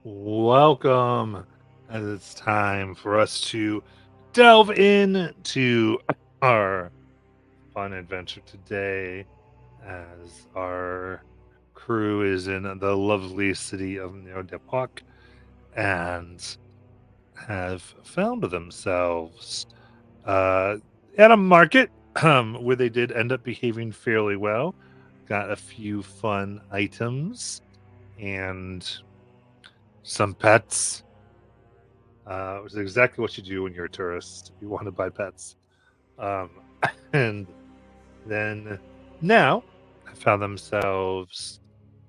Welcome. And it's time for us to delve into our fun adventure today as our crew is in the lovely city of Neodepoc and have found themselves uh, at a market where they did end up behaving fairly well. Got a few fun items and some pets. Which is exactly what you do when you're a tourist. You want to buy pets. Um, and then now I found themselves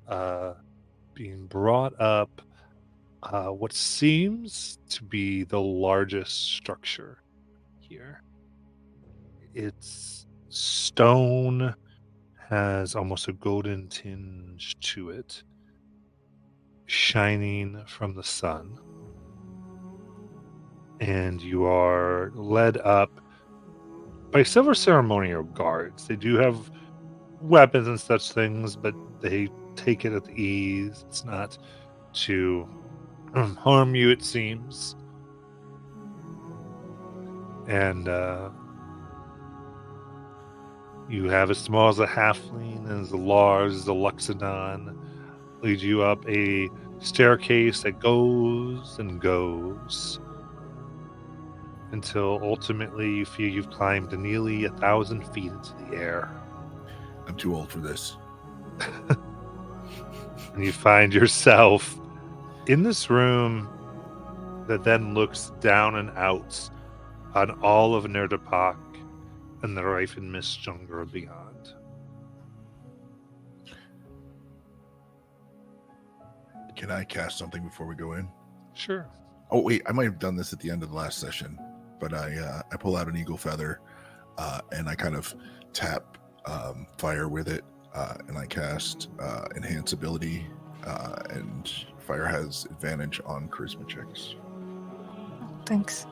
uh, being brought up what seems to be the largest structure here. It's stone, has almost a golden tinge to it, shining from the sun. And you are led up by several ceremonial guards. They do have weapons and such things, but they take it at ease. It's not to harm you, it seems. And you have as small as a halfling and as large as a Luxodon lead you up a staircase that goes and goes until ultimately you feel you've climbed nearly 1,000 feet into the air. I'm too old for this. And you find yourself in this room that then looks down and out on all of Nerdapak and the Rifen Mist jungle beyond. Can I cast something before we go in? Sure. Oh wait, I might have done this at the end of the last session, but I pull out an eagle feather and I kind of tap fire with it, and I cast enhance ability, and fire has advantage on charisma checks. Thanks.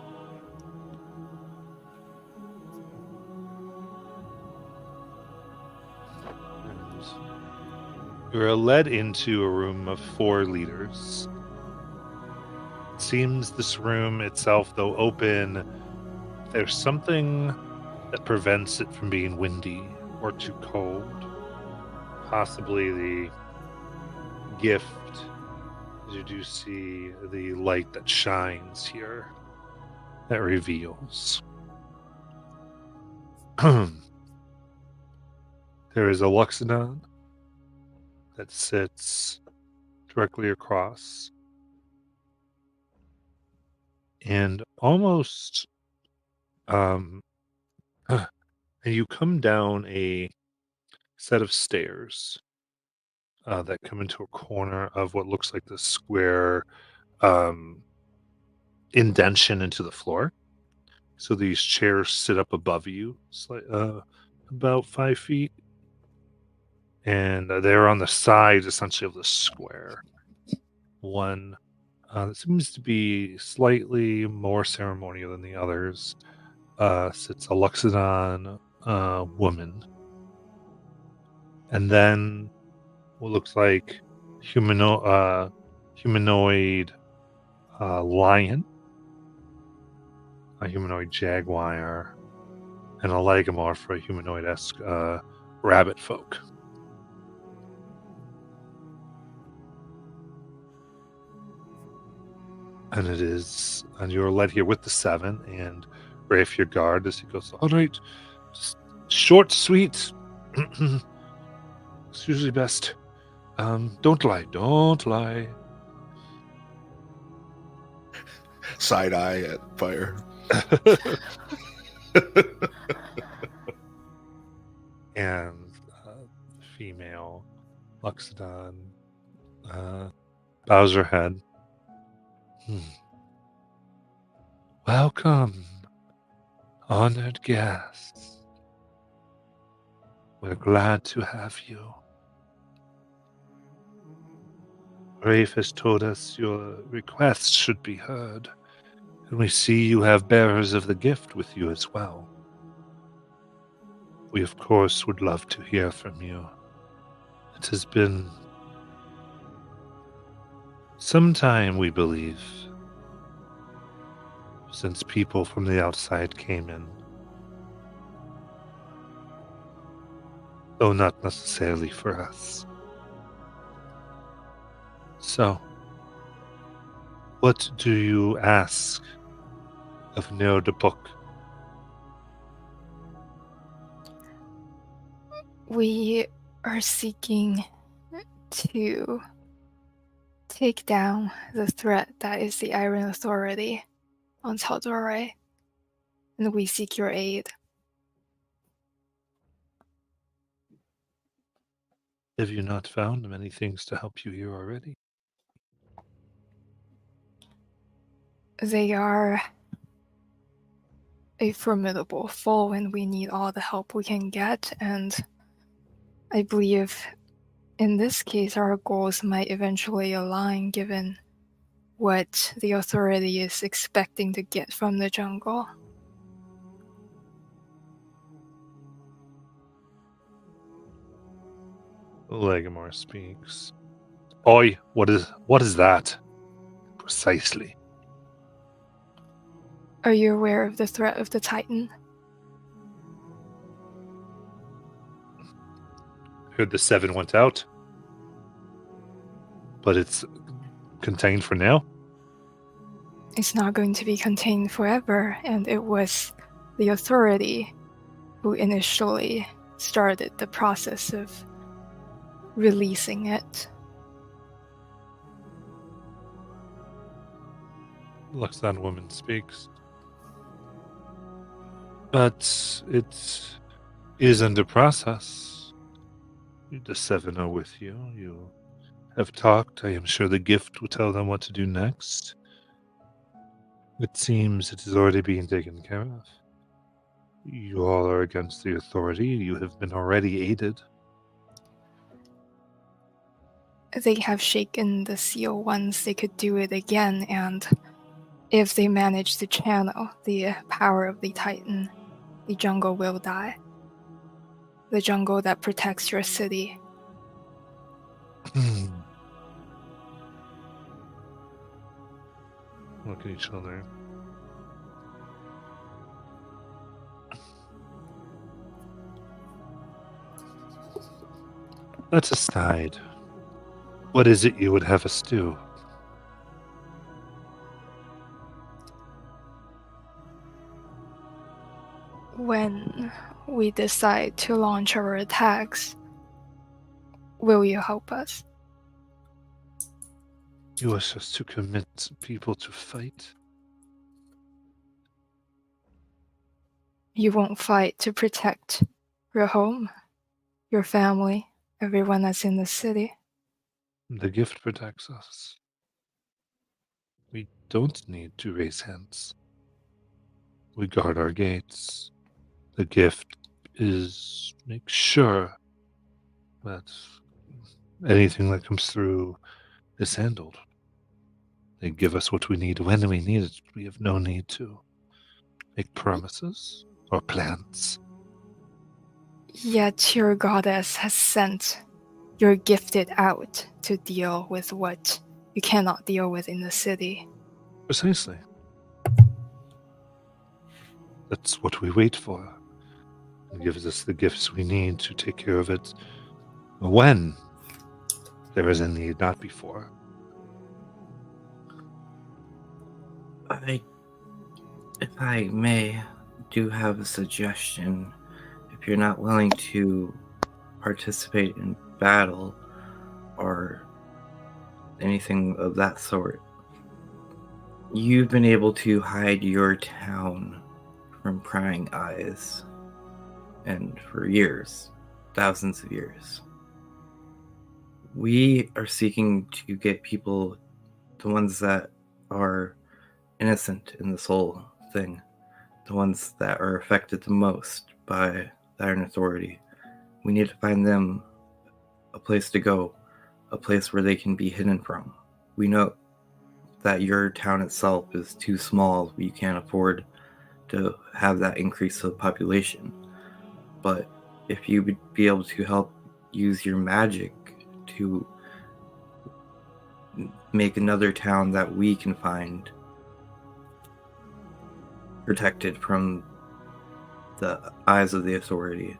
You're led into a room of 4 leaders. It seems this room itself, though open, there's something that prevents it from being windy or too cold. Possibly the gift, as you do see the light that shines here that reveals. There is a Luxodon that sits directly across, and almost and you come down a set of stairs that come into a corner of what looks like the square indention into the floor. So these chairs sit up above you, about 5 feet, and they're on the sides essentially of the square. One that seems to be slightly more ceremonial than the others sits a Luxodon woman, and then what looks like humanoid lion, a humanoid jaguar, and a lagomorph for a humanoid-esque rabbit folk. And you're led here with the 7, and Rafe, your guard, as he goes, all right, just short, sweet. It's usually best. Don't lie. Side eye at fire. And female Luxodon bows her head. Welcome, honored guests. We're glad to have you. Rafe has told us your requests should be heard, and we see you have bearers of the gift with you as well. We, of course, would love to hear from you. It has been Sometime, we believe, since people from the outside came in, though not necessarily for us. So, what do you ask of Neo de Book? We are seeking to take down the threat that is the Iron Authority on Taldore, and we seek your aid. Have you not found many things to help you here already? They are a formidable foe, and we need all the help we can get, and I believe in this case our goals might eventually align given what the Authority is expecting to get from the jungle. Legimar speaks. Oi, what is that? Precisely. Are you aware of the threat of the Titan? Heard the 7 went out. But it's contained for now? It's not going to be contained forever, and it was the Authority who initially started the process of releasing it. Luxan woman speaks. But it is under process. The 7 are with you. You have talked. I am sure the gift will tell them what to do next. It seems it is already being taken care of. You all are against the Authority. You have been already aided. They have shaken the seal once, they could do it again, and if they manage to channel the power of the Titan, the jungle will die. The jungle that protects your city. Look at each other. Let's aside. What is it you would have us do? When we decide to launch our attacks, will you help us? You wish us to commit people to fight? You won't fight to protect your home, your family, everyone that's in the city. The gift protects us. We don't need to raise hands. We guard our gates. The gift is make sure that anything that comes through is handled. They give us what we need when we need it. We have no need to make promises or plans. Yet your goddess has sent your gifted out to deal with what you cannot deal with in the city. Precisely. That's what we wait for. It gives us the gifts we need to take care of it when there is a need, not before. If I may, do have a suggestion. If you're not willing to participate in battle or anything of that sort, you've been able to hide your town from prying eyes, and for years, thousands of years. We are seeking to get people, the ones that are innocent in this whole thing, the ones that are affected the most by the Iron Authority. We need to find them a place to go, a place where they can be hidden from. We know that your town itself is too small. You can't afford to have that increase of population. But if you would be able to help use your magic to make another town that we can find protected from the eyes of the authority,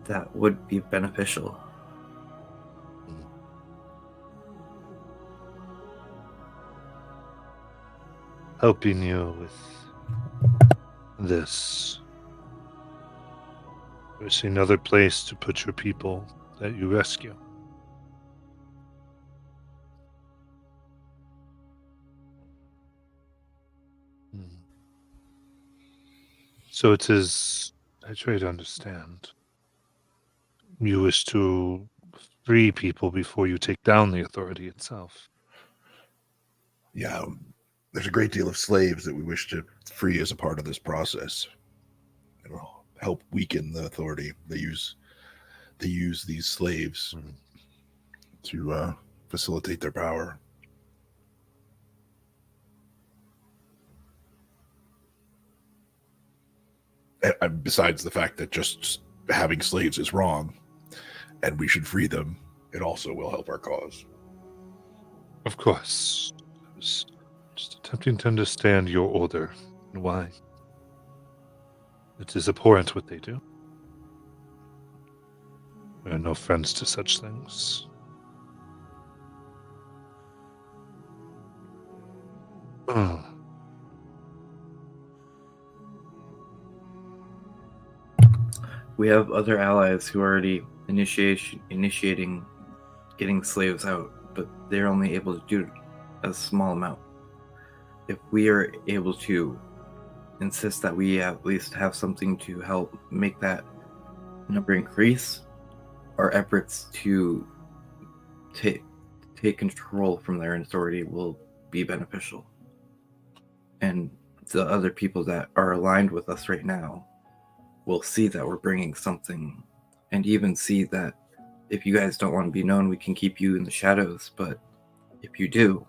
that would be beneficial. Helping you with this. There's another place to put your people that you rescue. So it is, I try to understand. You wish to free people before you take down the authority itself. Yeah, there's a great deal of slaves that we wish to free as a part of this process. It'll help weaken the authority. They use these slaves to facilitate their power. And besides the fact that just having slaves is wrong, and we should free them, it also will help our cause. Of course. Just attempting to understand your order and why. It is abhorrent what they do. We are no friends to such things. We have other allies who are already initiating getting slaves out, but they're only able to do a small amount. If we are able to insist that we at least have something to help make that number increase, our efforts to take control from their authority will be beneficial. And the other people that are aligned with us right now will see that we're bringing something, and even see that if you guys don't want to be known, we can keep you in the shadows. But if you do,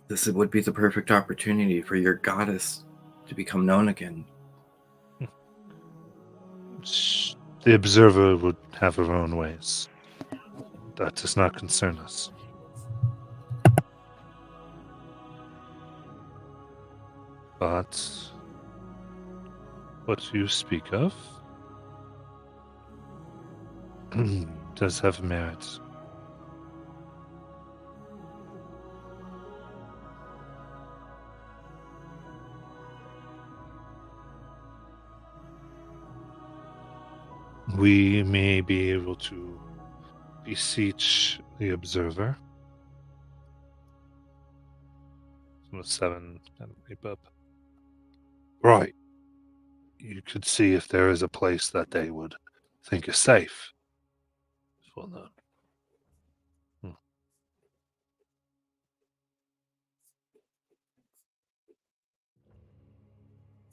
this would be the perfect opportunity for your goddess to become known again. The observer would have her own ways. That does not concern us. But what you speak of does have merit. We may be able to beseech the observer. The 7 kind of leap up. Right. You could see if there is a place that they would think is safe. Well known.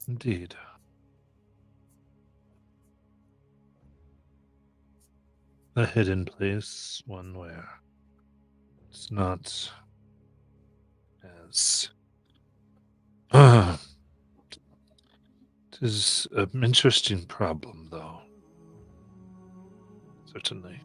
Indeed. A hidden place, one where it's not as it is an interesting problem, though. Certainly.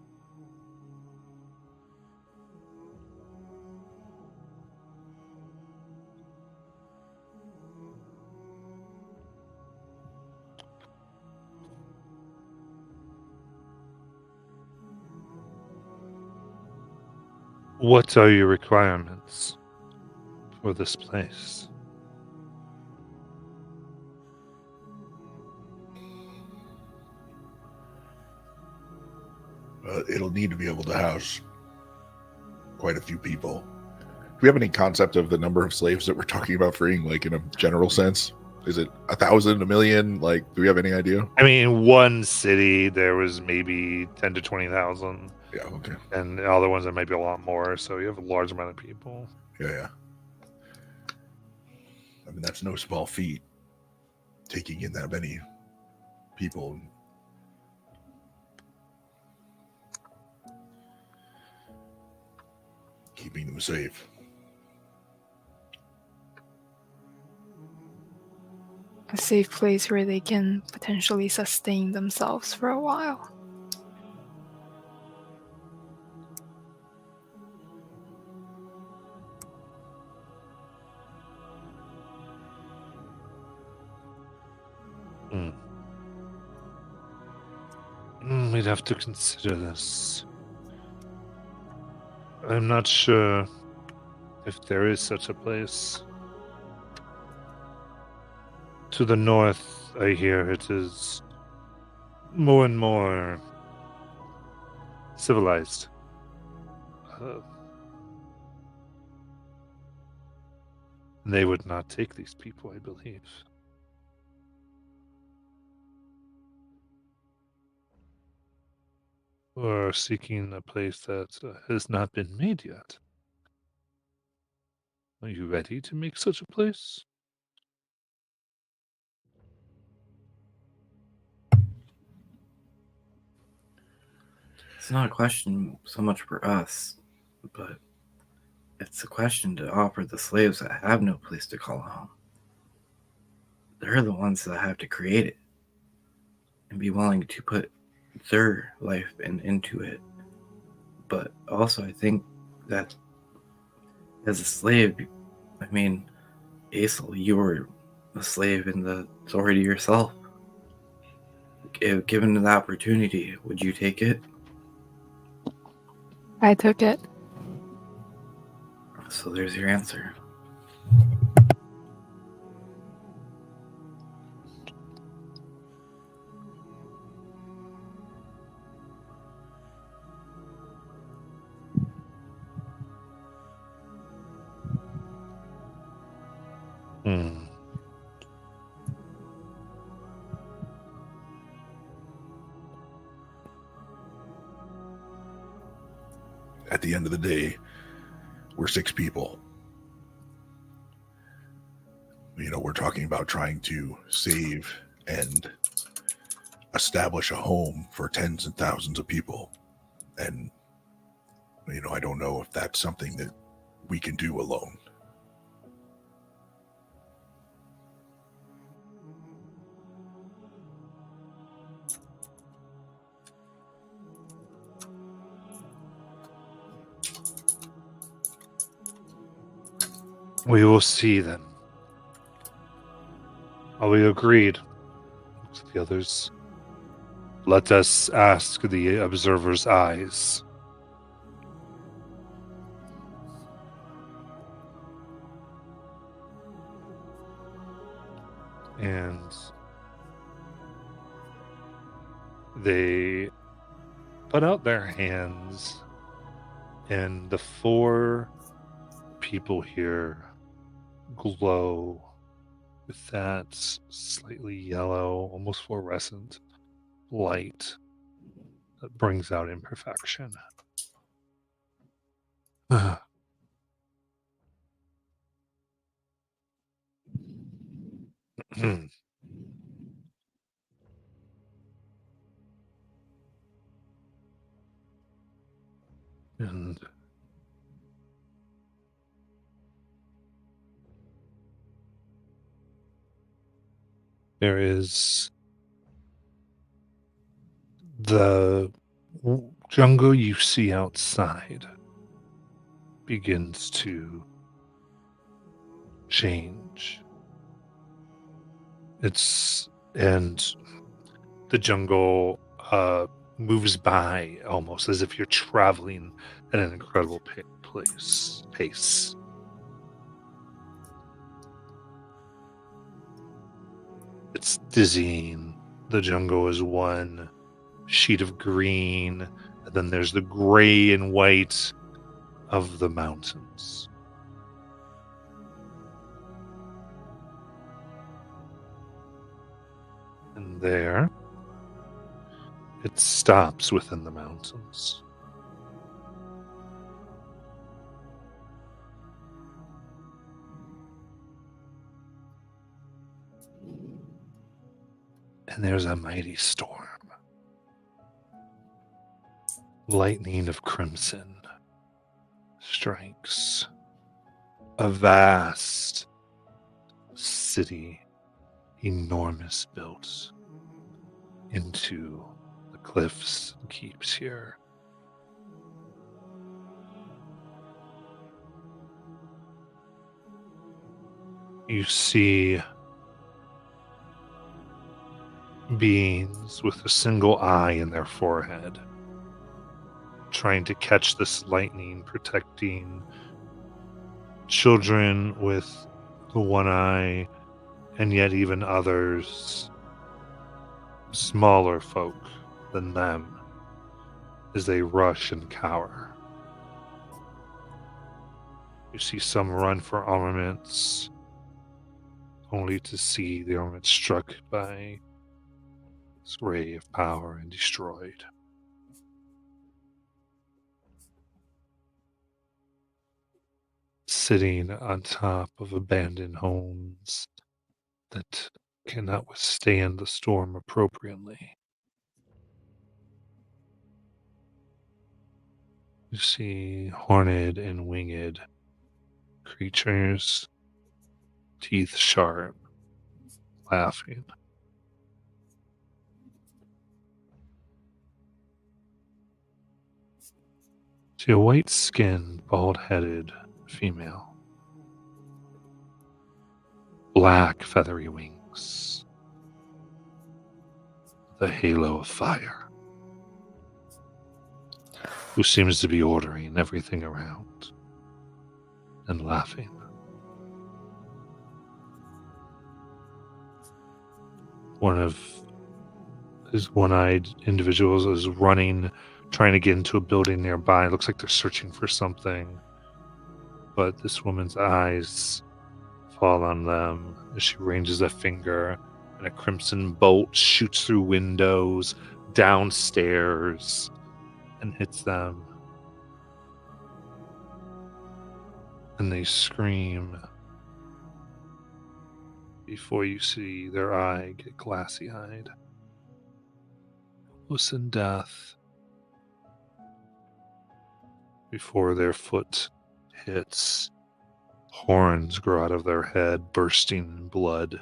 What are your requirements for this place? It'll need to be able to house quite a few people. Do we have any concept of the number of slaves that we're talking about freeing, like in a general sense? Is it 1,000, 1,000,000? Like, do we have any idea? I mean, one city there was maybe 10 to 20,000. Yeah, okay. And the other ones, there might be a lot more. So you have a large amount of people. Yeah. I mean, that's no small feat, taking in that many people. Keeping them safe. A safe place where they can potentially sustain themselves for a while. We'd have to consider this. I'm not sure if there is such a place. To the north, I hear it is more and more civilized. They would not take these people, I believe. Or seeking a place that has not been made yet. Are you ready to make such a place? It's not a question so much for us, but it's a question to offer the slaves that have no place to call home. They're the ones that have to create it and be willing to put their life into it. But also, I think that as a slave, I mean, Aesel, you were a slave in the authority yourself. If given the opportunity, would you take it? I took it. So there's your answer. At the end of the day, we're 6 people. We're talking about trying to save and establish a home for tens and thousands of people. And, I don't know if that's something that we can do alone. We will see then. Are we agreed? The others. Let us ask the observer's eyes. And they put out their hands, and the 4 people here glow with that slightly yellow, almost fluorescent light that brings out imperfection. And there is the jungle you see outside begins to change. And the jungle moves by almost as if you're traveling at an incredible pace. It's dizzying. The jungle is one sheet of green, and then there's the gray and white of the mountains. And there, it stops within the mountains. And there's a mighty storm. Lightning of crimson strikes a vast city, enormous, built into the cliffs and keeps here. You see beings with a single eye in their forehead, trying to catch this lightning, protecting children with the one eye, and yet even others, smaller folk than them, as they rush and cower. You see some run for armaments, only to see the armament struck by this ray of power and destroyed. Sitting on top of abandoned homes that cannot withstand the storm appropriately. You see horned and winged creatures, teeth sharp, laughing. See a white-skinned, bald-headed female. Black feathery wings. The halo of fire. Who seems to be ordering everything around and laughing. One of his one-eyed individuals is running, trying to get into a building nearby. It looks like they're searching for something. But this woman's eyes fall on them as she ranges a finger, and a crimson bolt shoots through windows, downstairs, and hits them. And they scream before you see their eye get glassy-eyed. Almost in death. Before their foot hits, horns grow out of their head, bursting in blood.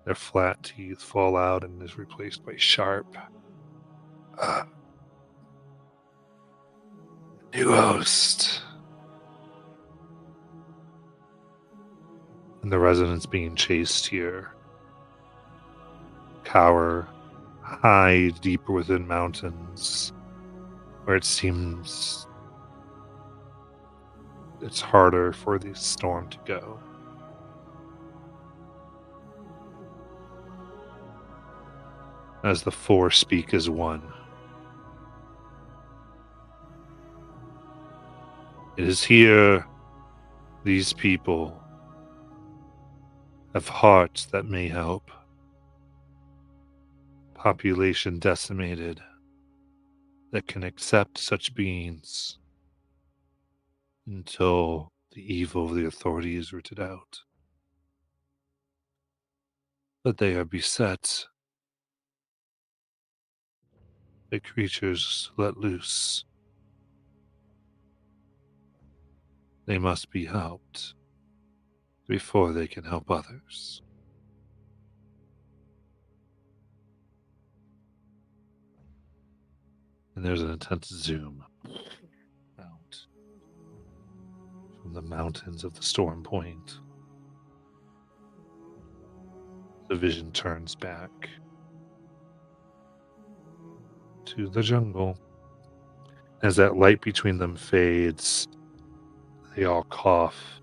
Their flat teeth fall out and is replaced by sharp. New host. And the residents being chased here cower, hide deeper within mountains, where it seems it's harder for the storm to go. As the four speak as one. It is here these people have hearts that may help. Population decimated that can accept such beings until the evil of the authority is rooted out. But they are beset by creatures let loose. They must be helped before they can help others. And there's an intense zoom out from the mountains of the storm point. The vision turns back to the jungle. As that light between them fades, they all cough.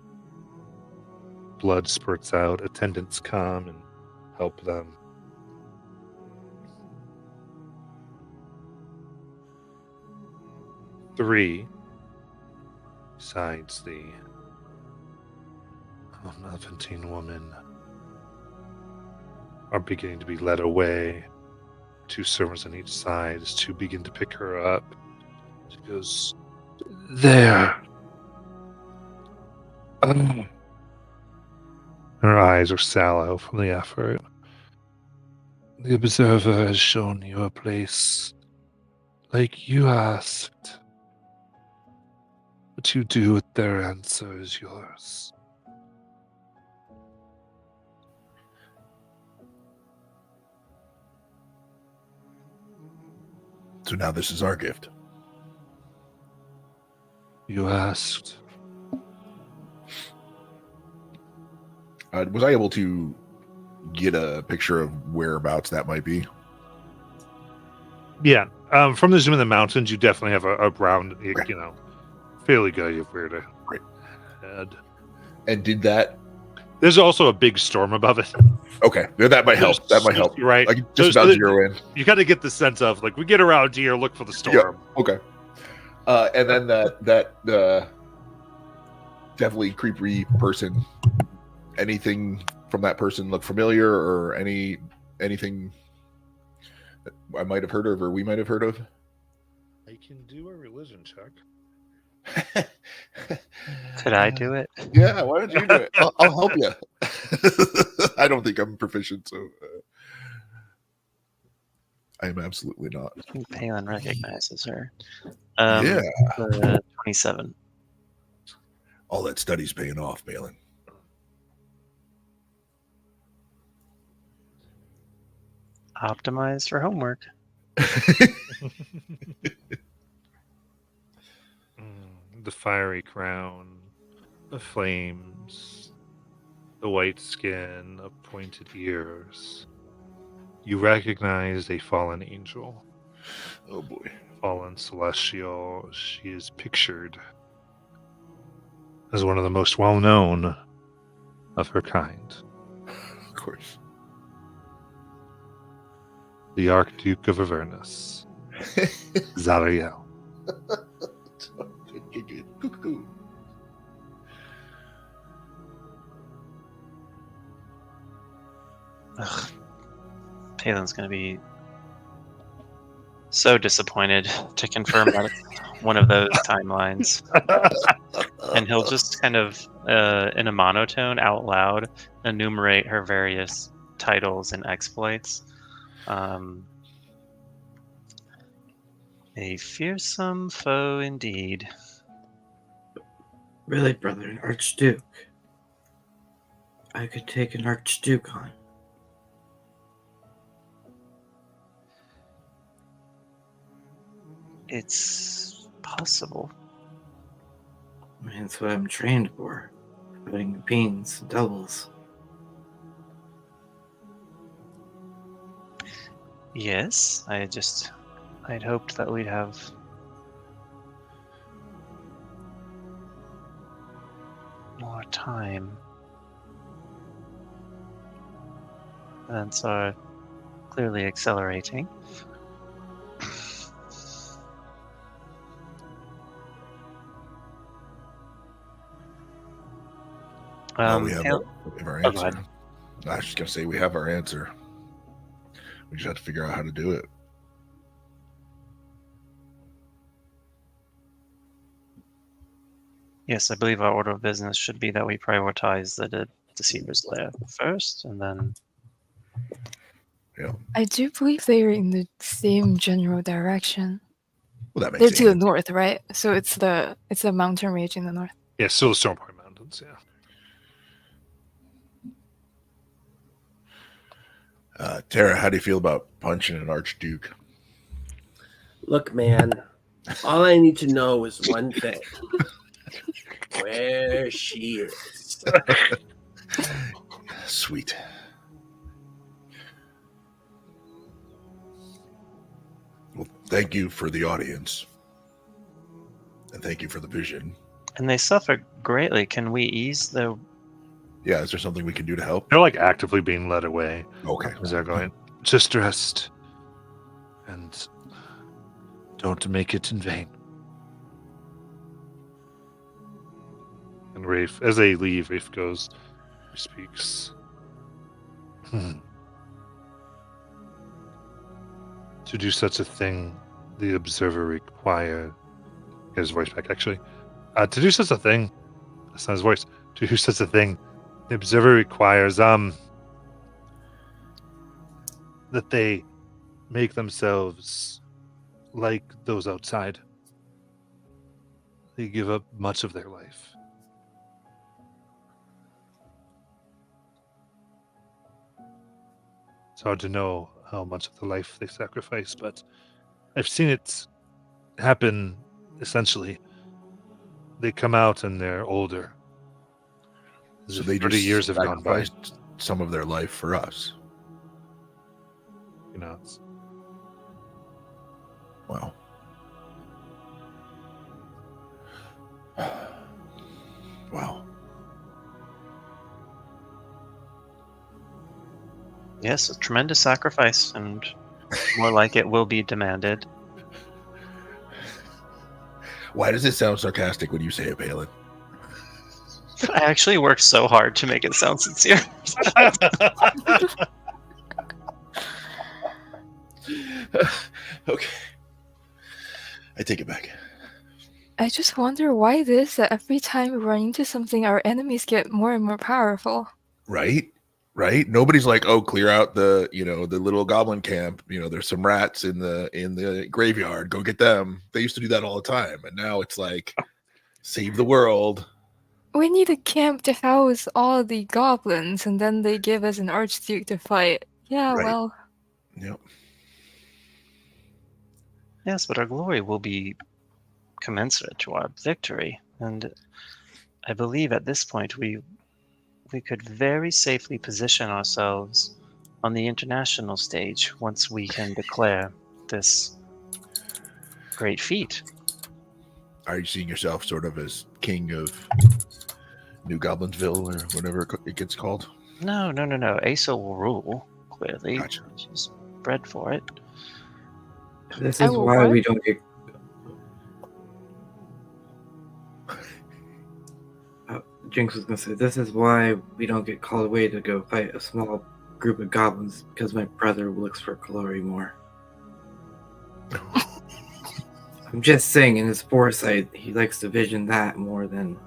Blood spurts out. Attendants come and help them. Three, besides the unrelenting woman, are beginning to be led away. Two servants on each side as two begin to pick her up. She goes, "There." Her eyes are sallow from the effort. The observer has shown you a place like you asked. What you do with their answer is yours. So now this is our gift. You asked. Was I able to get a picture of whereabouts that might be? Yeah. From the zoom in the mountains, you definitely have a round, Okay. you know, fairly good idea of where to Great. head. And did that? There's also a big storm above it. Okay, that might help. That might help. Right. I can just about zero in. You got to get the sense of like we get around here, look for the storm. Yeah. Okay. And then that definitely creepy person. Anything from that person look familiar, or anything that I might have heard of, or we might have heard of? I can do a religion check. Could I do it? Yeah, why don't you do it? I'll help you. I don't think I'm proficient, so I am absolutely not. I think Palin recognizes her. Yeah. 27. All that study's paying off, Balin. Optimized for homework. The fiery crown, the flames, the white skin, the pointed ears. You recognize a fallen angel. Oh boy. Fallen celestial. She is pictured as one of the most well-known of her kind. Of course. The Archduke of Avernus, Zariel. Ugh. Palin's going to be so disappointed to confirm that it's one of those timelines. And he'll just kind of, in a monotone, out loud, enumerate her various titles and exploits. A fearsome foe indeed. Really, brother, an Archduke. I could take an Archduke on. It's possible. I mean, that's what I'm trained for. Fighting beans, doubles. Yes, I'd hoped that we'd have more time. Events are clearly accelerating. Well, we have our go answer. ahead. I was just gonna say we have our answer. We just have to figure out how to do it. Yes, I believe our order of business should be that we prioritize the Deceiver's Lair first, and then... Yeah. I do believe they are in the same general direction. Well, that makes They're sense. to the north, right? So it's the mountain range in the north. Yeah, still the Stone Point Mountains, yeah. Tara, how do you feel about punching an Archduke? Look, man, all I need to know is one thing. Where she is. Sweet. Well, thank you for the audience. And thank you for the vision. And they suffer greatly. Can we ease the... Yeah, is there something we can do to help? They're like actively being led away Okay. as they're going, just rest and don't make it in vain. And Rafe, as they leave, Rafe goes, speaks. To do such a thing, the observer require. Get his voice back, actually. To do such a thing, that's not his voice. To do such a thing, the observer requires that they make themselves like those outside. They give up much of their life. It's hard to know how much of the life they sacrifice, but I've seen it happen essentially. They come out and they're older. So they 30 just years have gone by. sacrificed some of their life for us. You know, it's, Wow. Wow. Yes, a tremendous sacrifice, and more like it will be demanded. Why does it sound sarcastic when you say it, Palin? I actually worked so hard to make it sound sincere. Okay. I take it back. I just wonder why it is that every time we run into something, our enemies get more and more powerful. Right? Right? Nobody's like, oh, clear out the, the little goblin camp. There's some rats in the graveyard. Go get them. They used to do that all the time. And now it's like, save the world. We need a camp to house all the goblins, and then they give us an archduke to fight. Yeah, Right. well, Yep. Yes, but our glory will be commensurate to our victory, and I believe at this point we could very safely position ourselves on the international stage once we can declare this great feat. Are you seeing yourself sort of as king of New Goblinsville or whatever it gets called? No. Asa will rule, clearly. Gotcha. She's bred for it. This I is will why what? we don't get. Jinx was gonna say, this is why we don't get called away to go fight a small group of goblins, because my brother looks for glory more. I'm just saying, in his foresight, he likes to vision that more than,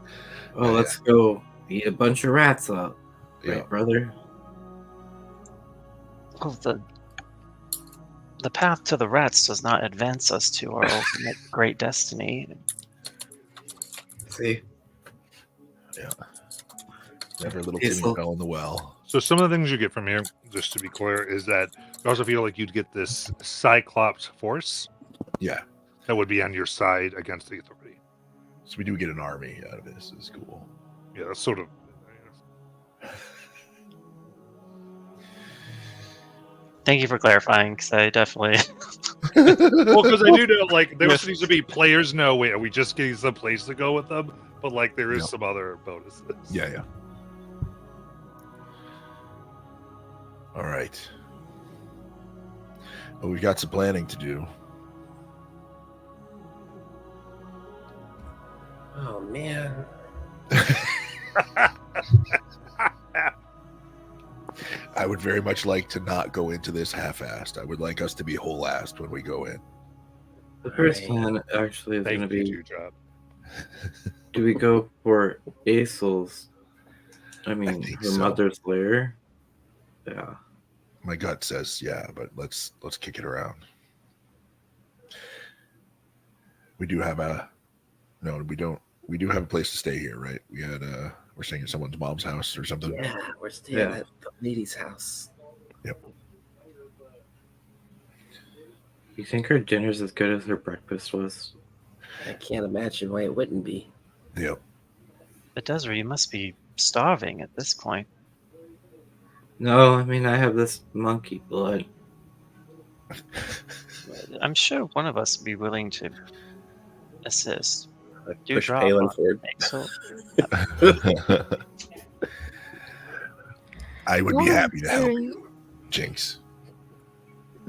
Yeah. let's go beat a bunch of rats up. Yeah. Right, brother? Well, the path to the rats does not advance us to our ultimate great destiny. See? Yeah. Never little Okay, Timmy so- fell in the well. so some of the things you get from here, just to be clear, is that you also feel like you'd get this Cyclops force Yeah. that would be on your side against the Authority. So we do get an army out of this. It's cool. Yeah, that's sort of. Thank you for clarifying, because I definitely... Well, because I do know, like, there needs to be players know, wait, are we just getting some place to go with them? But, like, there is Yep. some other bonuses. Yeah. All right. Well, we've got some planning to do. Oh man. I would very much like to not go into this half-assed. I would like us to be whole-assed when we go in. The first Right. plan actually is going to Thank be, you, job. do we go for Aesel's, I think her so. mother's lair? Yeah. My gut says yeah, but let's kick it around. We do have we do have a place to stay here, right? We're staying at someone's mom's house or something. Yeah, we're staying Yeah. at the lady's house. You think her dinner's as good as her breakfast was? I can't imagine why it wouldn't be. Yep. But Desiree, you must be starving at this point. No, I have this monkey blood. I'm sure one of us would be willing to assist. I Do push drop Palin on forward. So, I would be happy to help volunteering- you, Jinx.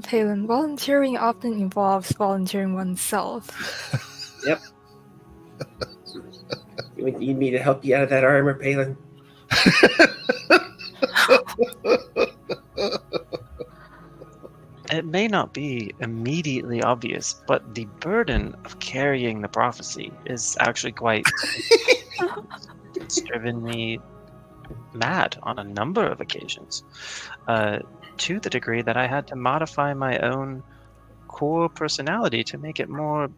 Palin, volunteering often involves volunteering oneself. You need me to help you out of that armor, Palin? it may not be immediately obvious, but the burden of carrying the prophecy is actually quite... It's driven me mad on a number of occasions, to the degree that I had to modify my own core personality to make it more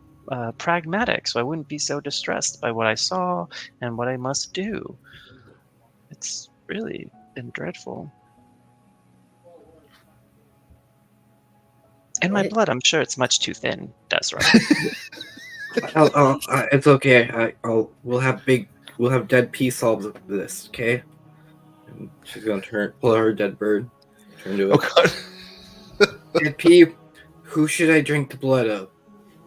pragmatic, so I wouldn't be so distressed by what I saw and what I must do. It's really been dreadful. In my Right. blood, I'm sure it's much too thin, Desiree. It's okay. We'll have dead pea solves of this, okay? She's gonna pull out her dead bird, turn to Oh it. God. Dead P, who should I drink the blood of?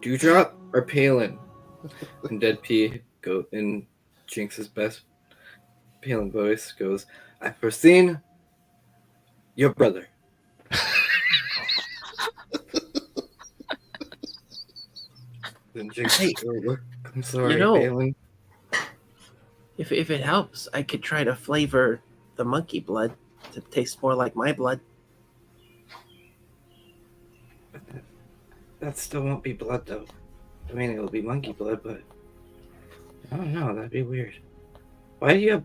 Dewdrop or Palin? And Dead P go in Jinx's best Palin voice goes, I've foreseen your brother. Then Jinx Hey, I'm sorry, you know, Palin. if it helps, I could try to flavor the monkey blood to taste more like my blood. That still won't be blood though. I mean, it'll be monkey blood, but I don't know. That'd be weird. Why do you?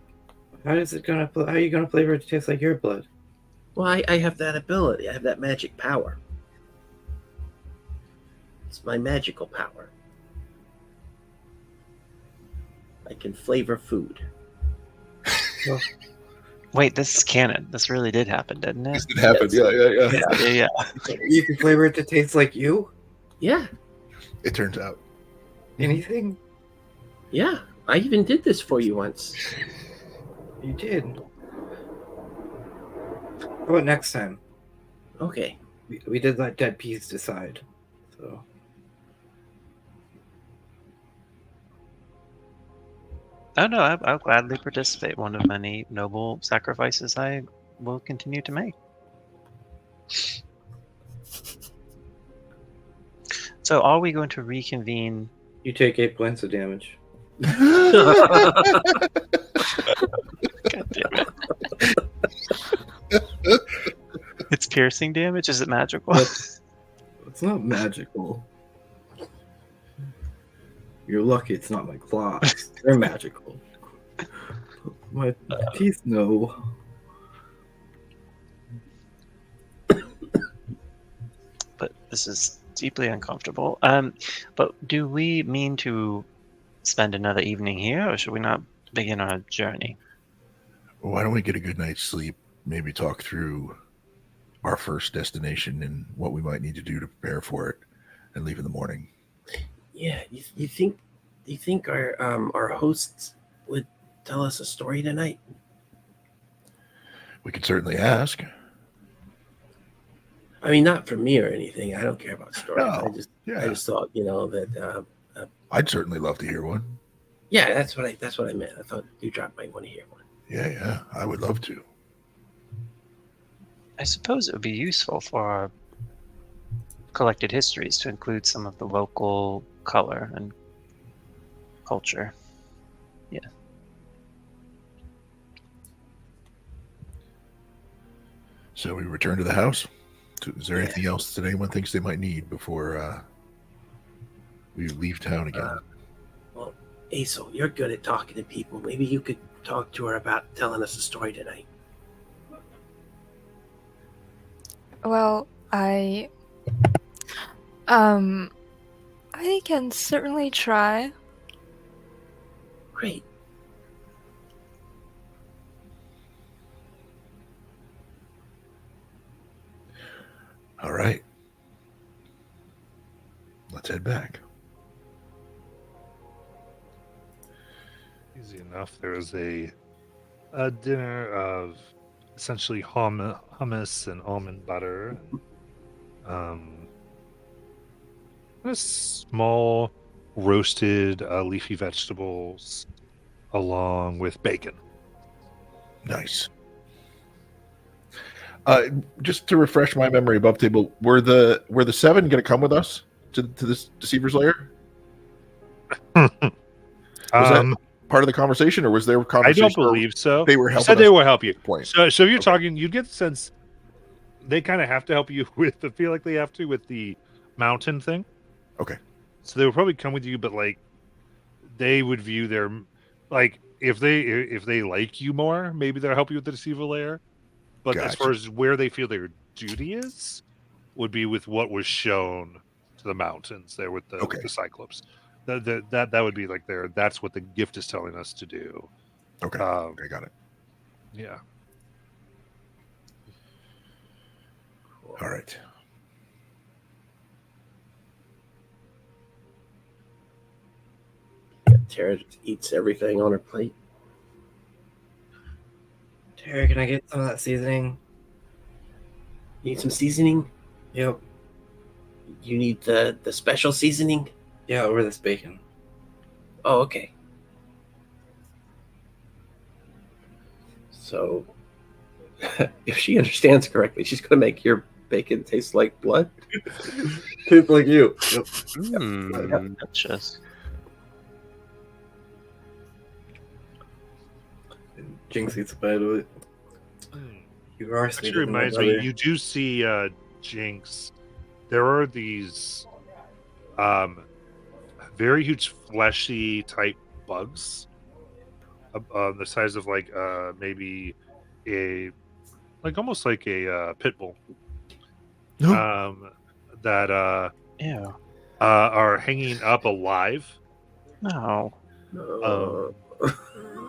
How is it gonna? How are you gonna flavor it to taste like your blood? Well, I have that ability. I have that magic power. It's my magical power. I can flavor food. Wait, this is canon. This really did happen, didn't it? This did happen. Yes. Yeah. Yeah. You can flavor it to taste like you. Yeah, It turns out. Anything yeah. I even did this for you once. you did. How about next time? Okay. We did let Dead Peas decide. So Oh no, I'll gladly participate. One of many noble sacrifices I will continue to make. So, are we going to reconvene? you take 8 points of damage. God damn it! It's piercing damage. Is it magical? It's not magical. You're lucky it's not my claws. They're magical. My teeth, no. But this is deeply uncomfortable. But do we mean to spend another evening here, or should we not begin our journey? Why don't we get a good night's sleep? Maybe talk through our first destination and what we might need to do to prepare for it, and leave in the morning. Yeah. You think our hosts would tell us a story tonight? We could certainly ask. I mean, not for me or anything. I don't care about stories. No. I just thought, that. I'd certainly love to hear one. Yeah, that's what I meant. I thought Dewdrop might want to hear one. Yeah, I would love to. I suppose it would be useful for our collected histories to include some of the local color and culture. Yeah. So we return to the house. Is there anything else that anyone thinks they might need before we leave town again? Well, Aisel, you're good at talking to people. Maybe you could talk to her about telling us a story tonight. Well, I can certainly try. Great. All right. Let's head back. Easy enough. There was a dinner of essentially hummus and almond butter. A small roasted leafy vegetables along with bacon. Nice. Just to refresh my memory above table, were the 7 going to come with us to this Deceiver's Lair? Was that part of the conversation, or was there a I conversation? don't believe so. They were You helping said they us will help you. point. So if you're Okay. talking, you'd get the sense they kind of have to help you with. I feel like they have to with the mountain thing. Okay. So they would probably come with you, but like they would view their like if they like you more, maybe they'll help you with the Deceiver Lair. But as Gotcha. far as where they feel their duty is, would be with what was shown to the mountains there with the Cyclops. That would be like that's what the gift is telling us to do. Okay. I got it. Yeah. All right. Tara just eats everything on her plate. Harry, can I get some of that seasoning? You need some seasoning? Yep. You need the special seasoning? Yeah, over this bacon. Oh, okay. So, if she understands correctly, she's going to make your bacon taste like blood. Tastes like you. Yep. Delicious. Jinx eats a bite of it. You are Actually sweeter than my reminds me, brother. you do see Jinx. There are these very huge fleshy type bugs the size of like maybe a almost like a pit bull that Ew. are hanging up alive No.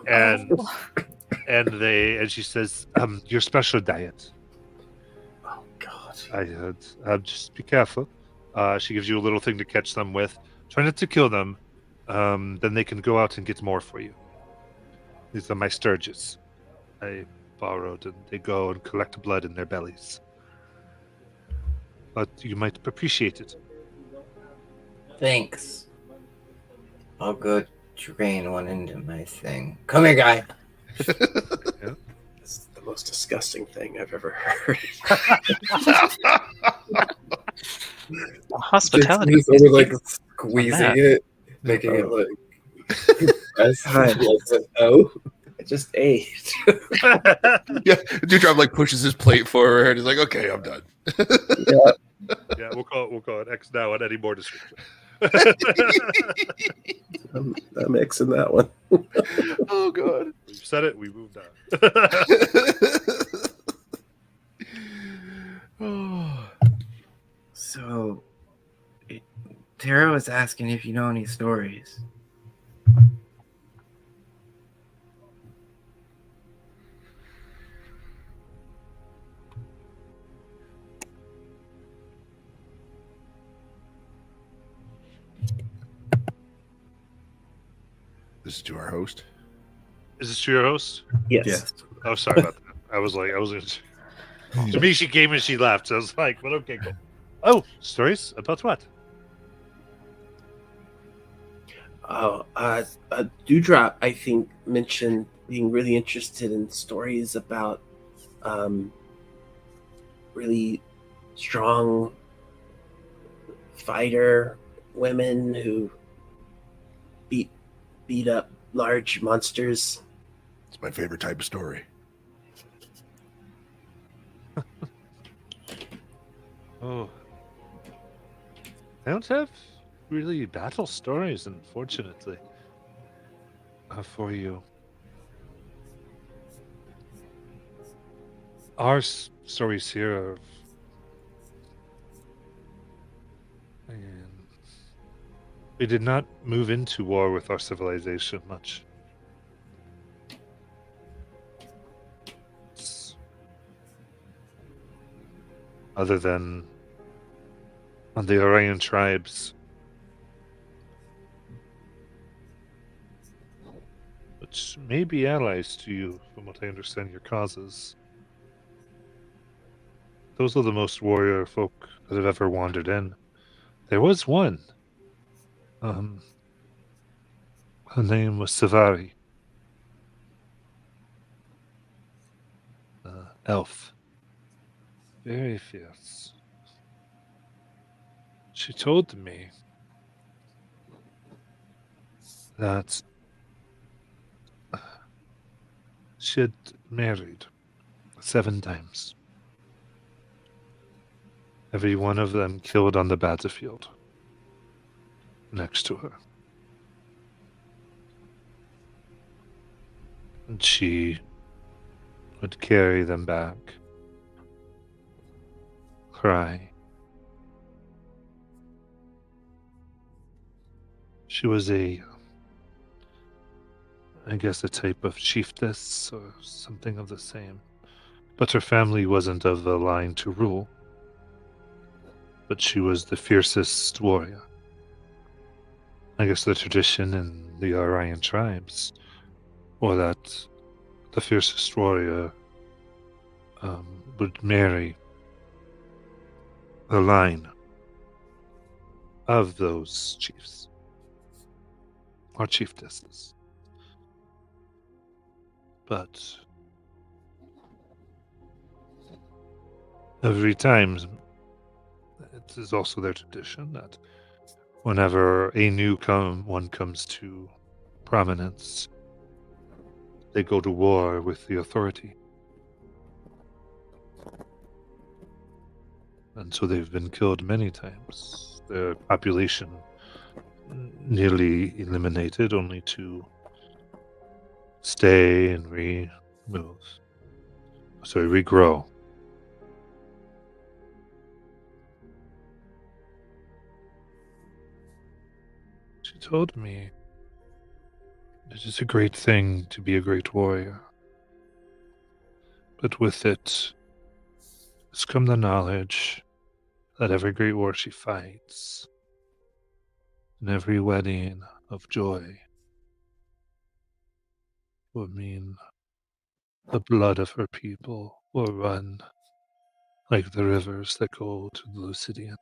and Oh. and she says your special diet. Oh, God. Just be careful. She gives you a little thing to catch them with. Try not to kill them. Then they can go out and get more for you. These are my sturges. I borrowed, and they go and collect blood in their bellies. But you might appreciate it. Thanks. I'll go drain one into my thing. Come here, guy. This is the most disgusting thing I've ever heard. Hospitality. Just over like on squeezing that. it, making it like. Hi. Oh, I just ate. Yeah, Dewdrop like pushes his plate forward. He's like, "Okay, I'm done." Yeah, we'll call it X now on any more description. I'm Xing that one. Oh God. We've said it. We moved on. Oh. So, Tara was asking if you know any stories. This is to our host. Is this to your host? Yes. Oh, sorry about that. I was to me, she came and she left. So I was like, "But okay, cool." Oh, stories about what? Oh, Dewdrop, I think, mentioned being really interested in stories about really strong fighter women who beat up large monsters. It's my favorite type of story. Oh, I don't have really battle stories, unfortunately, for you. Our stories here are, and we did not move into war with our civilization much. Other than on the Orion tribes, which may be allies to you, from what I understand your causes. Those are the most warrior folk that have ever wandered in. There was one. Her name was Savari. Elf. Very fierce. She told me that she had married 7 times. Every one of them killed on the battlefield next to her. And she would carry them back, cry. She was I guess, a type of chiefess or something of the same. But her family wasn't of the line to rule. But she was the fiercest warrior. I guess the tradition in the Orion tribes, or that the fiercest warrior would marry the line of those chiefs or chieftesses. But every time, it is also their tradition that whenever a new one comes to prominence, they go to war with the authority. And so they've been killed many times. Their population nearly eliminated, only to stay and regrow. She told me it is a great thing to be a great warrior. But with it has come the knowledge that every great war she fights, and every wedding of joy, will mean the blood of her people will run like the rivers that go to the Lucidian.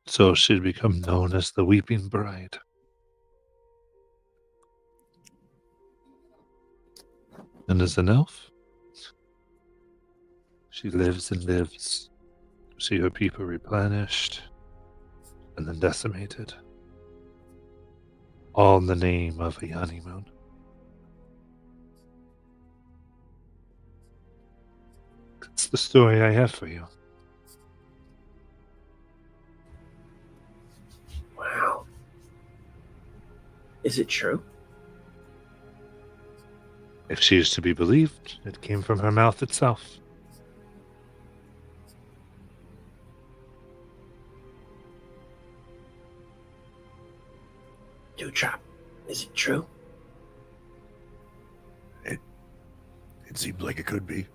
So she'd become known as the Weeping Bride. And as an elf, she lives and lives to see her people replenished and then decimated. All in the name of a honeymoon. That's the story I have for you. Wow. Is it true? If she is to be believed, it came from her mouth itself. Dewdrop, is it true? It seems like it could be.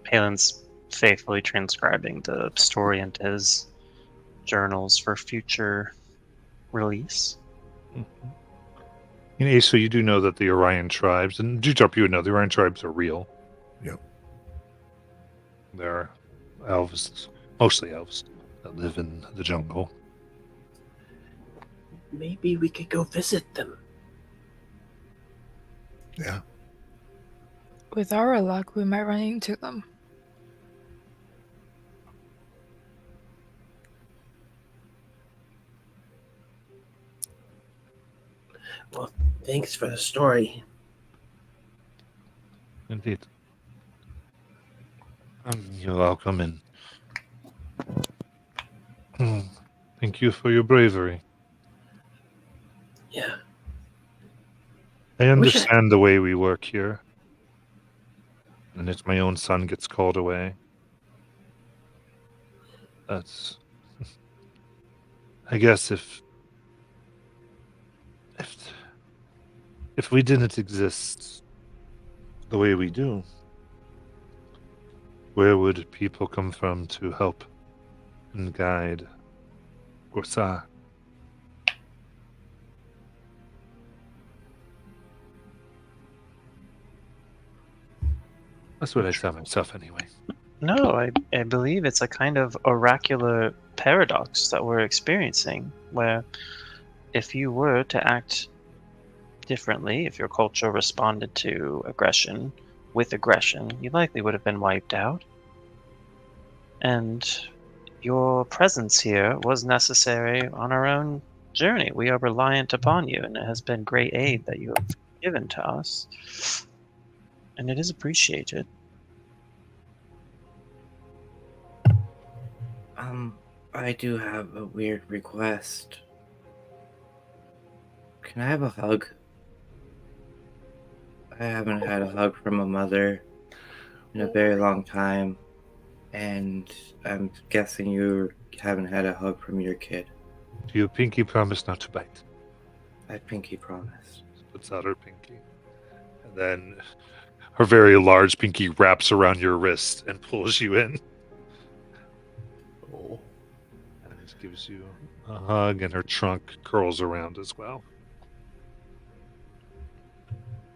Palin's faithfully transcribing the story into his journals for future release. Mm-hmm. In Ace, so you do know that the Orion tribes, and Dewdrop, you would know the Orion tribes are real. Yep. They're elves, mostly elves, that live in the jungle. Maybe we could go visit them. Yeah. With our luck, we might run into them. Well, thanks for the story. Indeed. You're welcome, and thank you for your bravery. Yeah. I understand the way we work here. And if my own son gets called away, that's... I guess if we didn't exist the way we do, where would people come from to help and guide Gorsar? That's what I tell myself anyway. No, I believe it's a kind of oracular paradox that we're experiencing, where if you were to act differently, if your culture responded to aggression with aggression, you likely would have been wiped out. And your presence here was necessary on our own journey. We are reliant upon you, and it has been great aid that you have given to us. And it is appreciated. I do have a weird request. Can I have a hug? I haven't had a hug from a mother in a very long time, and I'm guessing you're haven't had a hug from your kid. Do you pinky promise not to bite? I pinky promised. Puts out her pinky. And then her very large pinky wraps around your wrist and pulls you in. Oh. And just gives you a hug, and her trunk curls around as well.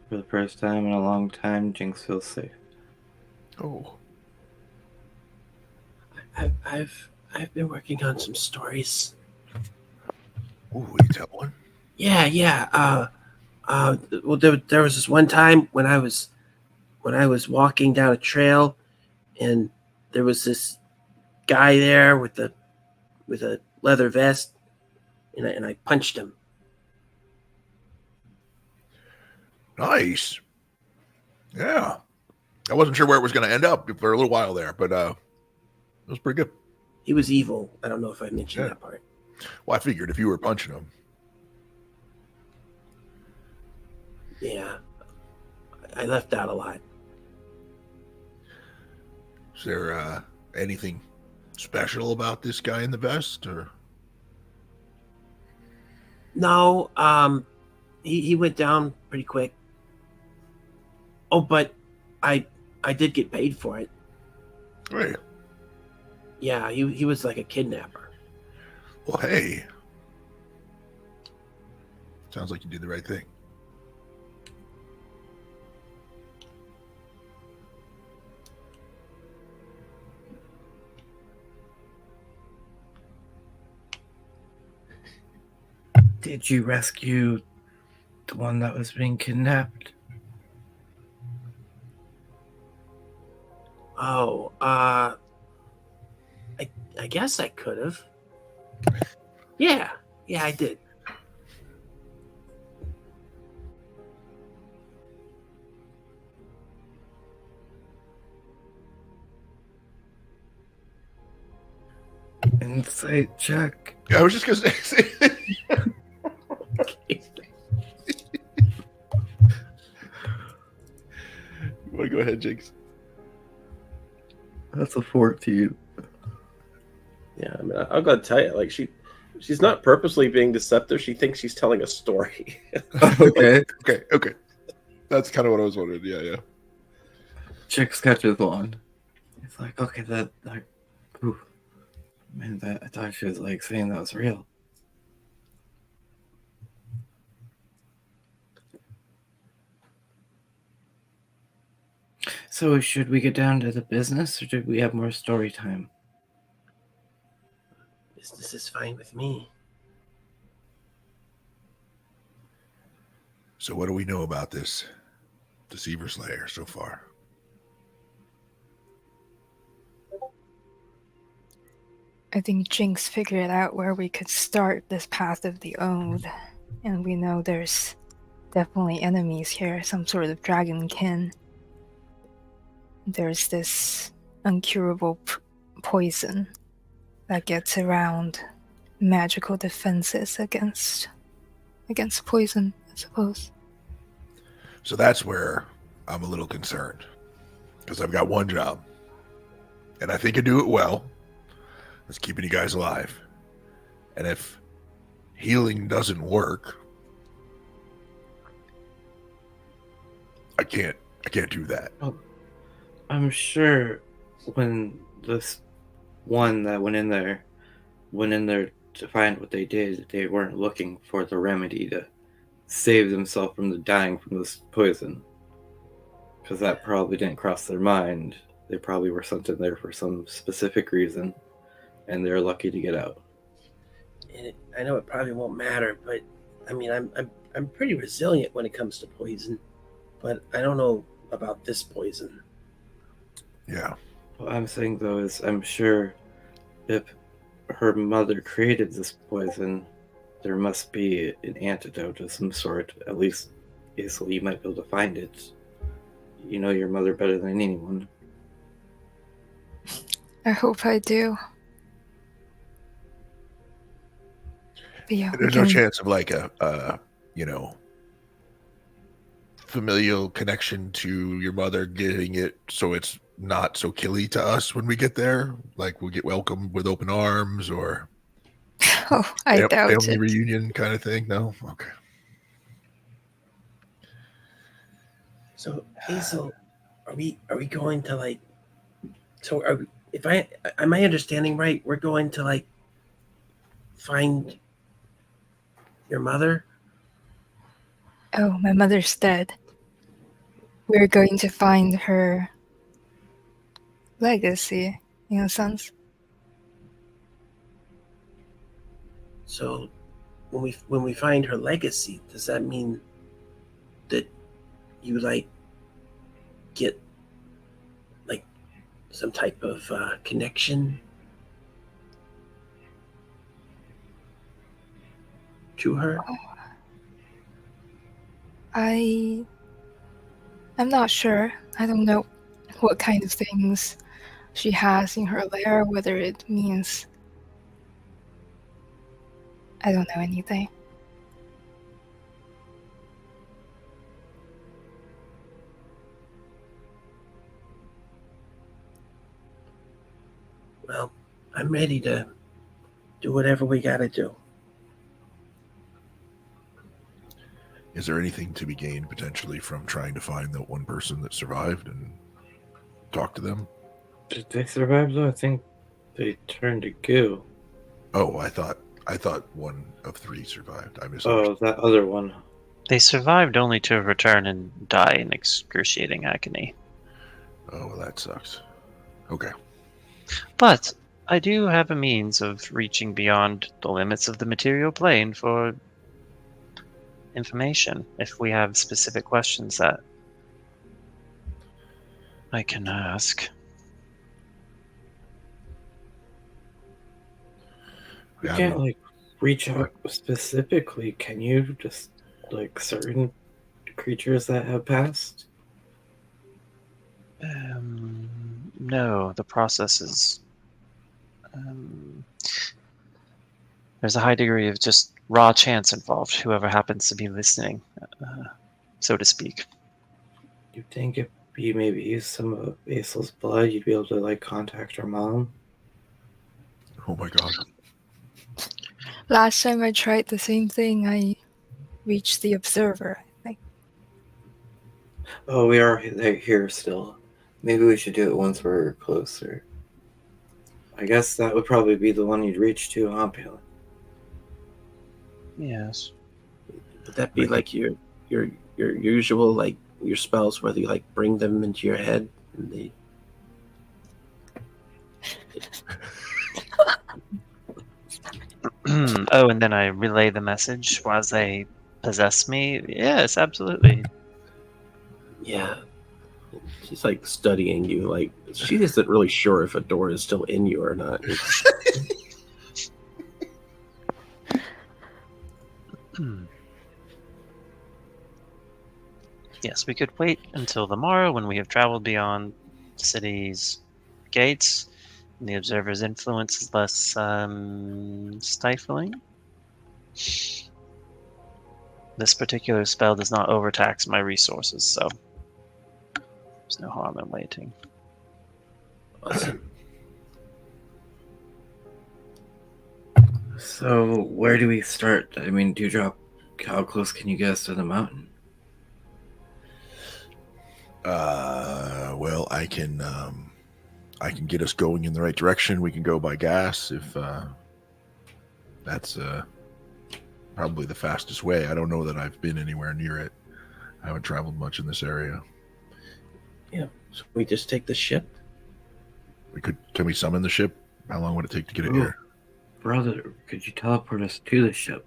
For the first time in a long time, Jinx feels safe. Oh. I've been working on some stories. Ooh, will you tell one? Yeah. Well, there was this one time when I was walking down a trail, and there was this guy there with a leather vest, and I punched him. Nice. Yeah. I wasn't sure where it was going to end up for a little while there, but it was pretty good. He was evil. I don't know if I mentioned that part. Well, I figured if you were punching him. Yeah. I left out a lot. Is there anything special about this guy in the vest, or? No, he went down pretty quick. Oh, but I did get paid for it. Hey. Yeah, he was like a kidnapper. Well, hey. Sounds like you did the right thing. Did you rescue the one that was being kidnapped? Oh, I guess I could have. Yeah, I did. Insight check. I was just going to say. You want to go ahead, Jinx? That's a 14. Yeah, I mean, I'll go tell you, like she's not purposely being deceptive. She thinks she's telling a story. Okay. Okay. That's kind of what I was wondering. Yeah. Chick sketches one. It's like, okay, oof. Man, I thought she was like saying that was real. So should we get down to the business, or do we have more story time? Business is fine with me. So what do we know about this Deceiver Slayer so far? I think Jinx figured out where we could start this path of the Oath, and we know there's definitely enemies here, some sort of dragonkin. There's this uncurable poison that gets around magical defenses against poison, I suppose. So that's where I'm a little concerned, because I've got one job, and I think I do it well. It's keeping you guys alive. And if healing doesn't work, I can't do that. Oh, I'm sure when this one that went in there to find what they did, they weren't looking for the remedy to save themselves from the dying from this poison. Because that probably didn't cross their mind. They probably were sent in there for some specific reason, and they're lucky to get out. And I know it probably won't matter, but I mean, I'm pretty resilient when it comes to poison, but I don't know about this poison. Yeah. What I'm saying though is, I'm sure if her mother created this poison, there must be an antidote of some sort. At least, easily you might be able to find it. You know your mother better than anyone. I hope I do. But yeah, There's no chance of like a familial connection to your mother, getting it so it's not so killy to us when we get there? Like we'll get welcomed with open arms or Oh, I doubt family it. reunion kind of thing? No? Okay. So Hazel, are we going to like? So are we, if I am I understanding right? We're going to like find your mother. Oh, my mother's dead. We're going to find her legacy, in a sense. So when we find her legacy, does that mean that you like get like some type of connection to her? I'm not sure. I don't know what kind of things she has in her lair, whether it means I don't know anything. Well, I'm ready to do whatever we got to do. Is there anything to be gained potentially from trying to find that one person that survived and talk to them? Did they survive though? I think they turned to goo. Oh, I thought one of 3 survived. I Oh, misunderstood. that other one. They survived only to return and die in excruciating agony. Oh, well, that sucks. Okay. But I do have a means of reaching beyond the limits of the material plane for information if we have specific questions that I can ask. You Yeah, can't like reach out specifically. Can you just like certain creatures that have passed? No, the process is. There's a high degree of just raw chance involved, whoever happens to be listening, so to speak. You think if you maybe use some of Basil's blood, you'd be able to like contact her mom? Oh my god. Last time I tried the same thing, I reached the observer, I think. Oh, we are here still. Maybe we should do it once we're closer. I guess that would probably be the one you'd reach to, huh, Palin? Yes. Would that be like your usual like your spells, whether you like bring them into your head and they? Oh, and then I relay the message as they possess me? Yes, absolutely. Yeah. She's like studying you. Like she isn't really sure if a door is still in you or not. Yes, we could wait until the morrow when we have traveled beyond the city's gates and the observer's influence is less stifling. This particular spell does not overtax my resources, so there's no harm in waiting. Awesome. So, where do we start? I mean, how close can you get us to the mountain? Well, I can get us going in the right direction. We can go by gas if that's probably the fastest way. I don't know that I've been anywhere near it. I haven't traveled much in this area. Yeah. So we just take the ship. Can we summon the ship? How long would it take to get it Ooh. here? Brother, could you teleport us to the ship?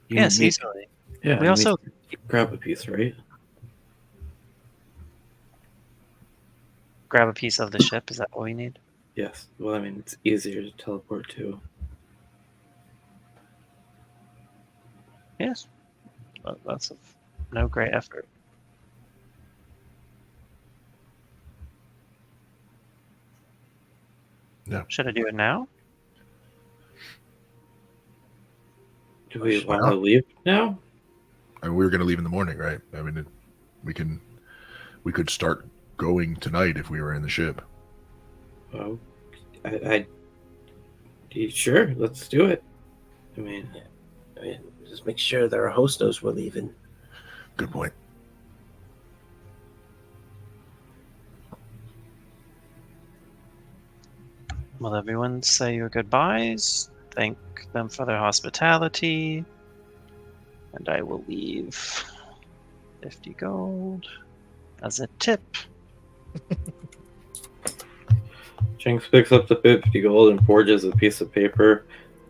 Yes, easily. Yeah. We also grab a piece, right? grab a piece of the ship. Is that what we need? Yes. Well, I mean, it's easier to teleport to. Yes. That's no great effort. Yeah. Should I do it now? Do we want to leave now? I mean, we were going to leave in the morning, right? I mean, we can We could start going tonight if we were in the ship. Well, sure, let's do it. I mean, Just make sure that our host knows we're leaving. Good point. Will everyone say your goodbyes? Thank them for their hospitality. And I will leave 50 gold as a tip. Jinx picks up the 50 gold and forges a piece of paper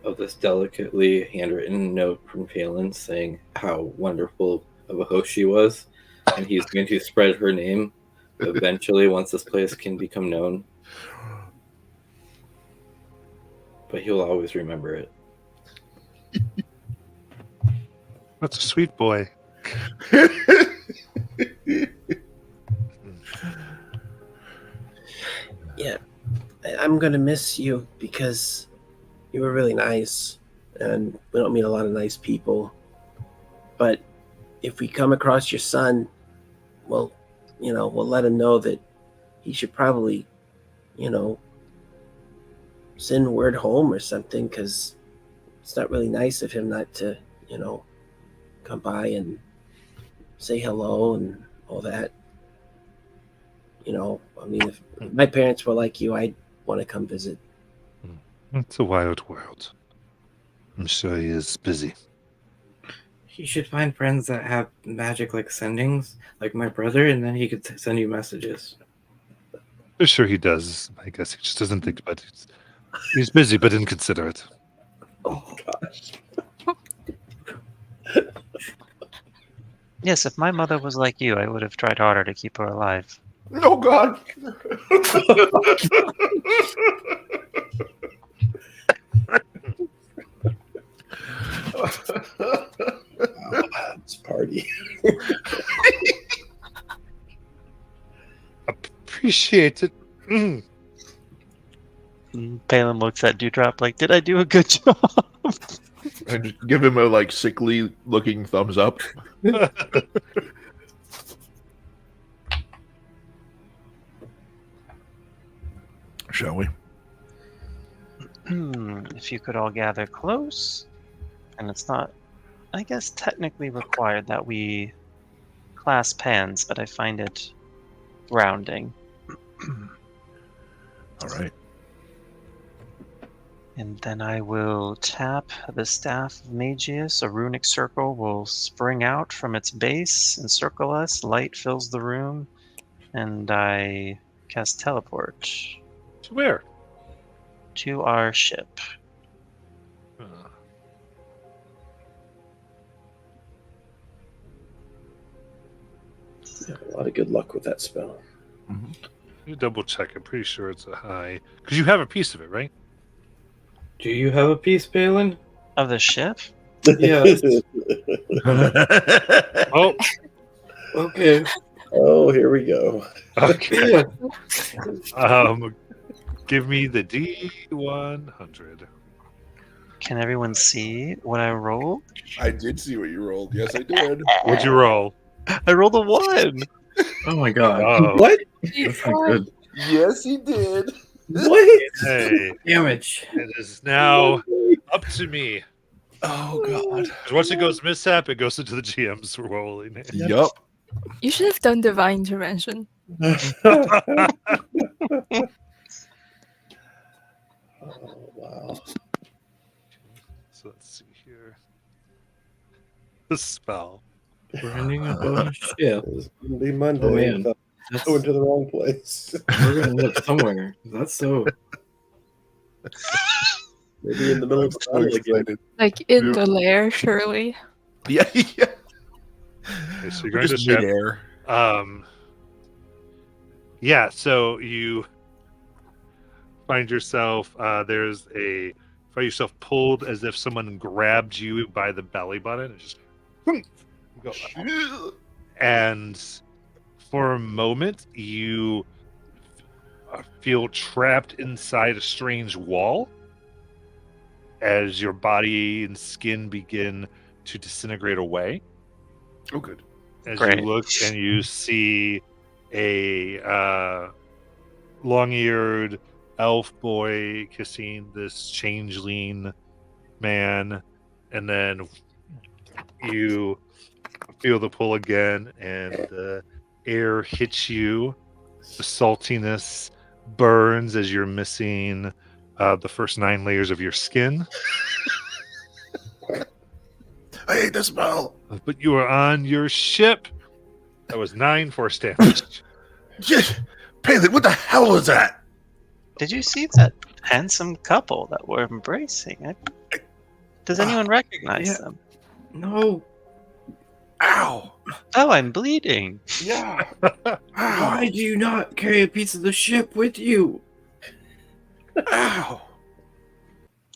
of this delicately handwritten note from Phelan saying how wonderful of a host she was, and he's going to spread her name eventually once this place can become known. But he'll always remember it. That's a sweet boy. Yeah, I'm gonna miss you because you were really nice, and we don't meet a lot of nice people. But if we come across your son, we'll let him know that he should probably, send word home or something, because it's not really nice of him not to, come by and say hello and all that. If my parents were like you, I'd want to come visit. It's a wild world. I'm sure he is busy. He should find friends that have magic like sendings, like my brother, and then he could send you messages. I'm sure he does. I guess he just doesn't think about it. He's busy but inconsiderate. Oh gosh. Yes, if my mother was like you, I would have tried harder to keep her alive. Oh God. It's party. Appreciate it. Palin looks at Dewdrop like, did I do a good job? I just give him a sickly looking thumbs up. Shall we? If you could all gather close, and it's not, I guess, technically required that we clasp hands, but I find it grounding. All right. And then I will tap the Staff of Magius. A runic circle will spring out from its base, encircle us. Light fills the room, and I cast teleport To where? to our ship. Yeah, a lot of good luck with that spell. Mm-hmm. You double check. I'm pretty sure it's a high. Because you have a piece of it, right? Do you have a piece, Palin? Of the ship? Yes. Oh, Okay. Oh, here we go. okay. Give me the D100. Can everyone see what I rolled? I did see what you rolled. Yes, I did. What'd you roll? I rolled a 1. Oh my god. Oh, What? That's not good. Yes, he did. What? hey. Damage. It is now up to me. Oh God. 'Cause once it goes mishap, it goes into the GM's rolling. Yup. You should have done divine intervention. Oh, wow. So let's see here. The spell. We're ending up on a ship. It's gonna be Monday. Oh, man. Without That's, going to the wrong place. we're gonna end up somewhere. That's so. Maybe in the middle I'm of so the again. excited. Like in the lair, surely. Yeah. Okay, so you're going to Just ship. midair. Yeah, so you find yourself find yourself pulled as if someone grabbed you by the belly button and just go. And for a moment you feel trapped inside a strange wall as your body and skin begin to disintegrate away. Oh, good. As Great. you look and you see a long-eared elf boy kissing this changeling man, and then you feel the pull again, and the air hits you. The saltiness burns as you're missing the first 9 layers of your skin. I hate the smell. But you are on your ship. That was 9 force damage. Yes, Palin, what the hell was that? Did you see that handsome couple that were embracing? Does anyone recognize yeah. them? No. Ow! Oh, I'm bleeding. Yeah. Ow! Why do you not carry a piece of the ship with you? Ow!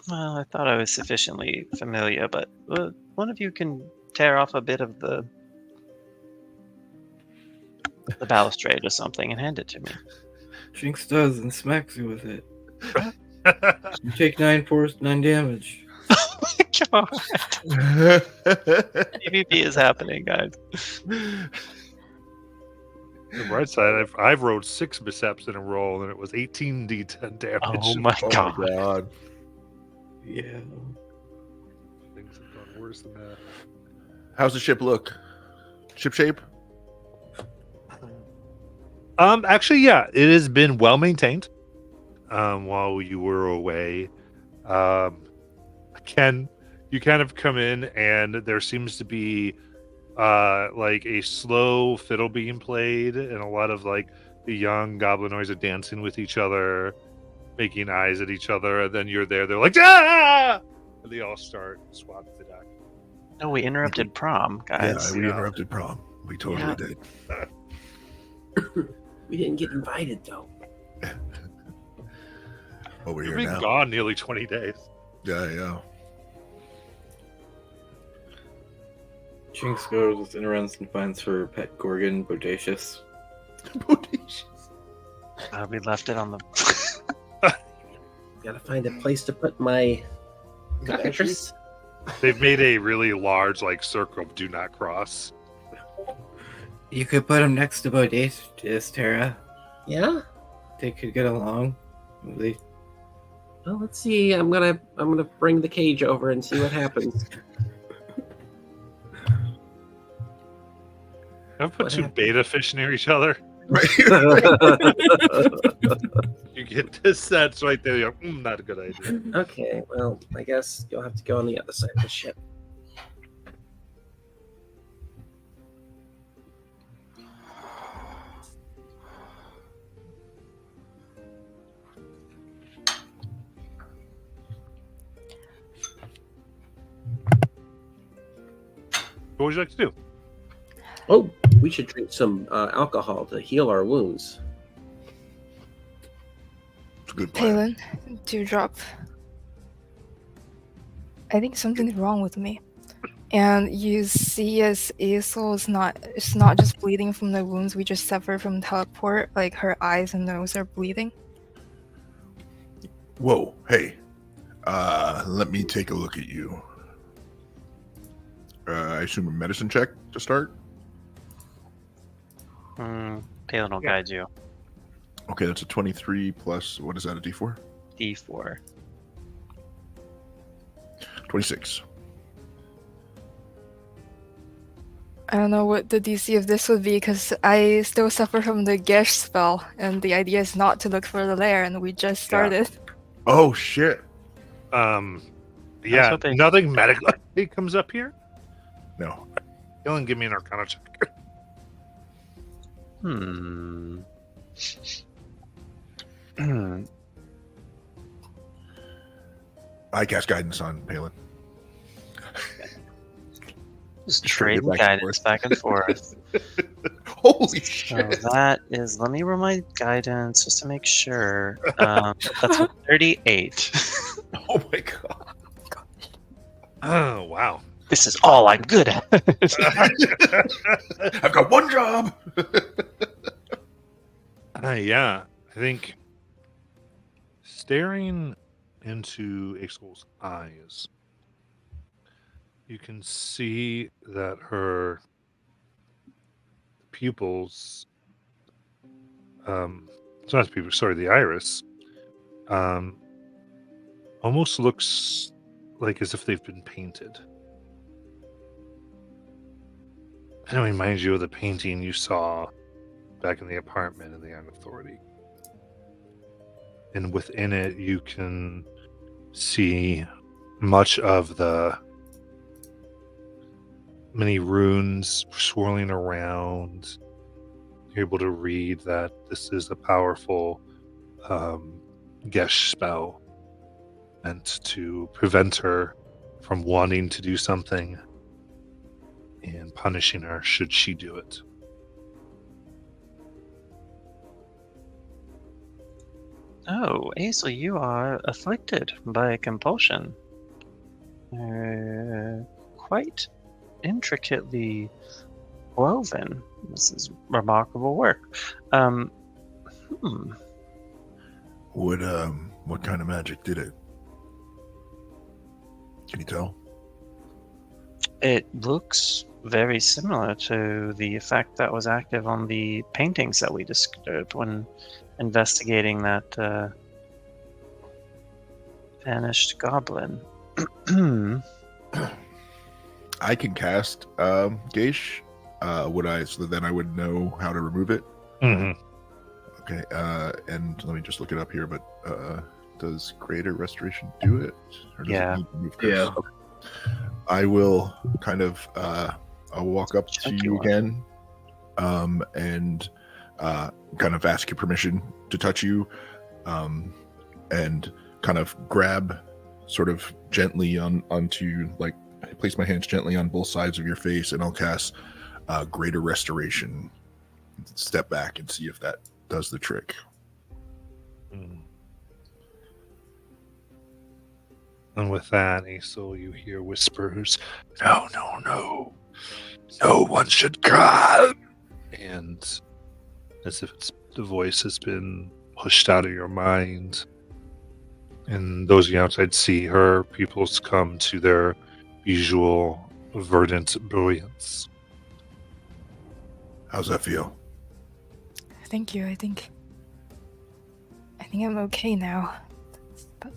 Well, I thought I was sufficiently familiar, but one of you can tear off a bit of the balustrade or something and hand it to me. Jinx does and smacks you with it. You take 9 damage. Oh my god! PvP is happening, guys. The bright side, I've rolled 6 mishaps in a row, and it was 18 d10 damage. Oh my Oh god. my god. Yeah. Things have gone worse than that. How's the ship look? Ship shape? Actually, yeah, it has been well maintained. While you were away, Ken, you kind of come in, and there seems to be like a slow fiddle being played, and a lot of like the young goblinoids are dancing with each other, making eyes at each other, and then you're there. They're like, ah! And they all start swapping the deck. No, we interrupted prom, guys. Yeah, we interrupted prom. We totally Yeah. did. We didn't get invited though. Over You've here been now. gone nearly 20 days. Yeah. Jinx goes and runs and finds her pet Gorgon, Bodacious. We left it on the. Gotta find a place to put my mattress. They've made a really large like circle of do not cross. You could put him next to Bodacious, Tara. Yeah. They could get along. They Well, let's see. I'm gonna bring the cage over and see what happens. I've put What 2 happened? beta fish near each other. Right. You get this sense right there. You're like, not a good idea. Okay, well, I guess you'll have to go on the other side of the ship. What would you like to do? Oh, we should drink some alcohol to heal our wounds. It's a good plan. Palin, Dewdrop. I think something's wrong with me. And you see as Aisel it's not just bleeding from the wounds we just suffered from teleport, like her eyes and nose are bleeding. Whoa, hey. Let me take a look at you. I assume a medicine check to start? Palin will guide you. Okay, that's a 23 plus, what is that, a d4? D4. 26. I don't know what the DC of this would be because I still suffer from the Gesh spell, and the idea is not to look for the lair, and we just started. Oh, shit. Yeah, hoping- nothing medical comes up here. No. Dylan, give me an Arcana check. I cast guidance on Palin. Just Just trying to trading get back and guidance back and forth. Holy So shit. that is, let me roll my guidance just to make sure. That's a 38. Oh my god. Oh, wow. This is all I'm good at. I've got one job. Yeah, I think staring into Aiskel's eyes, you can see that her pupils it's not the people, sorry, the iris, almost looks like as if they've been painted. And it reminds you of the painting you saw back in the apartment in the Iron Authority. And within it, you can see much of the many runes swirling around. You're able to read that this is a powerful Gesh spell meant to prevent her from wanting to do something and punishing her should she do it. Oh, Aisel, you are afflicted by compulsion. Quite intricately woven. This is remarkable work. What kind of magic did it? Can you tell? It looks very similar to the effect that was active on the paintings that we disturbed when investigating that vanished goblin. I can cast Geish. Would I? So then I would know how to remove it. Mm-hmm. Okay. And let me just look it up here. But does Greater Restoration do it, or does Yeah. it need to move curse? Yeah. Okay. I will kind of. I'll walk up to Chunky you one. again, and kind of ask your permission to touch you, and kind of grab, sort of gently onto, like, I place my hands gently on both sides of your face, and I'll cast Greater Restoration. Step back and see if that does the trick. And with that, Aisel, you hear whispers, "No, no, no. No one should cry." And as if the voice has been pushed out of your mind. And those on the outside see her pupils come to their usual verdant brilliance. How's that feel? Thank you. I think I'm okay now. But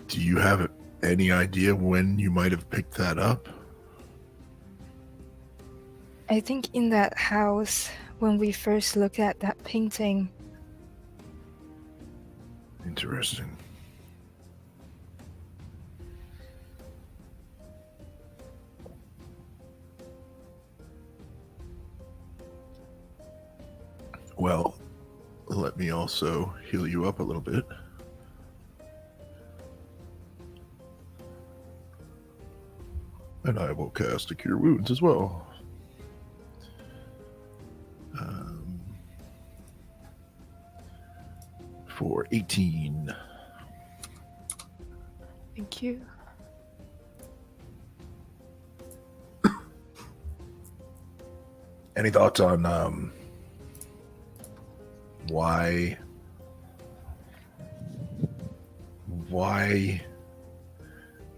Do you have any idea when you might have picked that up? I think in that house, when we first looked at that painting, Interesting. Well, let me also heal you up a little bit. And I will cast a Cure Wounds as well. For 18. thank you. Any thoughts on why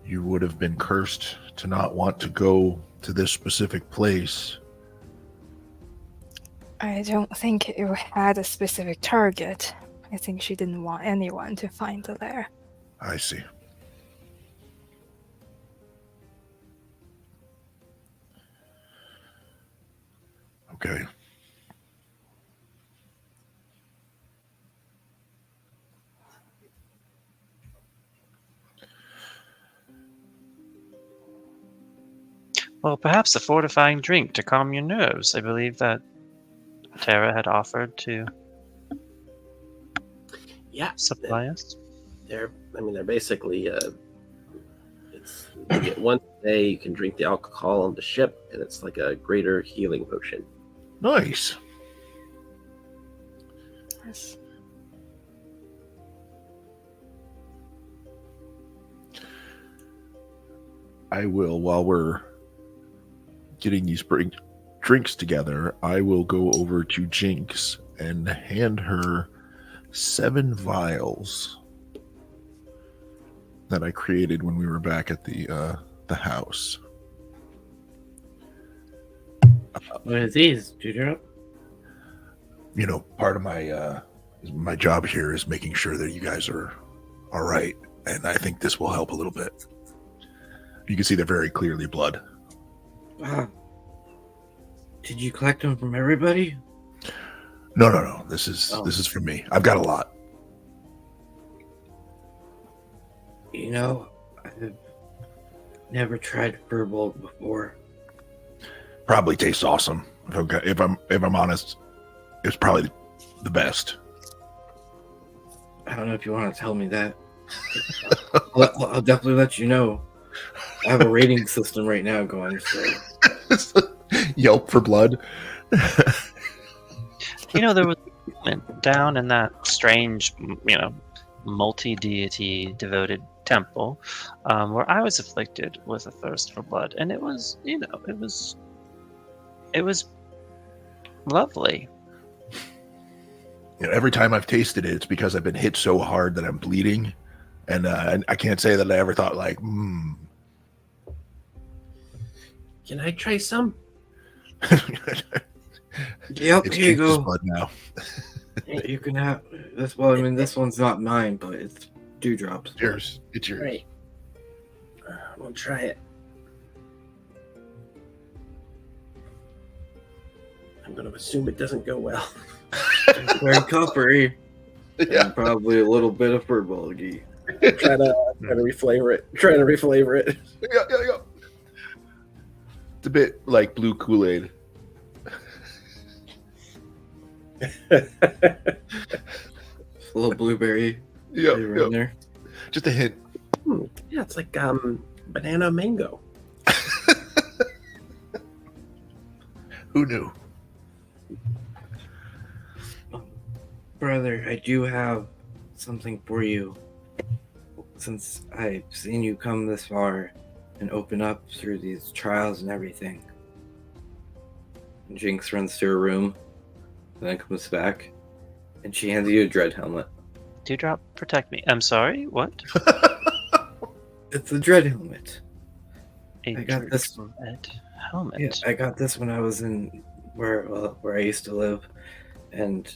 you would have been cursed to not want to go to this specific place? I don't think it had a specific target. I think she didn't want anyone to find the lair. I see. Okay. Well, perhaps a fortifying drink to calm your nerves. I believe that Tara had offered to Yeah, supply us. they're basically it's you get one day you can drink the alcohol on the ship, and it's like a greater healing potion. Nice. Yes. I will, while we're getting these drinks together, I will go over to Jinx and hand her 7 vials that I created when we were back at the house. What are these, Junior? part of my job here is making sure that you guys are all right, and I think this will help a little bit. You can see they're very clearly blood. Wow. Did you collect them from everybody? No. This is from me. I've got a lot. I've never tried Firbolg before. Probably tastes awesome. If I'm honest, it's probably the best. I don't know if you want to tell me that. I'll definitely let you know. I have a rating system right now going, so. Yelp for blood. There was a moment down in that strange, multi-deity devoted temple where I was afflicted with a thirst for blood, and it was lovely. Every time I've tasted it, it's because I've been hit so hard that I'm bleeding, and I can't say that I ever thought like, Can I try some? Yep, it's here you Jesus go. blood now. You can have this. Well, I mean, this one's not mine, but it's Dewdrop's. It's yours. It's yours. Right. I'm gonna try it. I'm gonna assume it doesn't go well. It's very coppery. Yeah. And probably a little bit of Firbolgy. Trying to reflavor it. Trying to reflavor it. Yeah. It's a bit like blue Kool-Aid. A little blueberry flavor in there. Just a hint. Yeah, it's like banana mango. Who knew? Brother, I do have something for you. Since I've seen you come this far and open up through these trials and everything. Jinx runs to her room, and then comes back, and she hands you a dread helmet. Dewdrop, protect me. I'm sorry, what? It's a dread helmet. A I got this dread helmet. Yeah, I got this when I was in where I used to live, and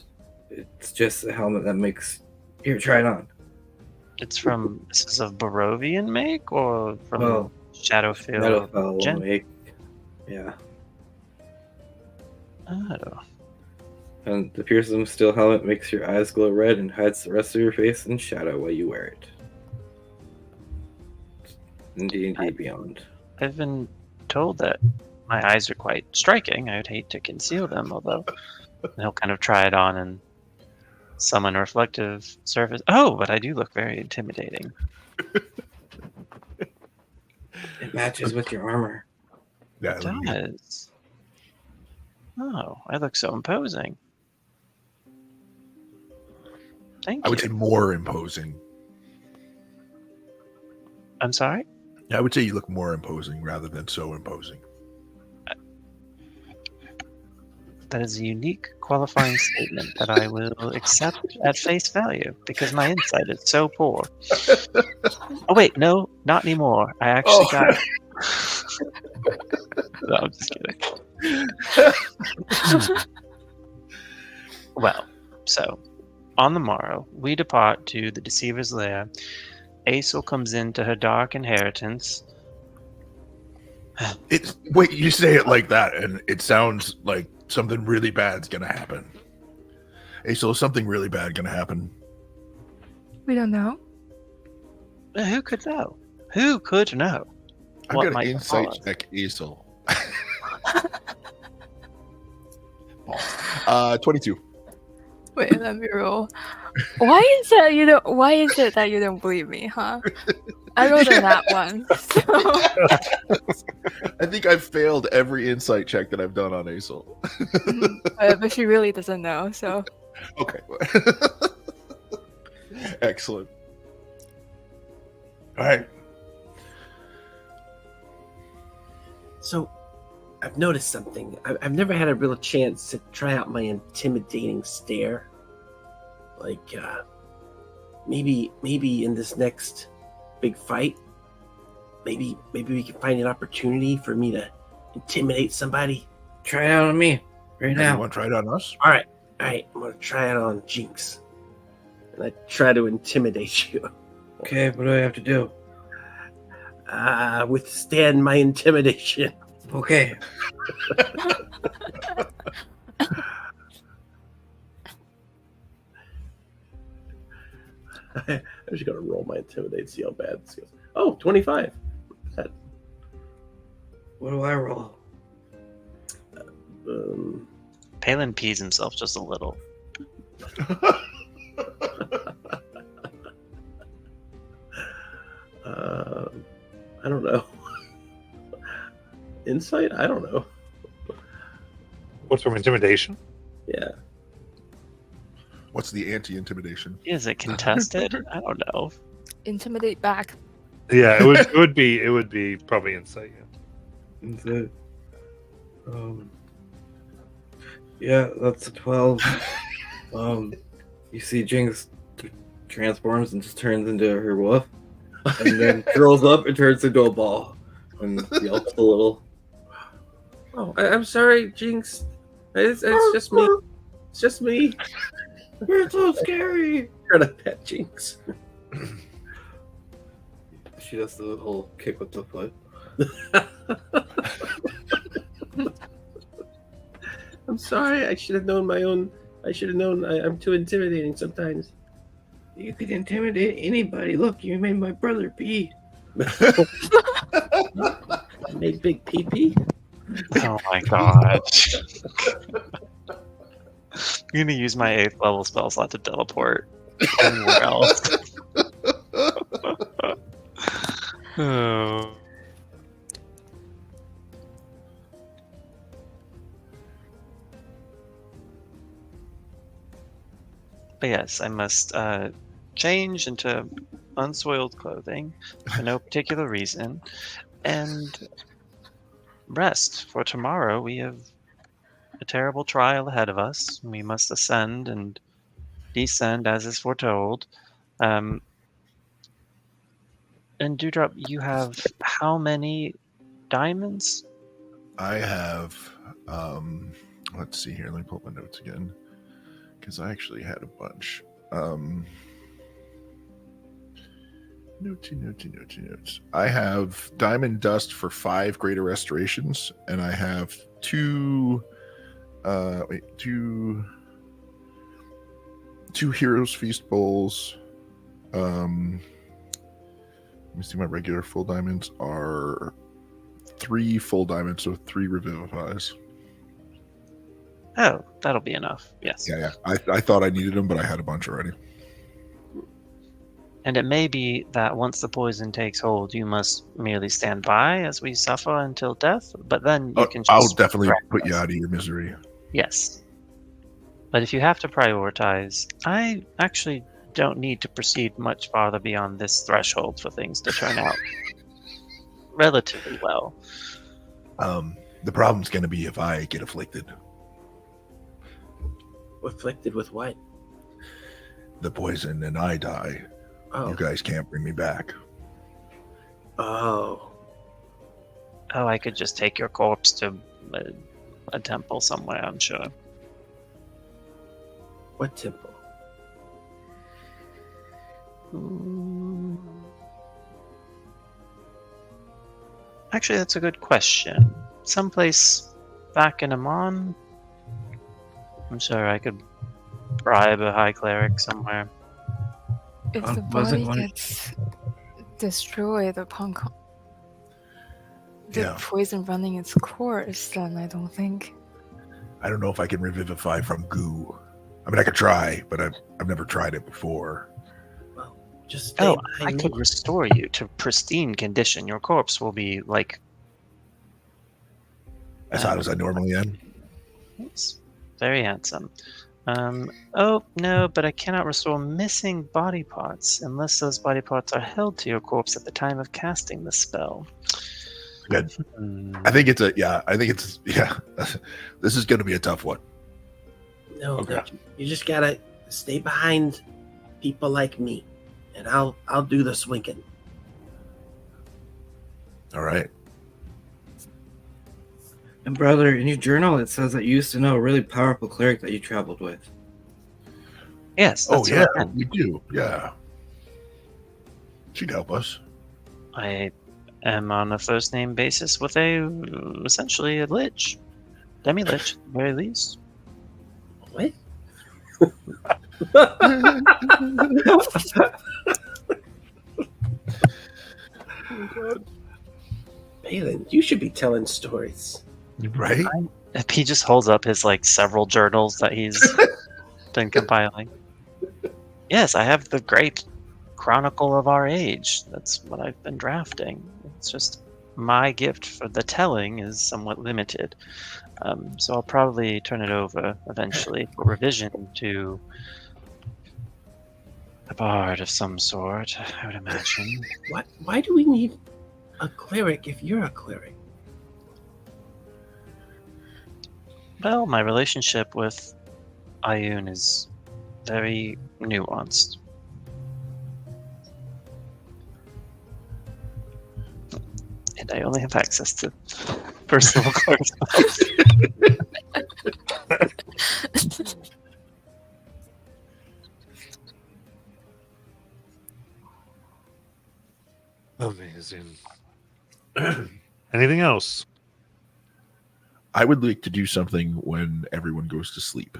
it's just a helmet that makes. Here, try it on. It's from. This is of Barovian make or from Well, Shadowfield? Metalfell make. Yeah, Oh, and the Piercing Steel helmet makes your eyes glow red and hides the rest of your face in shadow while you wear it. In D&D Beyond. I've been told that my eyes are quite striking. I would hate to conceal them, although he'll kind of try it on and summon a reflective surface. Oh, but I do look very intimidating. It matches with your armor. Yeah, It does. Oh, I look so imposing. Thank I you. would say more imposing. I'm sorry? Yeah, I would say you look more imposing rather than so imposing. That is a unique qualifying statement that I will accept at face value because my insight is so poor. Oh wait, no, not anymore. I actually got. No, I'm just kidding. Well, so on the morrow we depart to the Deceiver's Lair. Aesel comes into her dark inheritance. Wait, you say it like that, and it sounds like something really bad's gonna happen. Hey, so is something really bad gonna happen? We don't know. Who could know? Who could know? I'm What gonna might insight follow? check Aesel. 22. Wait, let me roll. Why is that you don't? Why is it that you don't believe me, huh? I rolled a nat one. So. I think I've failed every insight check that I've done on Aesel. But she really doesn't know. So Okay. Excellent. All right. So, I've noticed something. I've never had a real chance to try out my intimidating stare. Like, maybe in this next big fight, maybe we can find an opportunity for me to intimidate somebody. Try it out on me right You now. want to try it on us? All right, All right, I'm gonna try it on Jinx, and I try to intimidate you. Okay, what do I have to do? Withstand my intimidation. Okay. I'm just gonna roll my intimidate, see how bad this goes. Oh, 25. What do I roll? Palin pees himself just a little. I don't know. Insight? I don't know. What's from intimidation? Yeah. What's the anti-intimidation? Is it contested? I don't know. Intimidate back. Yeah, it would be probably insight. Yeah. Insight. Yeah, that's a 12. You see Jinx transforms and just turns into her wolf, and then curls up and turns into a ball and yelps a little. Oh, I'm sorry, Jinx. It's just me. It's just me. You're so scary. Trying to pet Jinx. She does the whole kick with the foot. I'm sorry. I should have known my own. I should have known I'm too intimidating sometimes. You could intimidate anybody. Look, you made my brother pee. I made big pee pee. Oh my god. I'm gonna use my 8th level spell slot to teleport anywhere else. Oh. But yes, I must change into unsoiled clothing for no particular reason and rest. For tomorrow we have a terrible trial ahead of us. We must ascend and descend as is foretold. And Dewdrop, you have how many diamonds? I have, let's see here. Let me pull up my notes again, because I actually had a bunch. Notes. I have diamond dust for 5 greater restorations, and I have two Heroes Feast bowls. Let me see, my regular full diamonds are 3 full diamonds, so 3 revivifies. Oh, that'll be enough. Yes. Yeah. I thought I needed them, but I had a bunch already. And it may be that once the poison takes hold, you must merely stand by as we suffer until death, but then you can just... I'll definitely put you us. out of your misery. Yes. But if you have to prioritize, I actually don't need to proceed much farther beyond this threshold for things to turn out relatively well. The problem's going to be if I get afflicted. Afflicted with what? The poison, and I die. Oh. You guys can't bring me back. Oh. Oh, I could just take your corpse to a temple somewhere, I'm sure. What temple? Actually, that's a good question. Someplace back in Amon? I'm sure I could bribe a high cleric somewhere. If the wasn't body one- gets destroyed upon the Yeah. poison running its course, then I don't think. I don't know if I can revivify from goo. I mean, I could try, but I've never tried it before. Well, just stay Oh, I behind could me. restore you to pristine condition. Your corpse will be like... As hot as I normally am. It's very handsome. Oh, no, but I cannot restore missing body parts unless those body parts are held to your corpse at the time of casting the spell. Good. Hmm. I think it's this is going to be a tough one. No, Okay. no, you just gotta stay behind people like me, and I'll do the swinging. All right. And brother, in your journal, it says that you used to know a really powerful cleric that you traveled with. Yes, Oh that's yeah, what I meant. we do. Yeah, she'd help us. I am on a first name basis with essentially a lich. Demi-lich, at the very least. What? Balin, you should be telling stories. Right? He just holds up his several journals that he's been compiling. Yes, I have the great chronicle of our age. That's what I've been drafting. It's just my gift for the telling is somewhat limited. So I'll probably turn it over eventually for revision to a bard of some sort, I would imagine. What? Why do we need a cleric if you're a cleric? Well, my relationship with Ayun is very nuanced. And I only have access to personal correspondence. Amazing. Anything else? I would like to do something when everyone goes to sleep.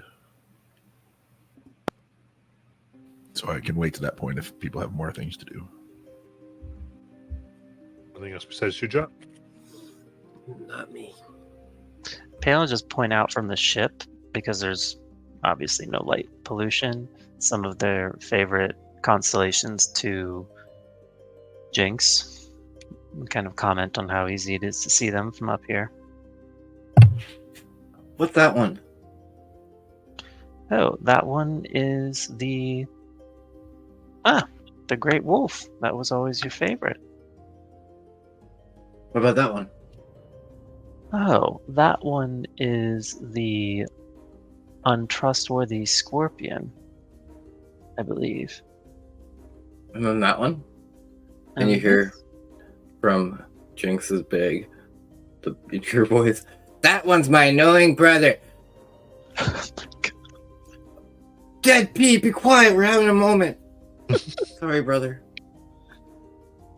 So I can wait to that point if people have more things to do. Anything else besides your job? Not me. Pale just point out from the ship, because there's obviously no light pollution, some of their favorite constellations to Jinx. And kind of comment on how easy it is to see them from up here. What's that one? Oh, that one is the Great Wolf. That was always your favorite. What about that one? Oh, that one is the Untrustworthy Scorpion, I believe. And then that one? And you hear from Jinx's big, your voice, that one's my annoying brother. Dead Pete, be quiet, we're having a moment. Sorry, brother.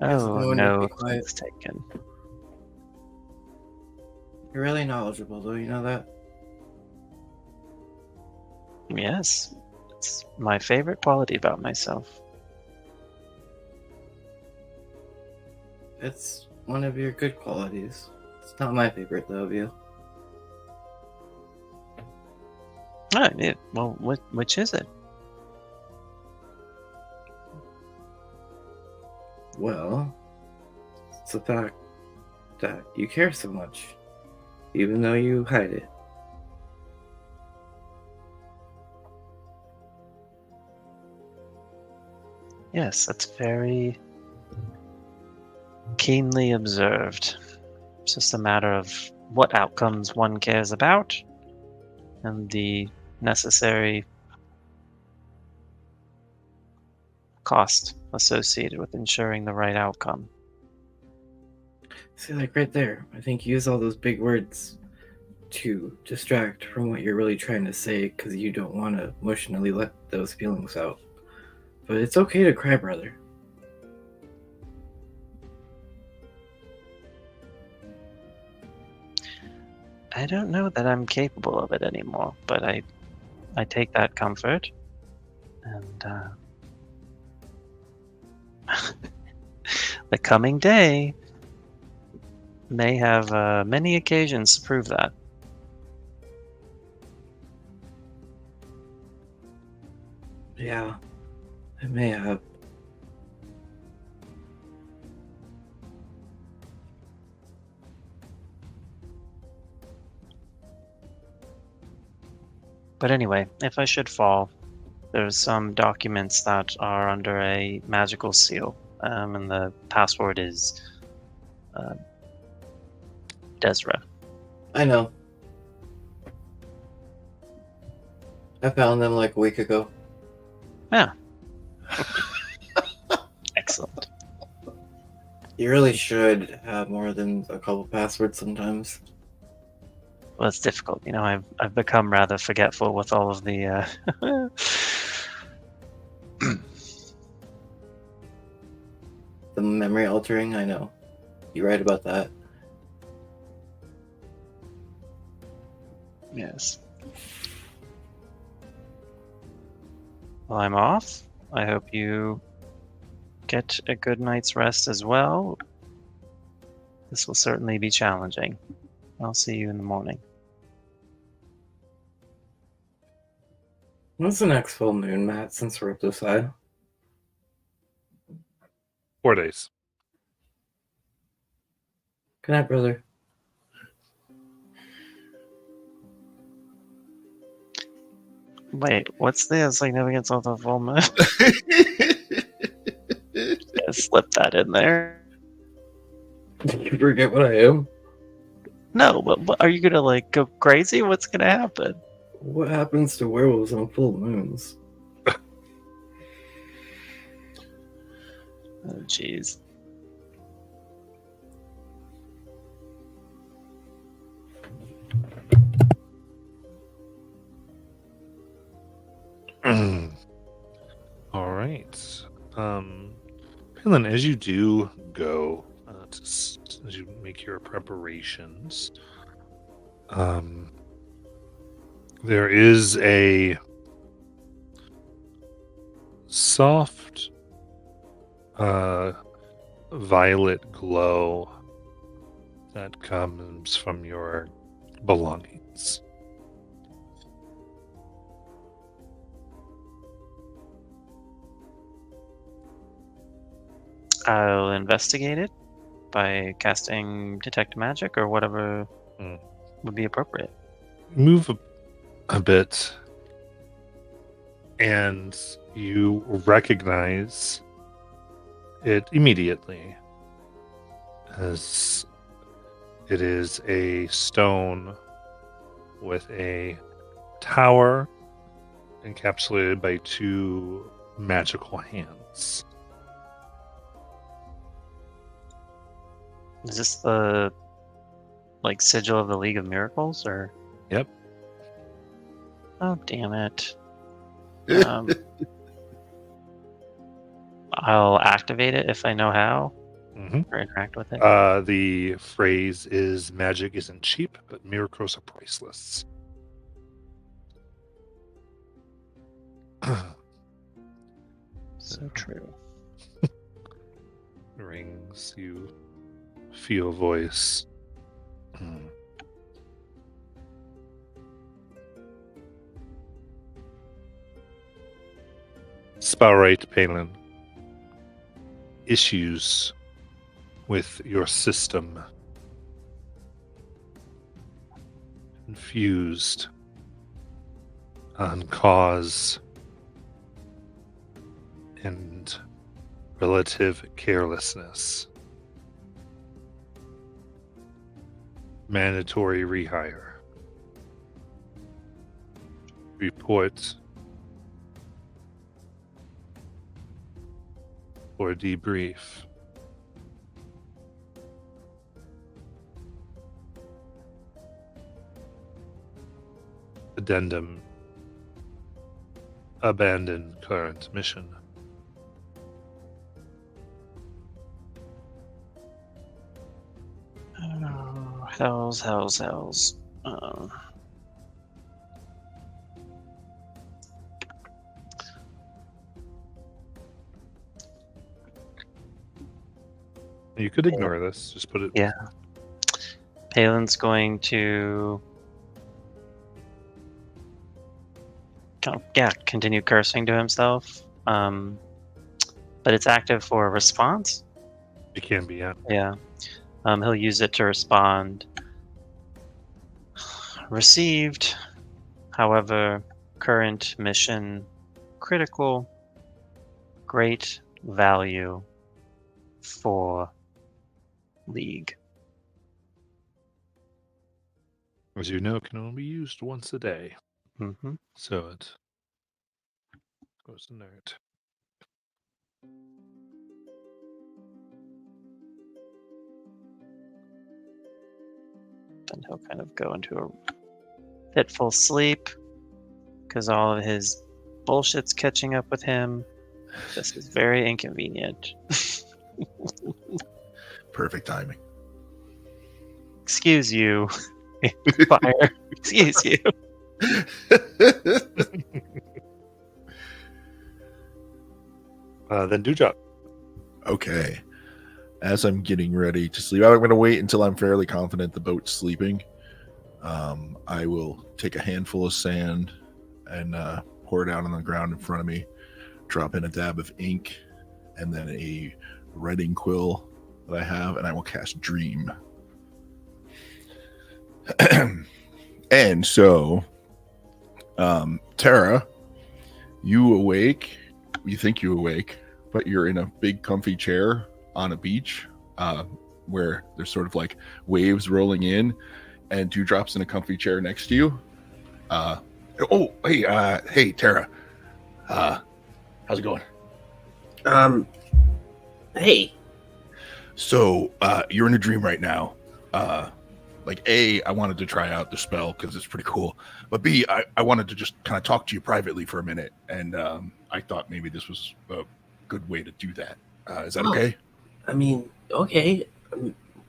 Oh Everyone no, be quiet. it's taken. You're really knowledgeable, though, you know that? Yes, it's my favorite quality about myself. It's one of your good qualities. It's not my favorite, though, of you. Oh, yeah. Well, which is it? Well, it's the fact that you care so much, even though you hide it. Yes, that's very keenly observed. It's just a matter of what outcomes one cares about and the necessary cost associated with ensuring the right outcome. See, like right there, I think you use all those big words to distract from what you're really trying to say because you don't want to emotionally let those feelings out. But it's okay to cry, brother. I don't know that I'm capable of it anymore, but I take that comfort. And the coming day may have many occasions to prove that. Yeah, it may have. But anyway, if I should fall, there's some documents that are under a magical seal, and the password is Desra. I know. I found them like a week ago. Yeah. Excellent. You really should have more than a couple passwords sometimes. Well, it's difficult. I've become rather forgetful with all of the. The memory altering, I know. You're right about that. Yes. Well, I'm off. I hope you get a good night's rest as well. This will certainly be challenging. I'll see you in the morning. When's the next full moon, Matt, since we're up this high? 4 days. Good night, brother. Wait, what's the significance of the full moon? Yeah, slip that in there. Did you forget what I am? No, but are you gonna go crazy? What's gonna happen? What happens to werewolves on full moons? Oh, jeez. All right. Palin, as you do go, as you make your preparations, there is a soft violet glow that comes from your belongings. I'll investigate it by casting Detect Magic or whatever would be appropriate. Move a bit, and you recognize it immediately as it is a stone with a tower encapsulated by 2 magical hands. Is this the sigil of the League of Miracles, or? Yep. Oh, damn it. I'll activate it if I know how, or interact with it. The phrase is magic isn't cheap, but miracles are priceless. So true. Rings, you feel a voice. Spourite Palin. Issues with your system. Confused on cause and relative carelessness. Mandatory rehire. Report or debrief. Addendum. Abandon current mission. Oh, hells. You could ignore this. Just put it. Yeah. Palin's going to continue cursing to himself. But it's active for a response. It can be, yeah. Yeah. He'll use it to respond. Received. However, current mission critical. Great value for League. As you know, it can only be used once a day. Mm-hmm. So it goes in there. and he'll kind of go into a fitful sleep because all of his bullshit's catching up with him. This is very inconvenient. Perfect timing. Excuse you. Fire. Excuse you. Then Dewdrop. Okay. As I'm getting ready to sleep, I'm going to wait until I'm fairly confident the boat's sleeping. I will take a handful of sand and pour it out on the ground in front of me, drop in a dab of ink, and then a writing quill that I have, and I will cast Dream. And so, Tara, you awake. You think you awake, but you're in a big comfy chair on a beach where there's sort of like waves rolling in, and Dewdrop's in a comfy chair next to you. Hey, Tara. How's it going? Hey. So, you're in a dream right now. I wanted to try out the spell because it's pretty cool. But B, I wanted to just kind of talk to you privately for a minute. And I thought maybe this was a good way to do that. Is that okay? I mean, okay.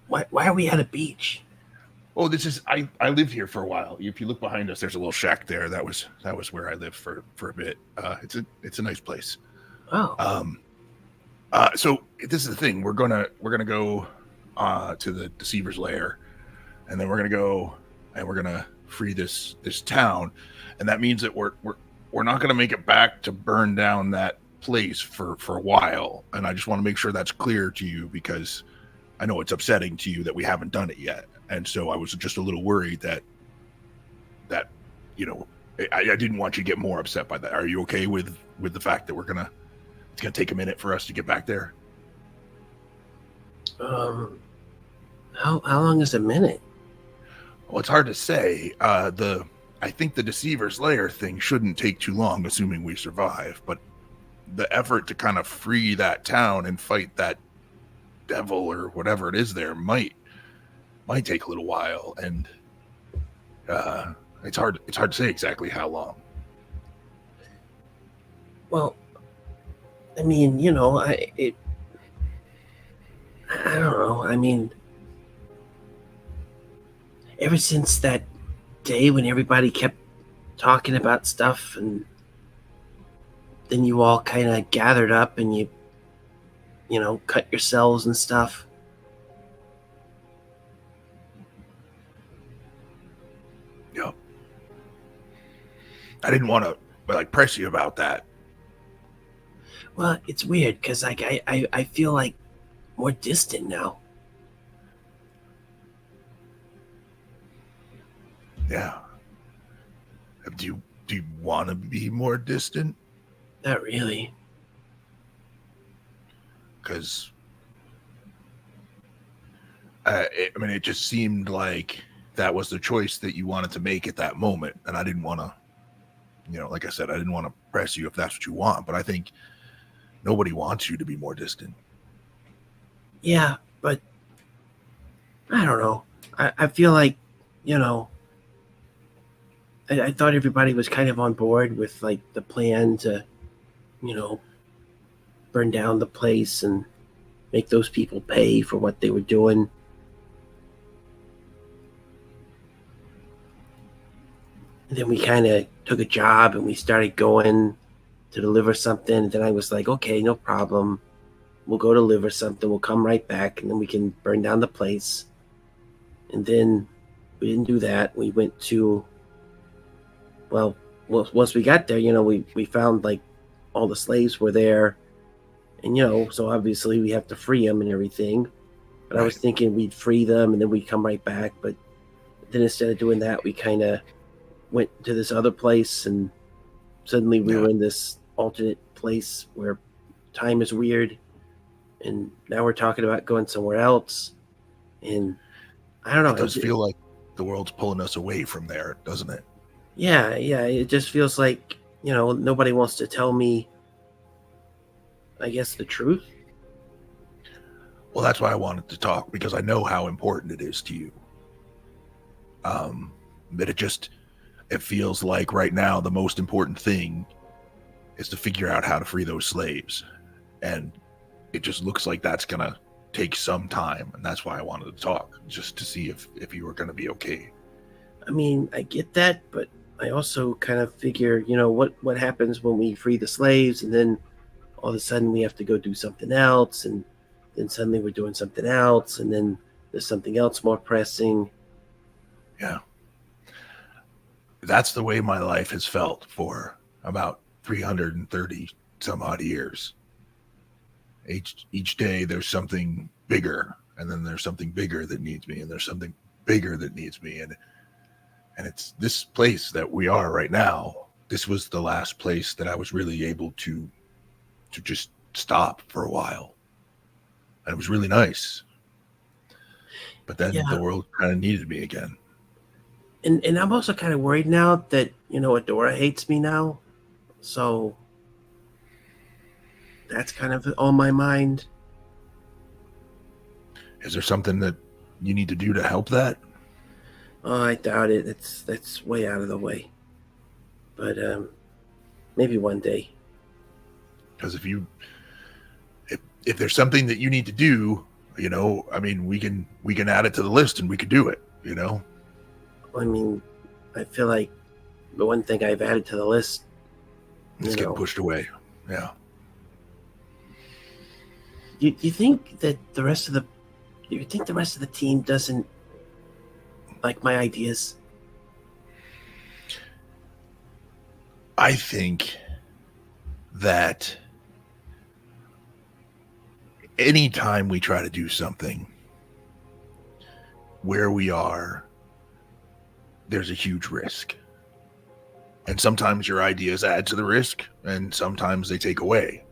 Why are we at a beach? Oh, this is I lived here for a while. If you look behind us, there's a little shack there. That was where I lived for a bit. It's a nice place. Oh. So this is the thing. We're gonna go to the Deceiver's Lair, and then we're gonna go and we're gonna free this town, and that means that we're not gonna make it back to burn down that place for a while. And I just want to make sure that's clear to you, because I know it's upsetting to you that we haven't done it yet. And so I was just a little worried that I didn't want you to get more upset by that. Are you okay with the fact that it's gonna take a minute for us to get back there? How long is a minute? Well, it's hard to say. I think the Deceiver's Lair thing shouldn't take too long, assuming we survive. But the effort to kind of free that town and fight that devil or whatever it is there might take a little while, and it's hard to say exactly how long. Well, I mean, I don't know. I mean, ever since that day when everybody kept talking about stuff, and then you all kind of gathered up and you cut yourselves and stuff. Yep. I didn't want to press you about that. Well, it's weird because I feel like more distant now. Yeah. Do you want to be more distant? Not really. Because it just seemed like that was the choice that you wanted to make at that moment, and I didn't want to, like I said, I didn't want to press you if that's what you want. But I think nobody wants you to be more distant. Yeah, but I don't know. I feel like, I thought everybody was kind of on board with the plan to, burn down the place and make those people pay for what they were doing. And then we kind of took a job and we started going to deliver something. And then I was like, okay, no problem. We'll go deliver something. We'll come right back, and then we can burn down the place. And then we didn't do that. We went to, well, once we got there, we found all the slaves were there. And, so obviously we have to free them and everything. But right. I was thinking we'd free them and then we'd come right back. But then instead of doing that, we kind of went to this other place, and suddenly we were in this alternate place where time is weird. And now we're talking about going somewhere else. And I don't know. It does feel like the world's pulling us away from there, doesn't it? Yeah. It just feels like, nobody wants to tell me, I guess, the truth. Well, that's why I wanted to talk, because I know how important it is to you. That it feels like right now the most important thing is to figure out how to free those slaves. And it just looks like that's going to take some time. And that's why I wanted to talk, just to see if you were going to be okay. I mean, I get that, but I also kind of figure, what happens when we free the slaves and then all of a sudden we have to go do something else, and then suddenly we're doing something else, and then there's something else more pressing. Yeah. That's the way my life has felt for about 330 some odd years. Each day there's something bigger, and then there's something bigger that needs me, and there's something bigger that needs me. And it's this place that we are right now. This was the last place that I was really able to just stop for a while. And it was really nice. But then the world kind of needed me again. And I'm also kind of worried now that, Adora hates me now. So that's kind of on my mind. Is there something that you need to do to help that? Oh, I doubt it. That's way out of the way. But maybe one day. Because if there's something that you need to do, I mean, we can add it to the list and we could do it. I mean, I feel like the one thing I've added to the list, it's getting pushed away. Yeah. You think that the rest of the team doesn't like my ideas? I think that anytime we try to do something where we are, there's a huge risk. And sometimes your ideas add to the risk, and sometimes they take away.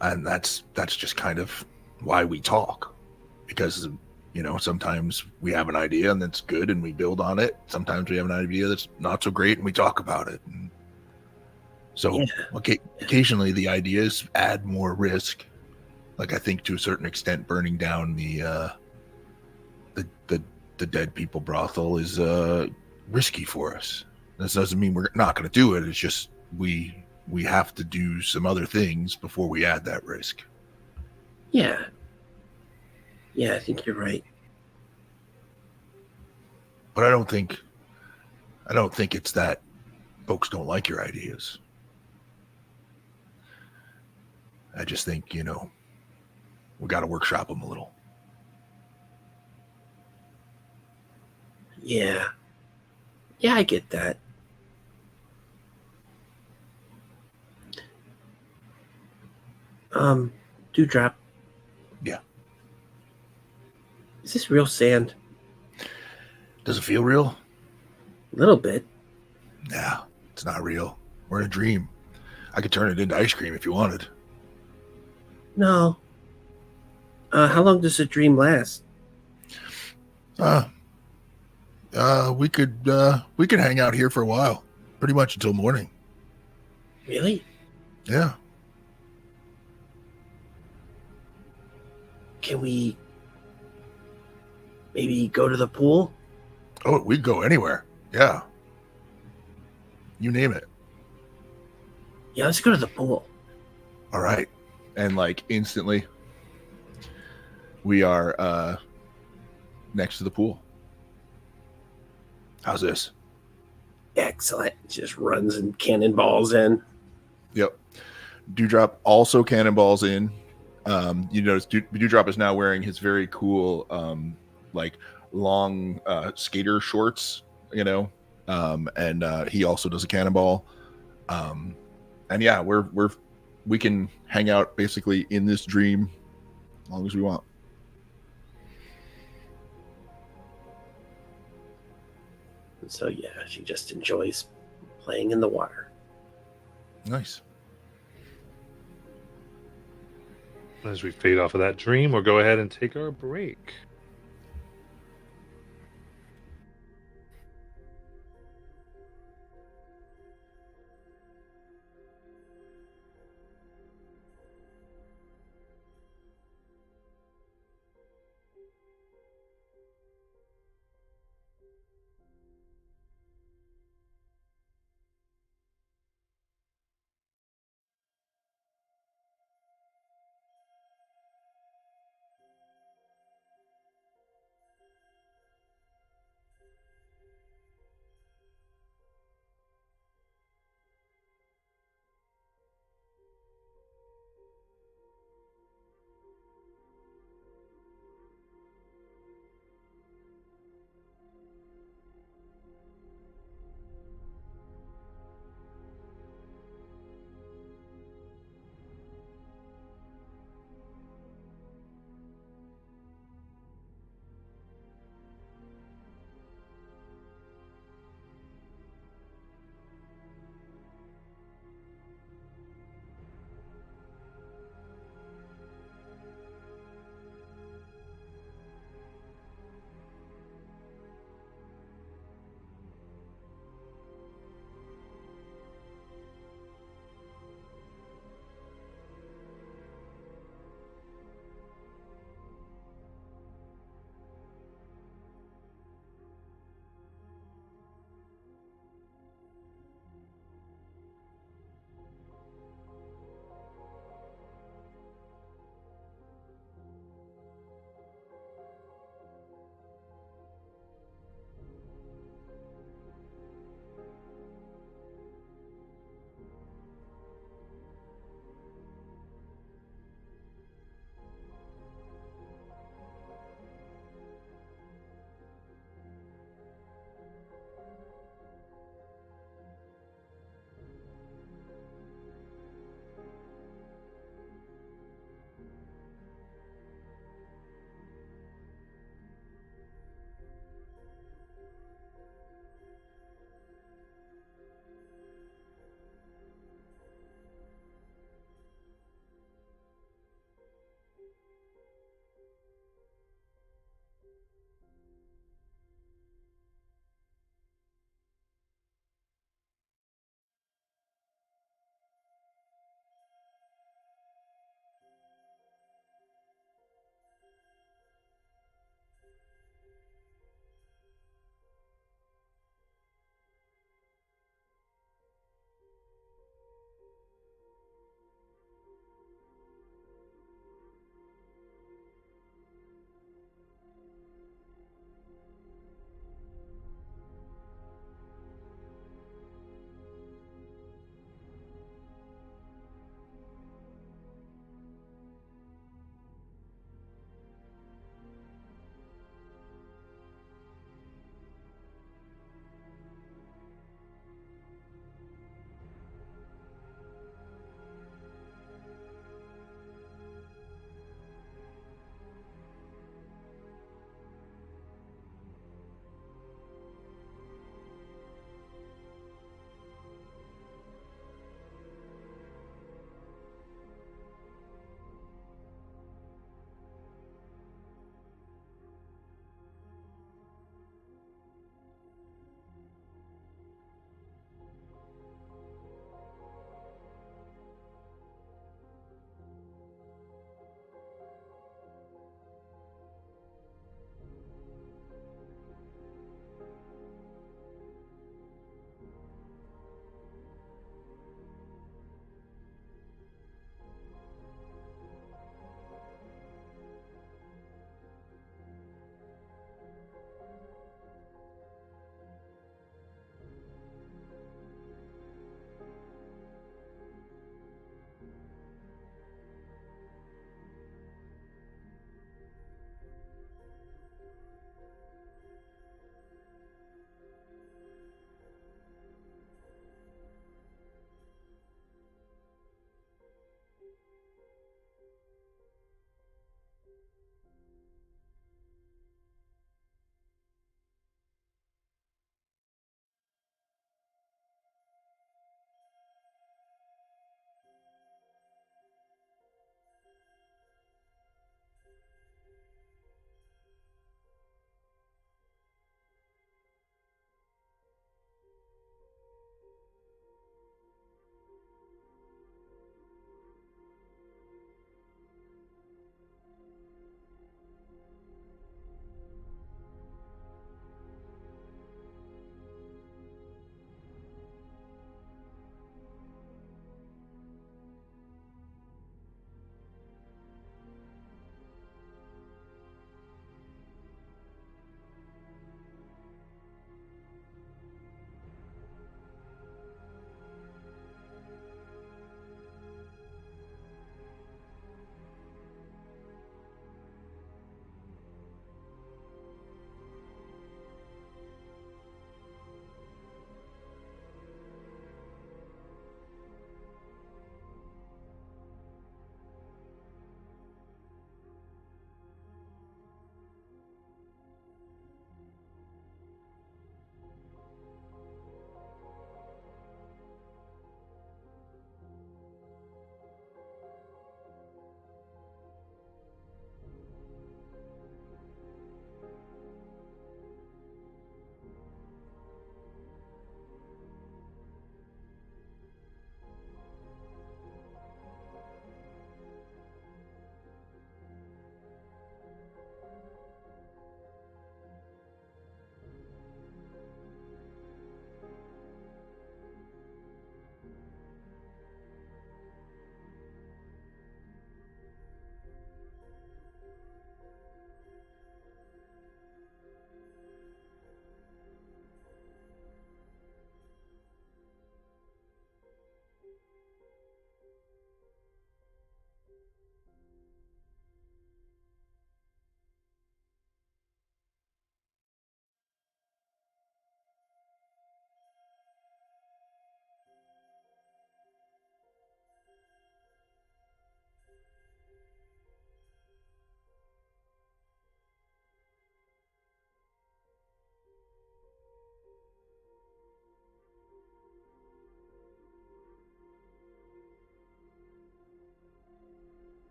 And that's just kind of why we talk. Because, sometimes we have an idea and that's good and we build on it. Sometimes we have an idea that's not so great and we talk about it. And so occasionally the ideas add more risk. Like I think to a certain extent, burning down the dead people brothel is risky for us. This doesn't mean we're not going to do it. It's just we have to do some other things before we add that risk. Yeah, I think you're right. But I don't think it's that folks don't like your ideas. I just think, we got to workshop them a little. Yeah, I get that. Dewdrop. Yeah. Is this real sand? Does it feel real? A little bit. Yeah, it's not real. We're in a dream. I could turn it into ice cream if you wanted. No. How long does a dream last? We could hang out here for a while, pretty much until morning. Really? Yeah. Can we maybe go to the pool? Oh, we'd go anywhere. Yeah. You name it. Yeah, let's go to the pool. All right. And instantly we are next to the pool. How's this? Excellent. Just runs and cannonballs in. Yep. Dewdrop also cannonballs in. You notice Dewdrop is now wearing his very cool long skater shorts, and he also does a cannonball. And yeah, we can hang out basically in this dream as long as we want. So yeah, she just enjoys playing in the water. Nice. As we fade off of that dream, we'll go ahead and take our break.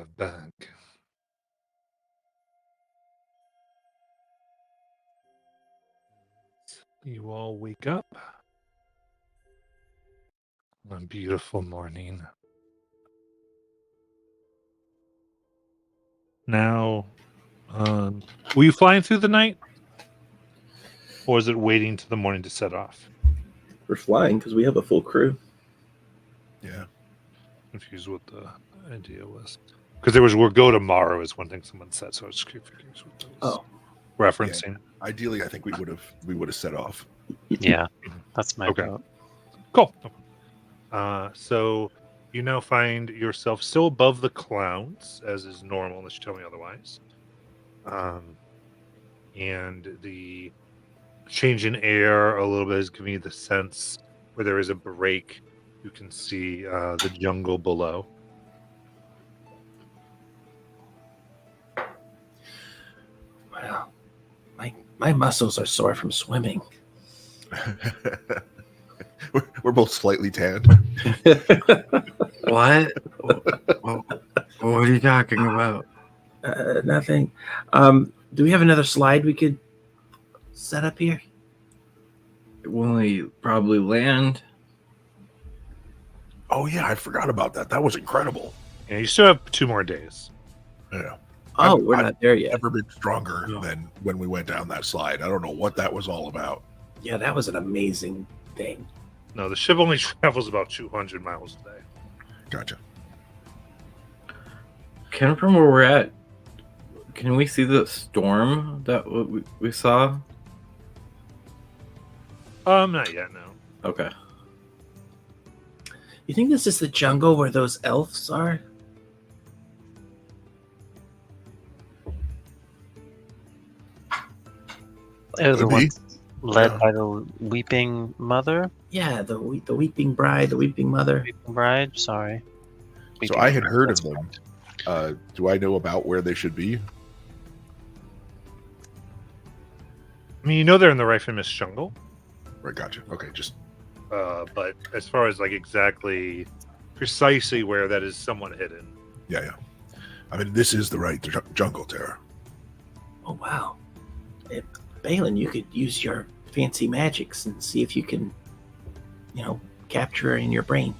have back. You all wake up on a beautiful morning. Now, were you flying through the night? Or is it waiting till the morning to set off? We're flying because we have a full crew. Yeah. Confused what the idea was. Because there was "we'll go tomorrow" is one thing someone said, so I was confused what that was referencing. Ideally, I think we would have set off. Yeah, that's my Okay. vote. Cool. So you now find yourself still above the clouds, as is normal, unless you tell me otherwise. And the change in air a little bit is giving you the sense where there is a break. You can see the jungle below. Well, my muscles are sore from swimming. We're both slightly tanned. What? What are you talking about? Nothing. Do we have another slide we could set up here? Will we probably land? Oh yeah, I forgot about that. That was incredible. Yeah, you still have 2 more days. Yeah. Oh, I've- we're I've not there yet. Never been stronger No. than when we went down that slide. I don't know what that was all about. Yeah, that was an amazing thing. No, the ship only travels about 200 miles a day. Gotcha. Ken, from where we're at, can we see the storm that we saw? Not yet, no. Okay. You think this is the jungle where those elves are? Oh, the Could be. ones led Yeah. by the Weeping Mother? Yeah, the weeping bride, the weeping mother. Weeping Bride? Sorry. So Weeping I had Bride, heard that's of them. correct. Do I know about where they should be? I mean, you know they're in the Rifle jungle, Right, gotcha. Okay, just but as far as like exactly precisely where, that is somewhat hidden. yeah. I mean, this is the right jungle, Tara. Oh wow. Balin, you could use your fancy magics and see if you can, capture her in your brain.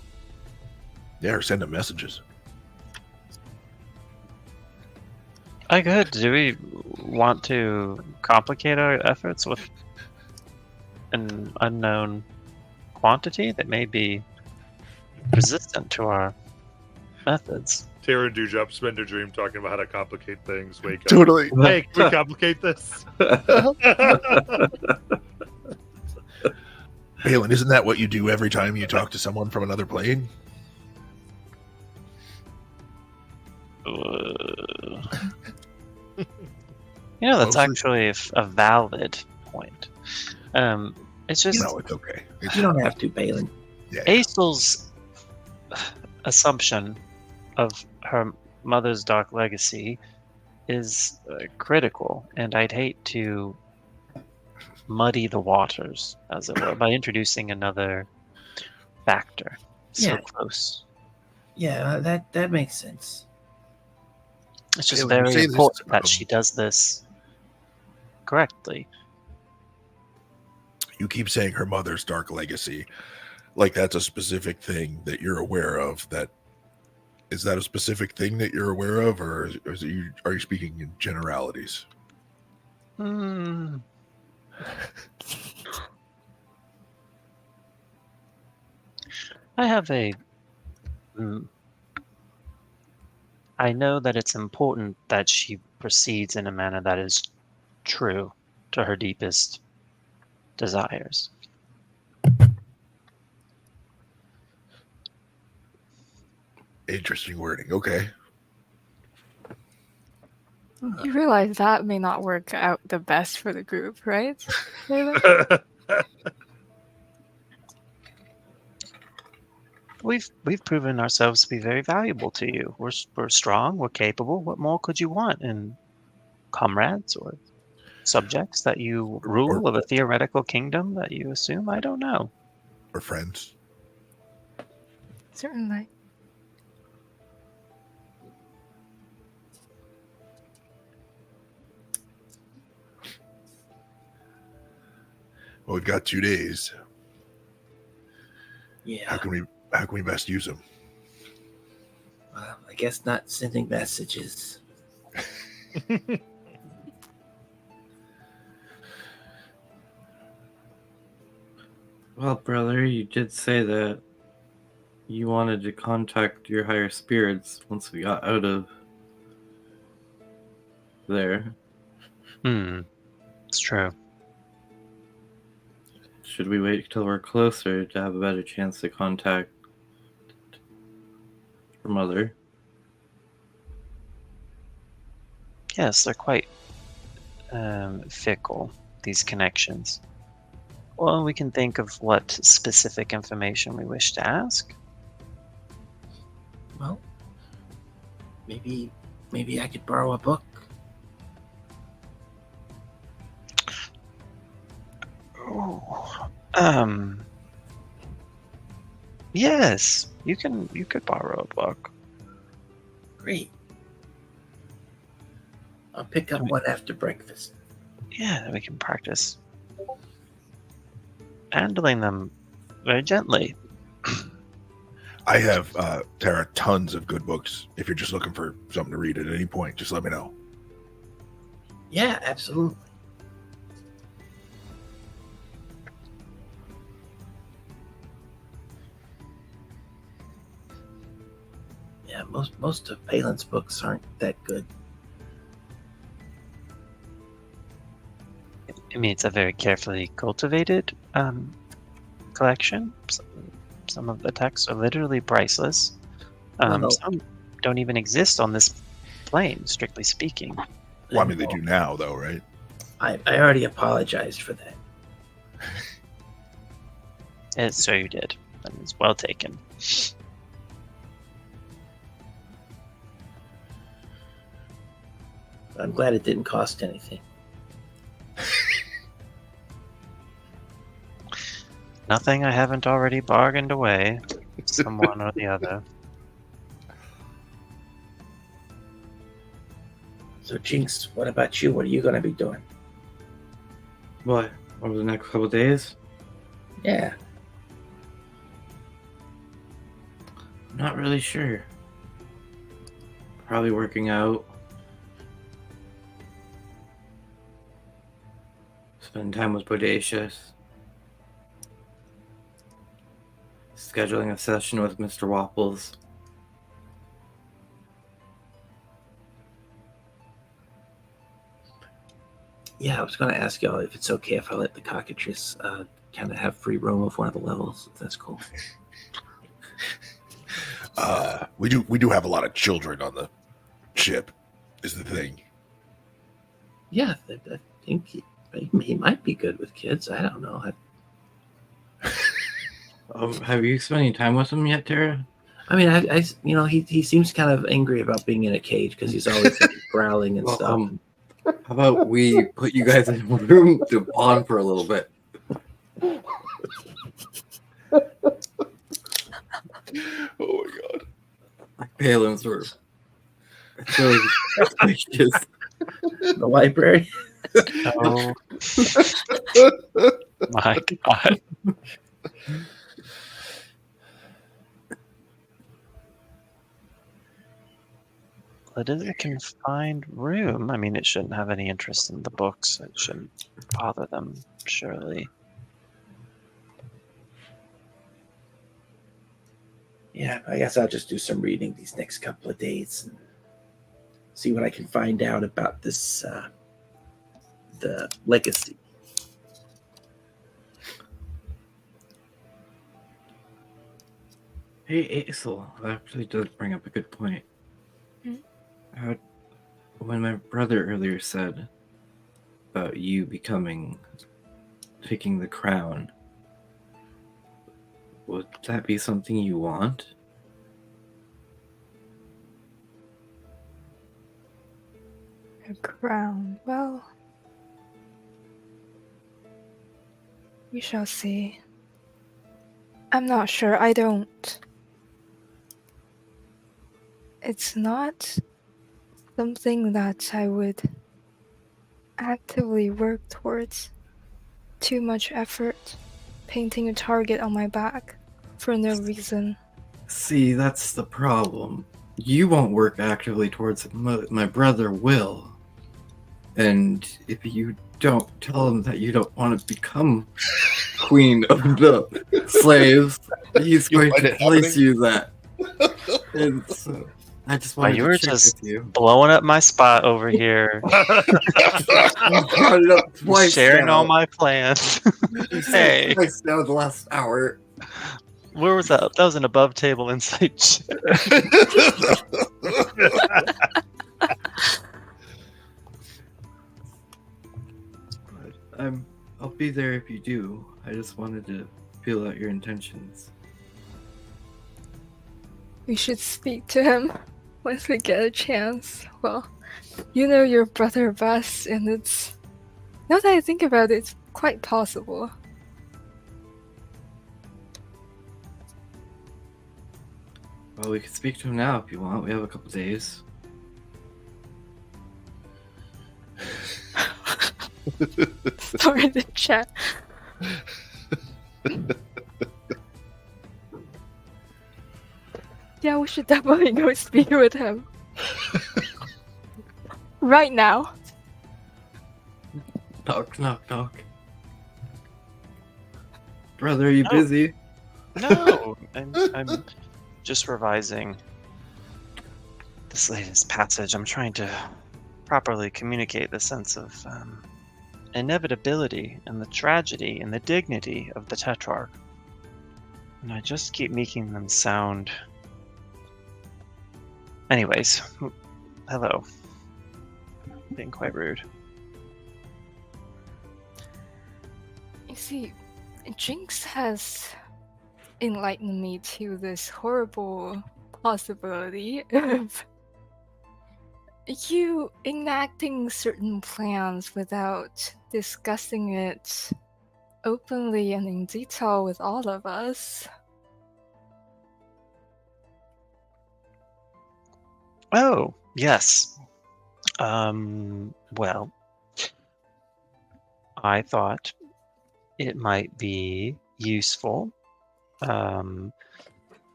Yeah, or send them messages. I could. Do we want to complicate our efforts with an unknown quantity that may be resistant to our methods? Tara and Dewdrop spend their dream talking about how to complicate things. Wake up. Totally. Hey, can we complicate this? Balin, isn't that what you do every time you talk to someone from another plane? That's Mostly- actually a valid point. It's just No, it's okay. It's, You don't have to, Balin. yeah. Aesel's assumption of her mother's dark legacy is critical, and I'd hate to muddy the waters, as it were, by introducing another factor so Yeah. close. Yeah, that makes sense. It's just Yeah, when you very say this, important that she does this correctly. You keep saying her mother's dark legacy, like that's a specific thing that you're aware of. Is that a specific thing that you're aware of, or are you speaking in generalities? Hmm. I have I know that it's important that she proceeds in a manner that is true to her deepest desires. Interesting wording. Okay. You realize that may not work out the best for the group, right? Balin? We've proven ourselves to be very valuable to you. We're strong. We're capable. What more could you want in comrades or subjects that you rule of a theoretical kingdom that you assume? I don't know. Or friends. Certainly. Well, we've got 2 days. Yeah. How can we best use them? Well, I guess not sending messages. Well, brother, you did say that you wanted to contact your higher spirits once we got out of there. It's true. Should we wait till we're closer to have a better chance to contact your mother? Yes, they're quite fickle, these connections. Well, we can think of what specific information we wish to ask. Well, maybe I could borrow a book. Yes, you could borrow a book. Great. I'll pick up one after breakfast. Yeah, we can practice handling them very gently. I have, Tara, tons of good books. If you're just looking for something to read at any point, just let me know. Yeah, absolutely. Yeah, most of Palin's books aren't that good. I mean, it's a very carefully cultivated collection. Some of the texts are literally priceless. Well, some don't even exist on this plane, strictly speaking. Well, I mean, they do now, though, right? I already apologized for that. So you did. And it's well taken. I'm glad it didn't cost anything. Nothing I haven't already bargained away from one or the other. So, Jinx, what about you? What are you going to be doing? What? Over the next couple days? Yeah. I'm not really sure. Probably working out. Spend time with Bodacious. Scheduling a session with Mr. Wapples. Yeah, I was going to ask y'all if it's okay if I let the cockatrice kind of have free roam of one of the levels, if that's cool. We do have a lot of children on the ship, is the thing. Yeah, I think he might be good with kids. I don't know. Have you spent any time with him yet, Tara? I mean, I he seems kind of angry about being in a cage because he's always like, growling and stuff. How about we put you guys in a room to bond for a little bit? Oh my god. Like Palin's room. So just The library. Oh my god. It is a confined room. I mean, it shouldn't have any interest in the books. It shouldn't bother them, surely. Yeah, I guess I'll just do some reading these next couple of days and see what I can find out about this, the legacy. Hey, Aisel, that actually does bring up a good point. When my brother earlier said about you taking the crown, would that be something you want? A crown. Well, we shall see. I'm not sure. I don't. It's not something that I would actively work towards. too much effort painting a target on my back for no reason. See, that's the problem. You won't work actively towards it. My brother will. And if you don't tell him that you don't want to become queen of the slaves, he's You'll going find to it place happening. you that. And so I just wanted you to were check just with you. blowing up my spot over here, You brought it up twice sharing now. all my plans. You said Hey. it twice now in the last hour. Where was that? That was an above table insight check. But I'll be there if you do. I just wanted to feel out your intentions. We should speak to him once we get a chance. Well, you know your brother best, and it's... Now that I think about it, it's quite possible. Well, we could speak to him now if you want. We have a couple days. Sorry to chat. Yeah, we should definitely go speak with him. Right now. Knock, knock, knock. Brother, are you No. busy? No, I'm just revising this latest passage. I'm trying to properly communicate the sense of inevitability and the tragedy and the dignity of the Tetrarch. And I just keep making them sound... Anyways, hello. Being quite rude. You see, Jinx has enlightened me to this horrible possibility of you enacting certain plans without discussing it openly and in detail with all of us. Oh, yes. Well, I thought it might be useful,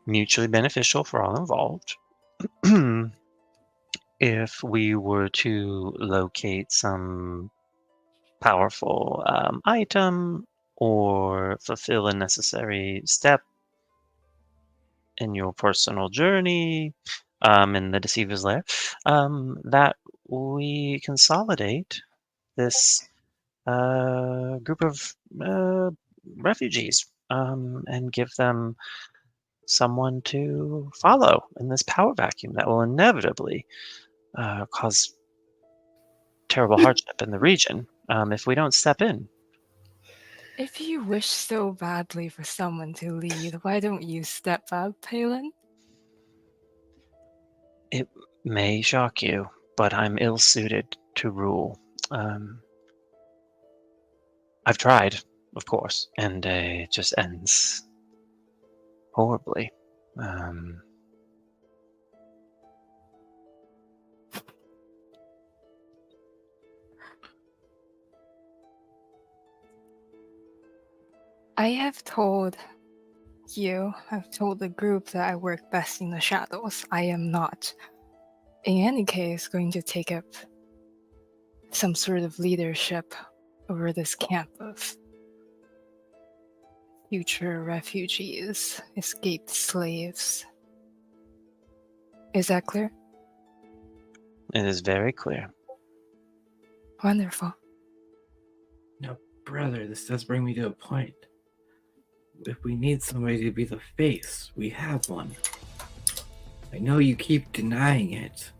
mutually beneficial for all involved, if we were to locate some powerful item or fulfill a necessary step in your personal journey in the Deceiver's Lair, that we consolidate this group of refugees and give them someone to follow in this power vacuum that will inevitably cause terrible hardship in the region if we don't step in. If you wish so badly for someone to lead, why don't you step up, Palin? It may shock you, but I'm ill-suited to rule. I've tried, of course, and it just ends horribly. I have told you, I've told the group that I work best in the shadows. I am not, in any case, going to take up some sort of leadership over this camp of future refugees, escaped slaves. Is that clear? It is very clear. Wonderful. Now, brother, this does bring me to a point. If we need somebody to be the face, we have one. I know you keep denying it,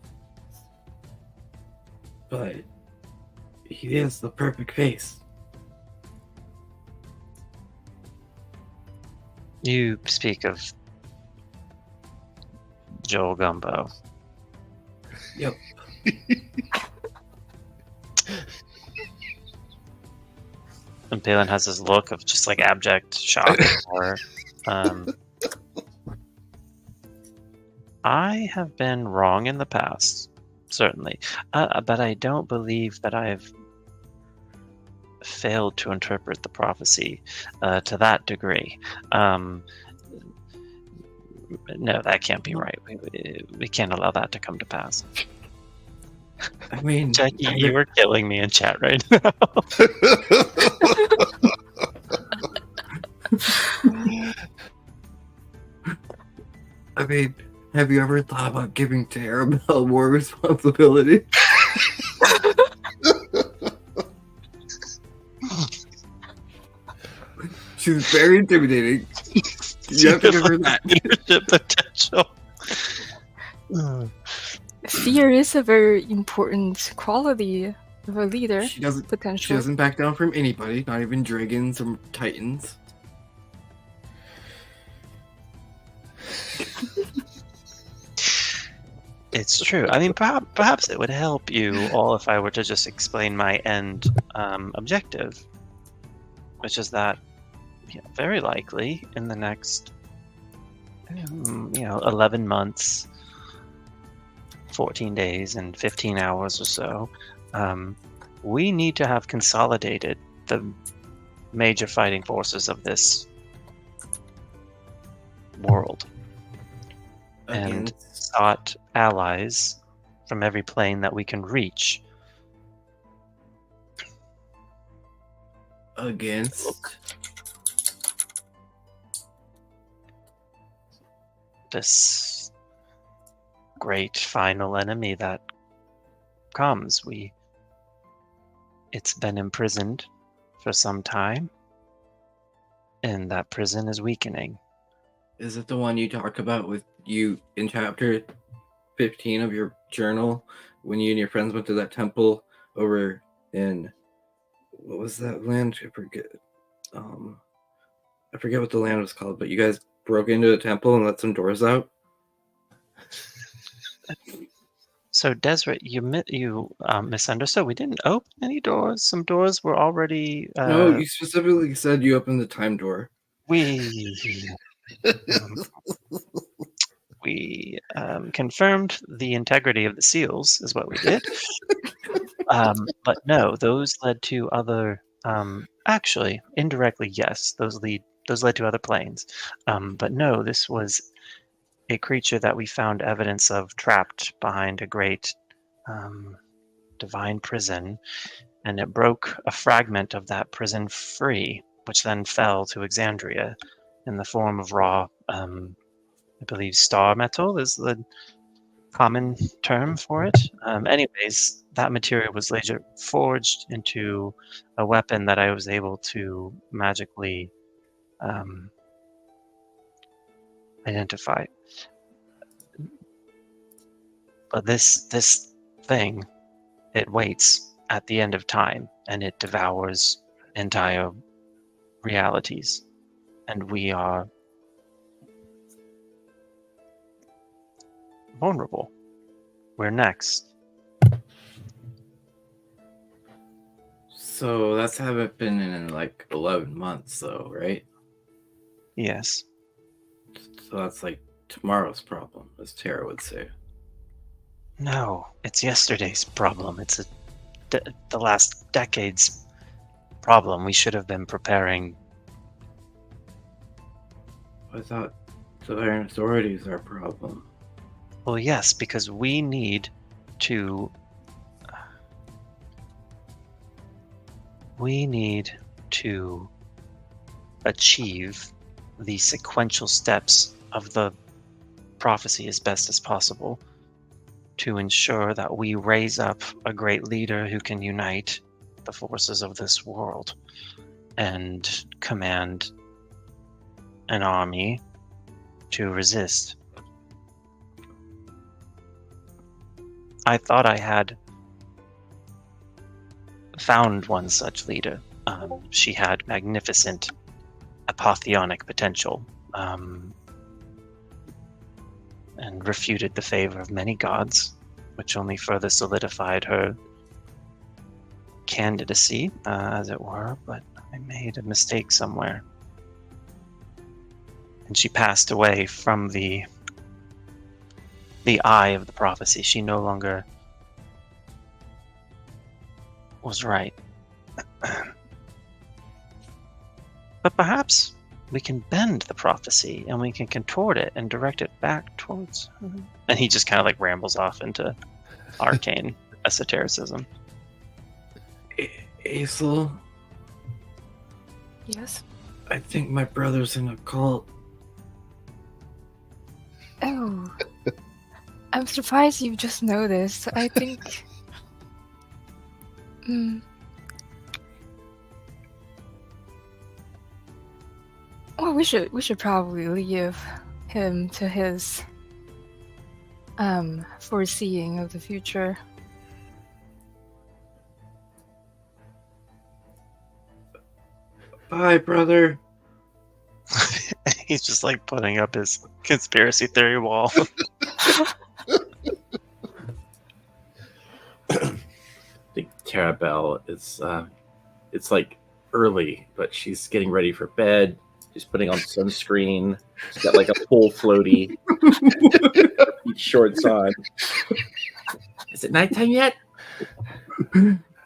but he is the perfect face. You speak of Joel Gumbo. Yep. And Palin has this look of just like abject shock and horror. I have been wrong in the past, certainly, but I don't believe that I've failed to interpret the prophecy to that degree. No, that can't be right. We can't allow that to come to pass. I mean, Jackie, you were killing me in chat right now. I mean, have you ever thought about giving Tarabelle more responsibility? She's very intimidating. You have to give her that. Leadership potential. Fear is a very important quality of a leader. She doesn't Potential. back down from anybody, not even dragons or titans. It's true. I mean, perhaps it would help you all if I were to just explain my end objective, which is that very likely in the next 11 months, 14 days, and 15 hours or so, we need to have consolidated the major fighting forces of this world and sought allies from every plane that we can reach. Against this great final enemy that comes. It's been imprisoned for some time, and that prison is weakening. Is it the one you talk about with you in chapter 15 of your journal when you and your friends went to that temple over in what was that land? I forget what the land was called, but you guys broke into a temple and let some doors out? So Deseret, you misunderstood. We didn't open any doors. Some doors were already. No, you specifically said you opened the time door. We confirmed the integrity of the seals, is what we did. But no, those led to other. Actually, indirectly, yes, those led to other planes. But no, this was a creature that we found evidence of trapped behind a great divine prison, and it broke a fragment of that prison free, which then fell to Exandria in the form of raw, I believe star metal is the common term for it. Anyways, that material was later forged into a weapon that I was able to magically identify. But this thing, it waits at the end of time, and it devours entire realities. And we are vulnerable. We're next. So that's haven't been in like 11 months though, right? Yes. So that's like tomorrow's problem, as Tara would say. No, it's yesterday's problem. It's the last decade's problem. We should have been preparing. I thought the Iron Authority is our problem. Well, yes, because we need to achieve the sequential steps of the prophecy as best as possible to ensure that we raise up a great leader who can unite the forces of this world and command an army to resist. I thought I had found one such leader. She had magnificent apotheonic potential, and refuted the favor of many gods, which only further solidified her candidacy, as it were, but I made a mistake somewhere. And she passed away from the eye of the prophecy. She no longer was right. But perhaps we can bend the prophecy and we can contort it and direct it back towards. And he just kind of like rambles off into arcane esotericism. Aisel, Yes. I think my brother's in a cult. Oh. I'm surprised you just noticed. I think. Well, we should probably leave him to his foreseeing of the future. Bye, brother. He's just like putting up his conspiracy theory wall. I think Tarabelle is it's like early, but she's getting ready for bed. She's putting on sunscreen. She's got like a full floaty, shorts on. Is it nighttime yet?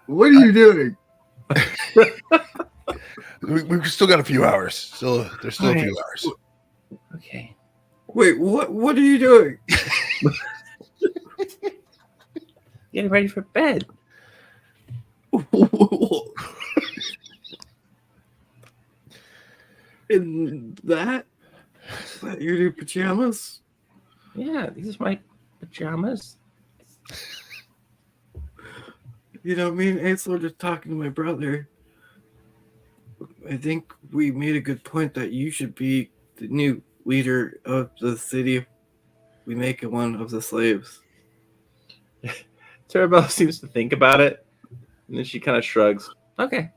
What are you doing? We've still got a few hours. There's still a few hours. Okay. Wait, what are you doing? Getting ready for bed. In that? Is that your new pajamas? Yeah, these are my pajamas. You know, me and Aisel were just talking to my brother. I think we made a good point that you should be the new leader of the city. We make it one of the slaves. Tarabelle seems to think about it, and then she kind of shrugs. Okay.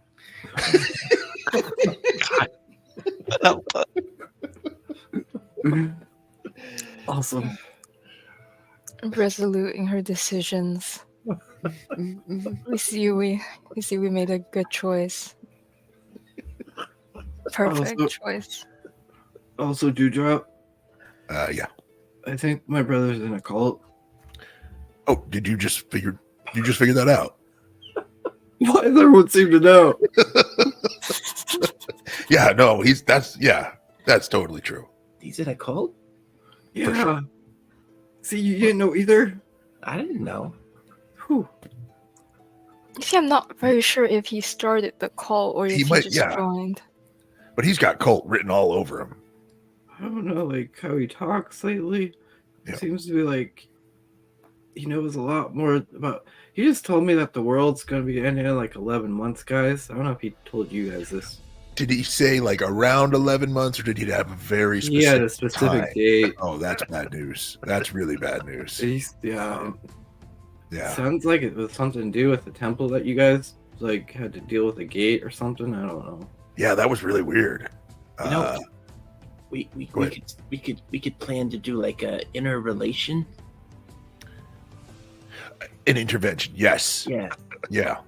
Awesome. Resolute in her decisions. We see we made a good choice. Perfect choice. Also, Dewdrop, Yeah. I think my brother's in a cult. Oh, did you just figure that out? Why everyone seem to know? Yeah, no, that's totally true. He's in a cult? Yeah. sure. See, you didn't know either? I didn't know. Whew. You see, I'm not very sure if he started the cult or if he might- just yeah. joined. But he's got cult written all over him. I don't know, like, how he talks lately. Yeah. It seems to be like he knows a lot more about... He just told me that the world's going to be ending in like 11 months, guys. I don't know if he told you guys this. Did he say like around 11 months, or did he have a very specific He had a specific time? date. Oh, that's bad news. That's really bad news. Yeah. Yeah. Sounds like it was something to do with the temple that you guys like had to deal with a gate or something. I don't know. Yeah, that was really weird. You know, we go ahead. could plan to do like a interrelation. An intervention, yes. Yeah. Yeah.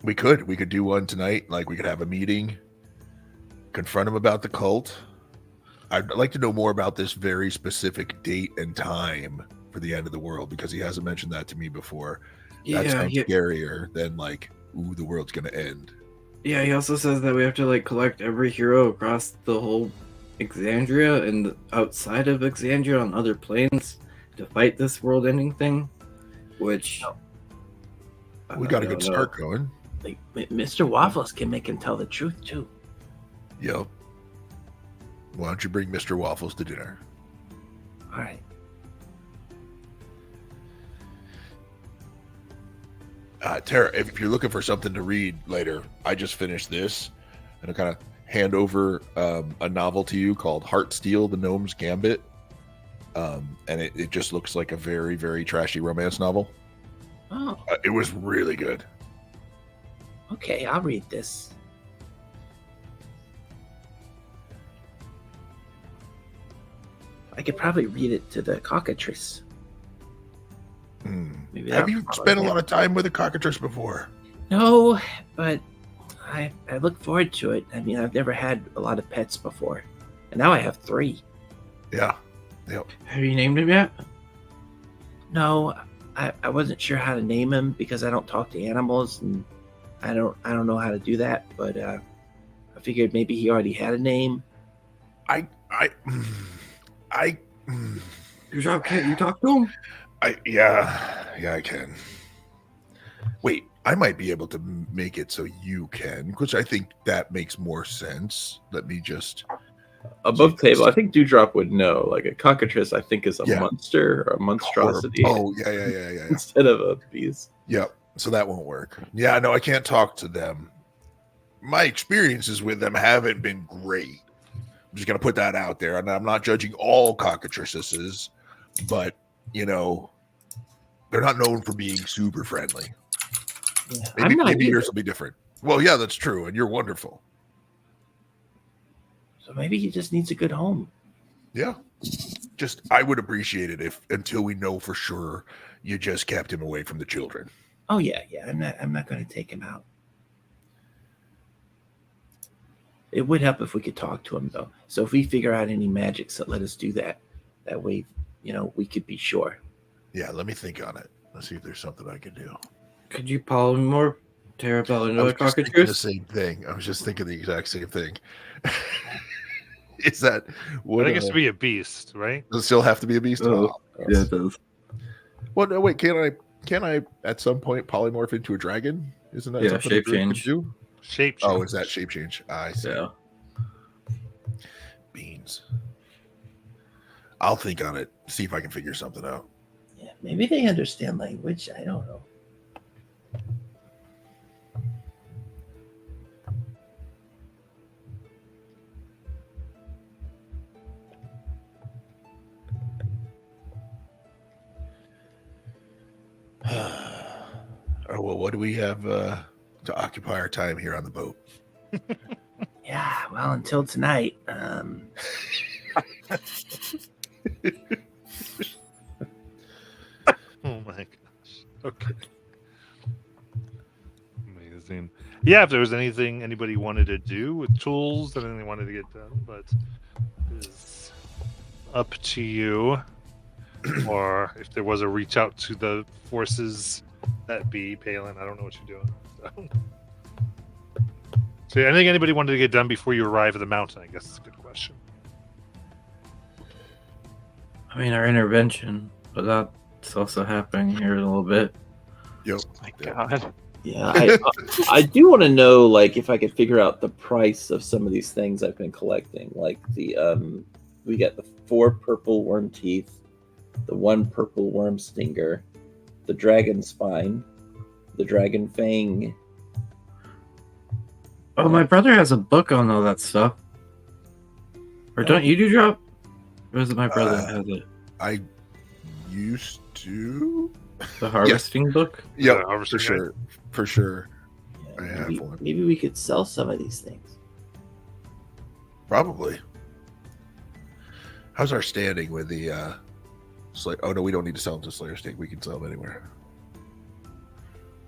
We could do one tonight. Like, we could have a meeting, confront him about the cult. I'd like to know more about this very specific date and time for the end of the world, because he hasn't mentioned that to me before. That sounds scarier than like, ooh, the world's gonna end. Yeah, he also says that we have to like collect every hero across the whole Exandria and outside of Exandria on other planes to fight this world-ending thing. Which We got a good start going. Like Mr. Waffles can make him tell the truth too. Yep. Why don't you bring Mr. Waffles to dinner? All right. Tara, if you're looking for something to read later, I just finished this, and I kind of hand over a novel to you called Heartsteel, the Gnome's Gambit. And it just looks like a very, very trashy romance novel. Oh, It was really good. okay. I'll read this. I could probably read it to the cockatrice. Maybe Have that you would spent a probably lot of time with a cockatrice before? No, but I look forward to it. I mean, I've never had a lot of pets before, and now I have 3. Yeah. Yep. have you named him yet? No, I wasn't sure how to name him because I don't talk to animals, and I don't know how to do that. But I've figured maybe he already had a name. I Can't you talk to him? yeah, I can. Wait, I might be able to make it so you can, which I think that makes more sense. Let me just Above table, I think Dewdrop would know. Like a cockatrice, I think is a monster or a monstrosity. Oh, yeah. Instead of a beast. Yep. So that won't work. Yeah, no, I can't talk to them. My experiences with them haven't been great. I'm just gonna put that out there, and I'm not judging all cockatrices, but you know, they're not known for being super friendly. Yeah, Maybe yours will be different. Well, yeah, that's true, and you're wonderful. So maybe he just needs a good home. Yeah. Just I would appreciate it if until we know for sure you just kept him away from the children. Oh yeah. I'm not going to take him out. It would help if we could talk to him though. So if we figure out any magics that let us do that, that way, we could be sure. Yeah, let me think on it. Let's see if there's something I can do. Could you polymorph Terabelle into I a was just thinking the cockatrice? same thing. I was just thinking the exact same thing. Is that I think it's to be a beast, right? Does it still have to be a beast? Oh, yes. yeah, it does. Well, no, wait. Can I at some point polymorph into a dragon? Isn't that something shape a druid change. could do? Shape change. Oh, is that shape change? I see. Yeah. Beans. I'll think on it. See if I can figure something out. Yeah, maybe they understand language. I don't know. Oh, well, what do we have to occupy our time here on the boat? Yeah, well, until tonight. Oh my gosh. Okay. Amazing. Yeah, if there was anything anybody wanted to do with tools, anything they wanted to get done, but it's up to you. Or if there was a reach out to the forces that be, Palin, I don't know what you're doing. So I think anybody wanted to get done before you arrive at the mountain, I guess is a good question. I mean, our intervention, but that's also happening here in a little bit. Yep. Oh my God. Yeah, I do want to know, like, if I could figure out the price of some of these things I've been collecting. Like the we got the 4 purple worm teeth, the 1 purple worm stinger, the dragon spine, the dragon fang. Oh, my brother has a book on all that stuff. Or don't you do drop? Or is it my brother that has it? I used to. The harvesting book? Yeah, harvesting for sure. Yeah, I have one. Maybe we could sell some of these things. Probably. How's our standing with the oh no, we don't need to sell them to Slayer Stake. We can sell them anywhere.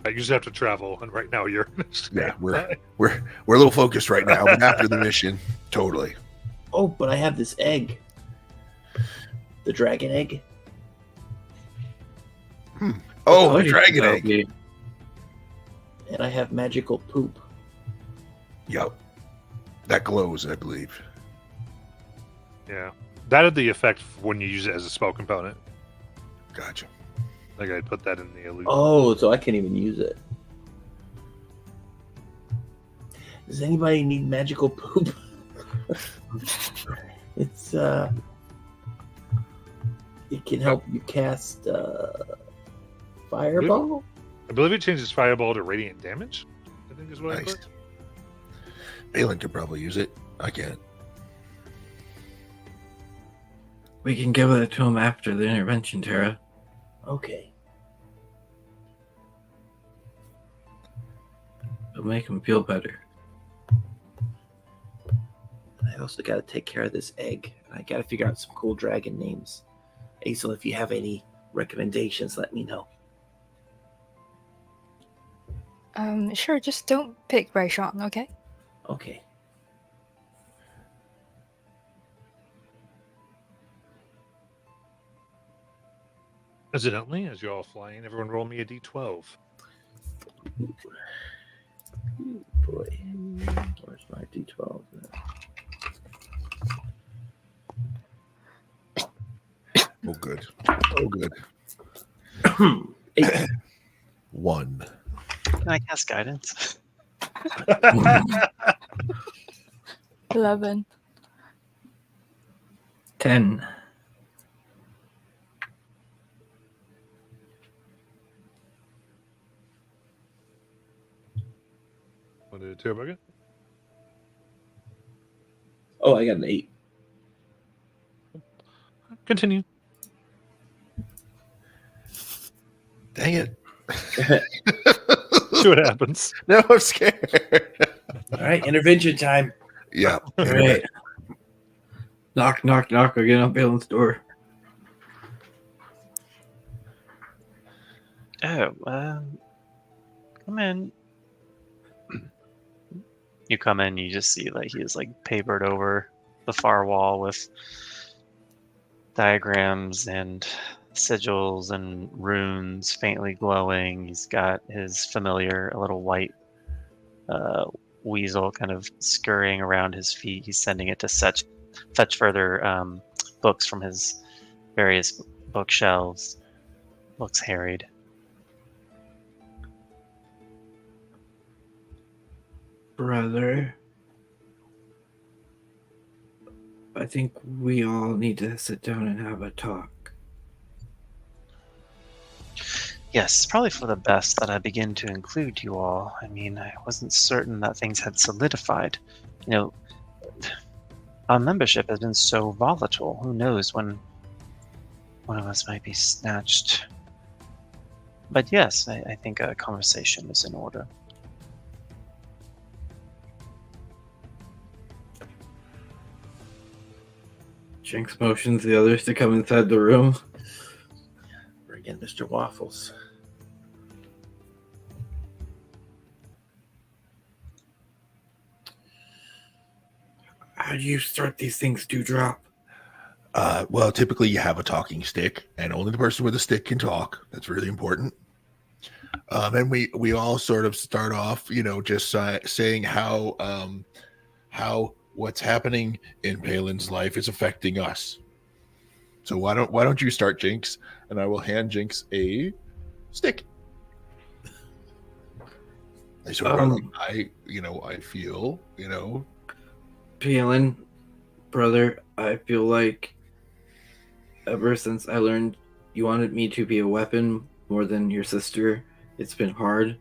I usually have to travel, and right now you're. Yeah, we're a little focused right now, but after the mission, totally. Oh, but I have this egg. The dragon egg. Oh, the you dragon can egg. be- And I have magical poop. Yep. That glows, I believe. Yeah, that had the effect when you use it as a spell component. Gotcha. Like I put that in the illusion. Oh, so I can't even use it. Does anybody need magical poop? It's it can help you cast fireball. I believe it changes fireball to radiant damage. I think is what I Nice. put. Balin could probably use it. I can't. We can give it to him after the intervention, Tara. Okay. It'll make him feel better. I also got to take care of this egg. I got to figure out some cool dragon names. Aisel, if you have any recommendations, let me know. Sure, just don't pick Raishon, okay? Okay. Incidentally, as you're all flying, everyone roll me a d12. boy. Where's my D12? Oh, good. Oh, good. 8. 1. Can I cast guidance? 11. 10. What did Tetrarch get? Oh, I got an 8. Continue. Dang it. See what happens. No, I'm scared. All right, intervention time. Yeah. All right. Knock, knock, knock again on Balin's door. Oh, come in. You come in, you just see that he is like papered over the far wall with diagrams and sigils and runes faintly glowing. He's got his familiar, a little white weasel kind of scurrying around his feet. He's sending it to fetch further books from his various bookshelves. Looks harried. Brother, I think we all need to sit down and have a talk. Yes, probably for the best that I begin to include you all. I mean, I wasn't certain that things had solidified. You know, our membership has been so volatile. Who knows when one of us might be snatched. But yes, I think a conversation is in order. Jinx motions the others to come inside the room. Bring in Mr. Waffles. How do you start these things to drop? Well, typically you have a talking stick, and only the person with a stick can talk. That's really important. And we all sort of start off, just saying how what's happening in Palin's life is affecting us. So why don't you start, Jinx? And I will hand Jinx a stick. I sort of I feel, Palin, brother, I feel like ever since I learned you wanted me to be a weapon more than your sister, it's been hard.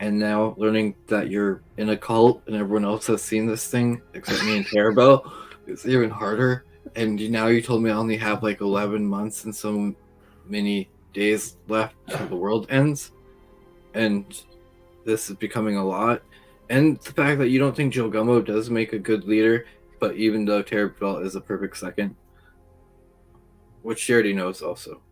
And now learning that you're in a cult and everyone else has seen this thing except me and Clarabelle, it's even harder. And now you told me I only have like 11 months and so many days left till the world ends. And this is becoming a lot. And the fact that you don't think Joe Gummo does make a good leader, but even though Clarabelle is a perfect second, which she already knows also.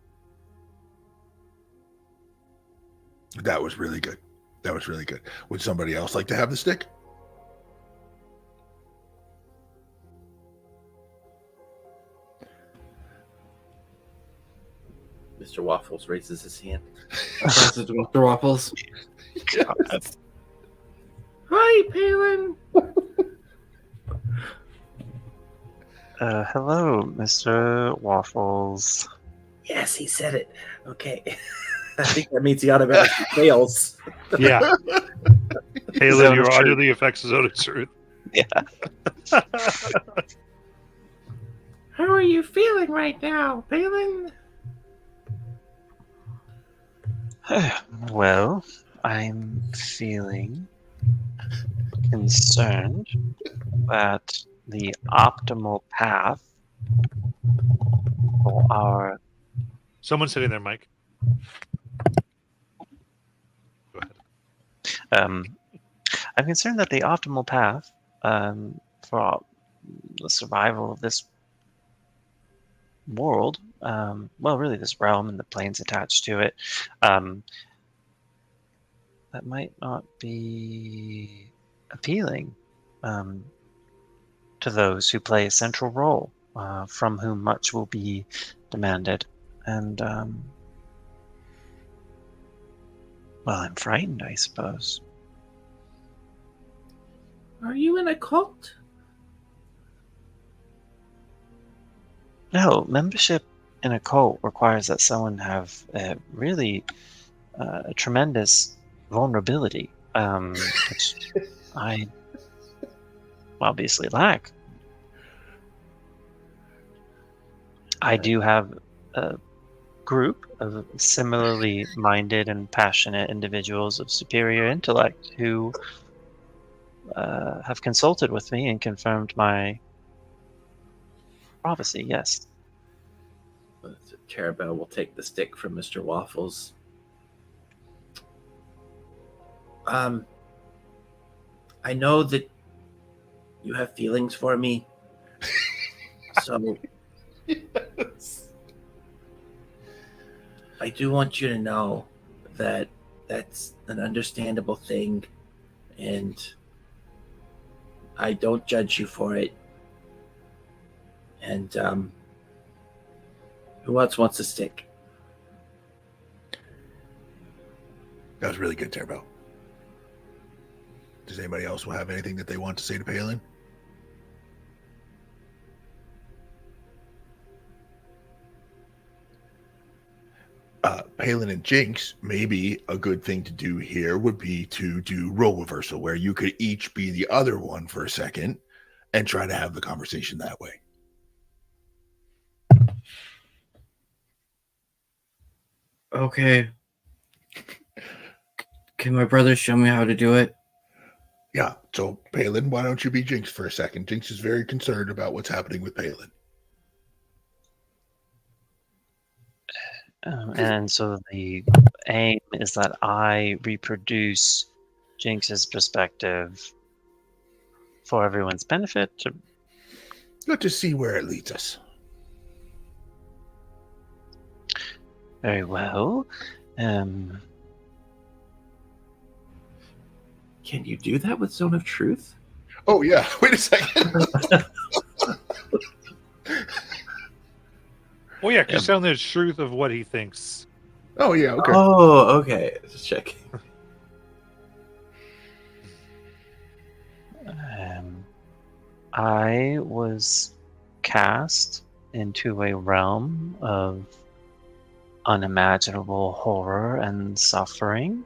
That was really good. That was really good. Would somebody else like to have the stick? Mr. Waffles raises his hand. Passes to Mr. Waffles. Hi, Palin. Hello, Mr. Waffles. Yes, he said it. Okay. I think that means he automatically fails. Yeah. Palin, Zone your of audio truth. the effects of Zone of Truth. Yeah. How are you feeling right now, Palin? Well, I'm feeling concerned that the optimal path for our Someone's sitting there, Mike. Go ahead. I'm concerned that the optimal path for the survival of this world, well, really this realm and the planes attached to it, that might not be appealing to those who play a central role, from whom much will be demanded. And, well, I'm frightened, I suppose. Are you in a cult? No, membership in a cult requires that someone have really a tremendous vulnerability, which I obviously lack. I do have a group of similarly minded and passionate individuals of superior intellect who have consulted with me and confirmed my prophecy, yes. Terabell will take the stick from Mr. Waffles. I know that you have feelings for me. So I do want you to know that that's an understandable thing, and I don't judge you for it. And who else wants a stick? That was really good, Terabell. Does anybody else have anything that they want to say to Palin? Palin and Jinx, maybe a good thing to do here would be to do role reversal, where you could each be the other one for a second and try to have the conversation that way. Okay. Can my brother show me how to do it? Yeah, so Palin, why don't you be Jinx for a second? Jinx is very concerned about what's happening with Palin. And so the aim is that I reproduce Jinx's perspective for everyone's benefit. Let's just see where it leads us. Very well. Can you do that with Zone of Truth? Oh, yeah. Wait a second. Well, yeah, because tell the truth of what he thinks. Oh, yeah, okay. Oh, okay. Just checking. I was cast into a realm of unimaginable horror and suffering,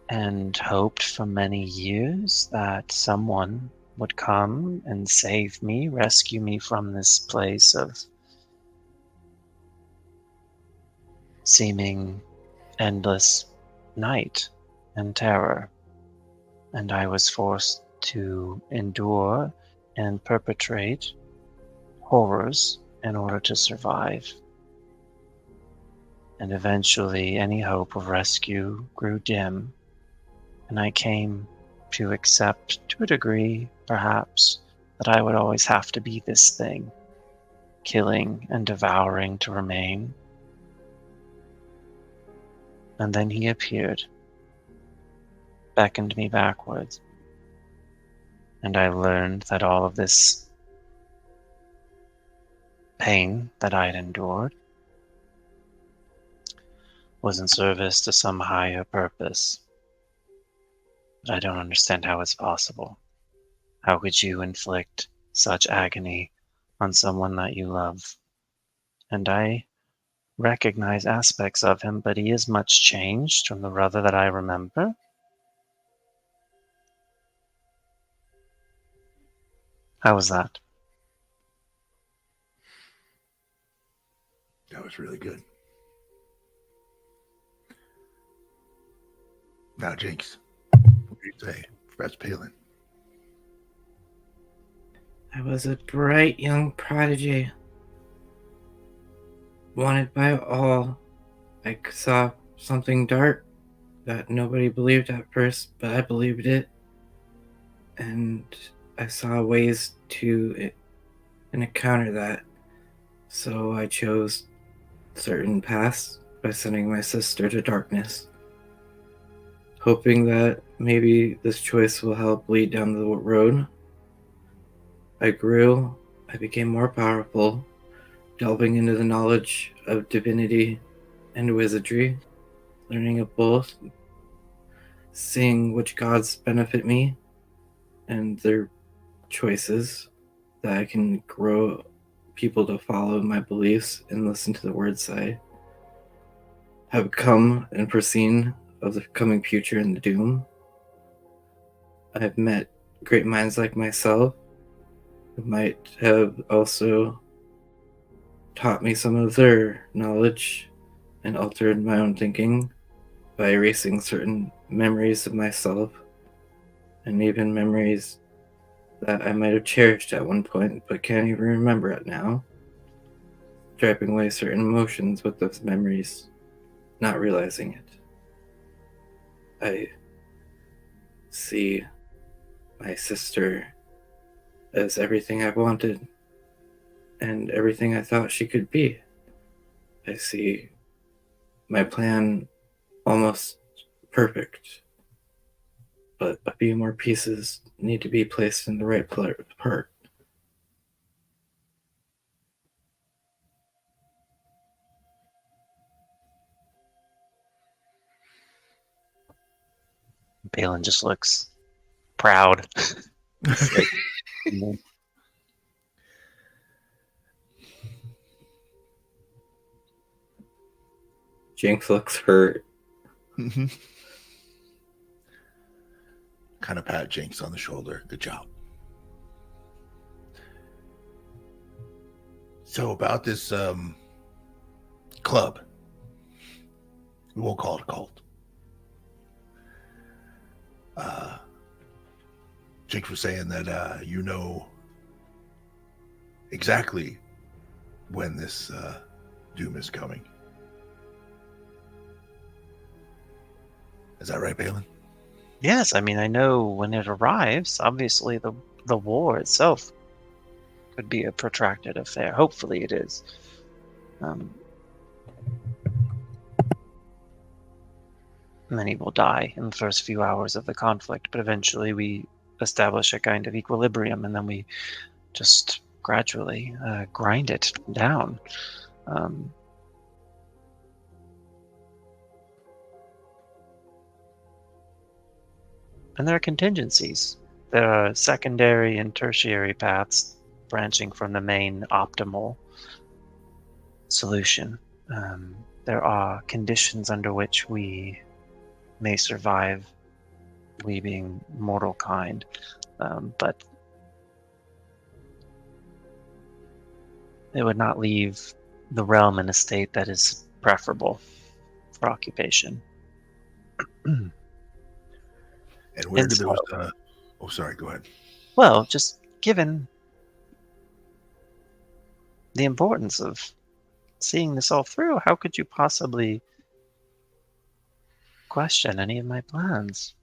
and hoped for many years that someone would come and save me, rescue me from this place of seeming endless night and terror. And I was forced to endure and perpetrate horrors in order to survive. And eventually any hope of rescue grew dim, and I came to accept, to a degree, perhaps, that I would always have to be this thing, killing and devouring to remain. And then he appeared, beckoned me backwards, and I learned that all of this pain that I had endured was in service to some higher purpose. But I don't understand how it's possible. How could you inflict such agony on someone that you love? And I recognize aspects of him, but he is much changed from the brother that I remember. How was that? That was really good. Now, Jinx, what do you say, Professor Palin? I was a bright young prodigy, wanted by all. I saw something dark that nobody believed at first, but I believed it. And I saw ways to encounter that. So I chose certain paths by sending my sister to darkness, hoping that maybe this choice will help lead down the road. I grew, I became more powerful, delving into the knowledge of divinity and wizardry, learning of both, seeing which gods benefit me, and their choices, that I can grow people to follow my beliefs and listen to the words I have come and foreseen of the coming future and the doom. I've met great minds like myself who might have also taught me some of their knowledge and altered my own thinking by erasing certain memories of myself and even memories that I might have cherished at one point but can't even remember it now. Striping away certain emotions with those memories, not realizing it. I see my sister as everything I wanted and everything I thought she could be. I see my plan almost perfect, but a few more pieces need to be placed in the right part. Balin just looks proud. It's like, Jinx looks hurt. Mm-hmm. Kind of pat Jinx on the shoulder. Good job. So about this club, we won't call it a cult. Jinx was saying that you know exactly when this doom is coming. Is that right, Balin? yes, I mean, I know when it arrives. Obviously, the war itself could be a protracted affair. Hopefully, it is. Many will die in the first few hours of the conflict, but eventually we establish a kind of equilibrium, and then we just gradually grind it down. And there are contingencies. There are secondary and tertiary paths branching from the main optimal solution. There are conditions under which we may survive, we being mortal kind, but it would not leave the realm in a state that is preferable for occupation. And where And did so- those? Oh, sorry. Go ahead. Well, just given the importance of seeing this all through, how could you possibly question any of my plans?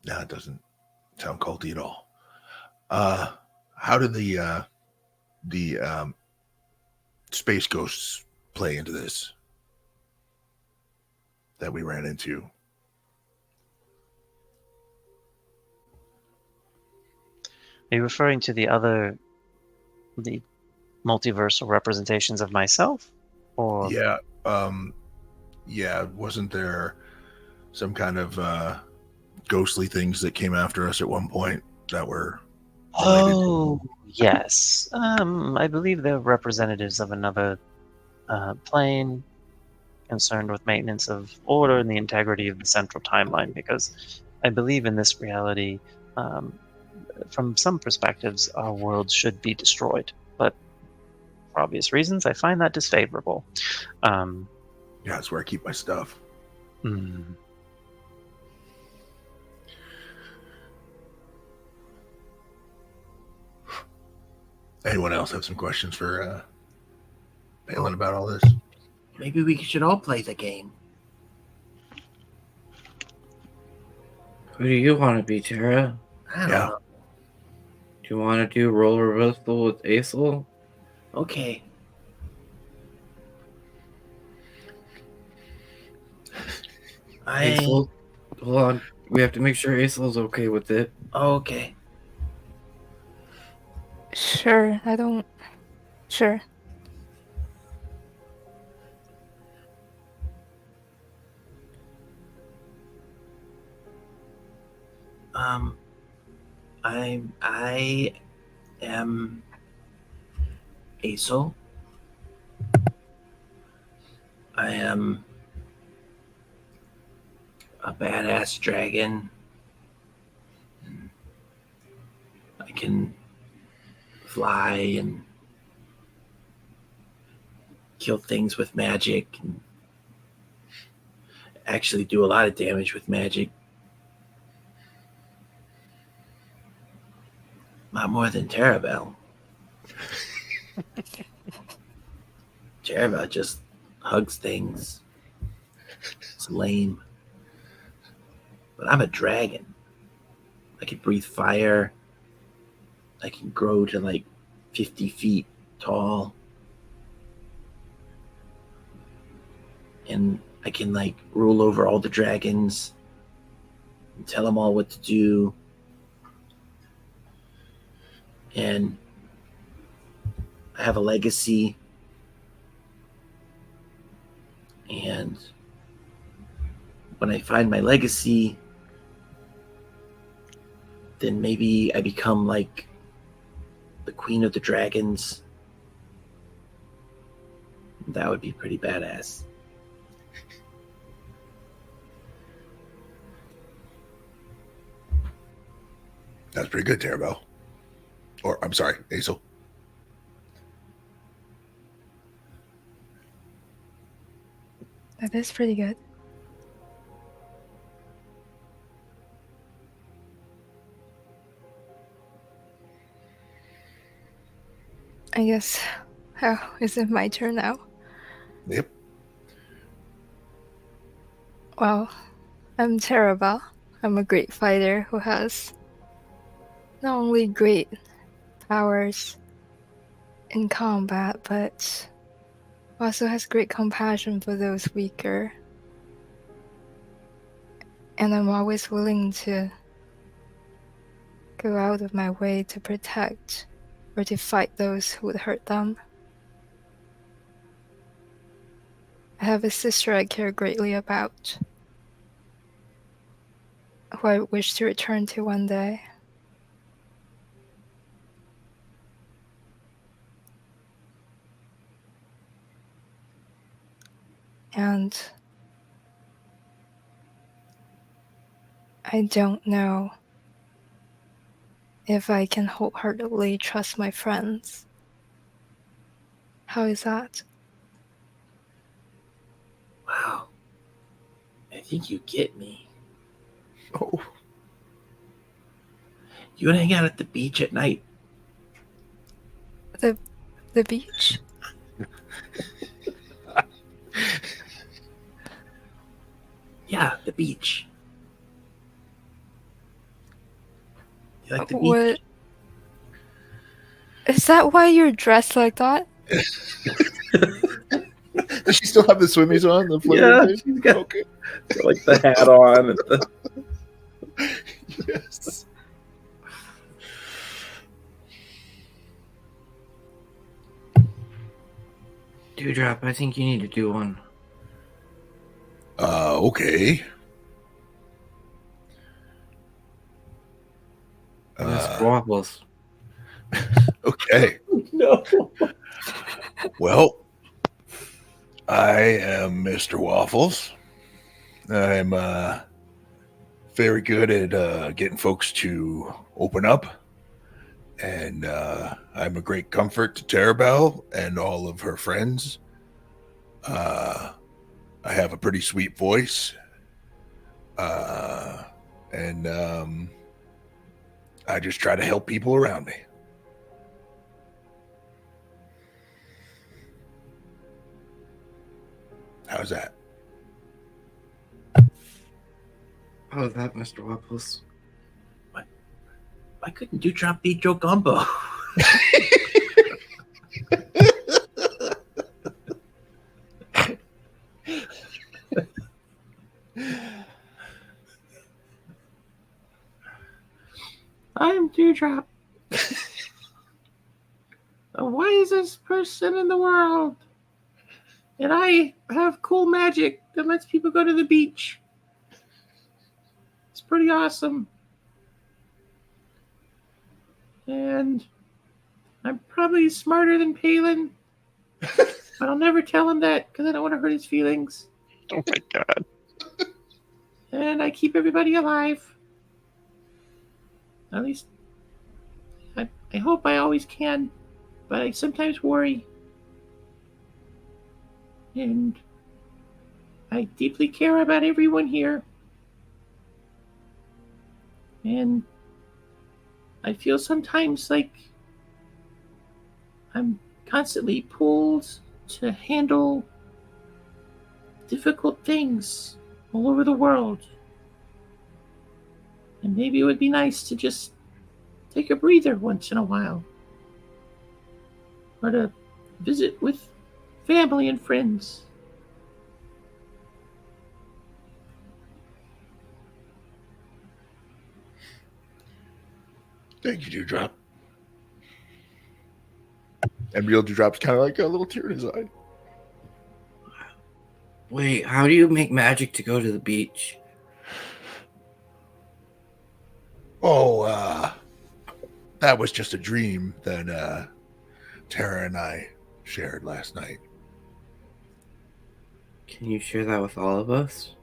No, it doesn't sound culty at all. How did the space ghosts play into this that we ran into? Are you referring to the multiversal representations of myself? Or Yeah. Yeah. Wasn't there some kind of ghostly things that came after us at one point that were related? Oh, yes. I believe they're representatives of another plane concerned with maintenance of order and the integrity of the central timeline, because I believe in this reality, from some perspectives, our world should be destroyed. But for obvious reasons, I find that disfavorable. Yeah, that's where I keep my stuff. Anyone else have some questions for Balin about all this? Maybe we should all play the game. Who do you want to be, Tara? I don't Yeah. know. Do you want to do role reversal with Aesel? Okay. Aesel? Hold on. We have to make sure Aesel's okay with it. Okay. Sure, Sure. I am Aesol. I am a badass dragon. I can fly and kill things with magic and actually do a lot of damage with magic. Not more than Terabell. Terabell just hugs things. It's lame. But I'm a dragon. I can breathe fire. I can grow to like 50 feet tall. And I can like rule over all the dragons and tell them all what to do. And I have a legacy. And when I find my legacy, then maybe I become like the queen of the dragons. That would be pretty badass. That's pretty good, Terabell. Or, I'm sorry, Aesol. That is pretty good. I guess. Oh, is it my turn now? Yep. Well, I'm Terabell. I'm a great fighter who has not only great powers in combat, but also has great compassion for those weaker. And I'm always willing to go out of my way to protect or to fight those who would hurt them. I have a sister I care greatly about, who I wish to return to one day. And I don't know if I can wholeheartedly trust my friends. How is that? Wow. I think you get me. Oh, You want to hang out at the beach at night? The beach? Yeah, the beach. You like the What? beach? Is that why you're dressed like that? does she still have the swimmies on? The floating Yeah, thing? she's got Okay. like the hat on. And the... Yes. Dewdrop, I think you need to do one. Okay. Mr. Waffles. Okay. No. Well, I am Mr. Waffles. I'm very good at getting folks to open up. And I'm a great comfort to Terabell and all of her friends. I have a pretty sweet voice. And I just try to help people around me. How's that? How's that, Mr. Waffles? Why couldn't Dewdrop beat Joe Gumbo? I'm Dewdrop. The wisest person in the world. And I have cool magic that lets people go to the beach. It's pretty awesome. And I'm probably smarter than Palin, but I'll never tell him that because I don't want to hurt his feelings. Oh my god. And I keep everybody alive. At least, I hope I always can, but I sometimes worry. And I deeply care about everyone here. And I feel sometimes like I'm constantly pulled to handle difficult things all over the world. And maybe it would be nice to just take a breather once in a while. Or to visit with family and friends. Thank you, Dewdrop. And real Dewdrop's kind of like a little tear in his eye. Wait, how do you make magic to go to the beach? Oh, that was just a dream that Tara and I shared last night. Can you share that with all of us?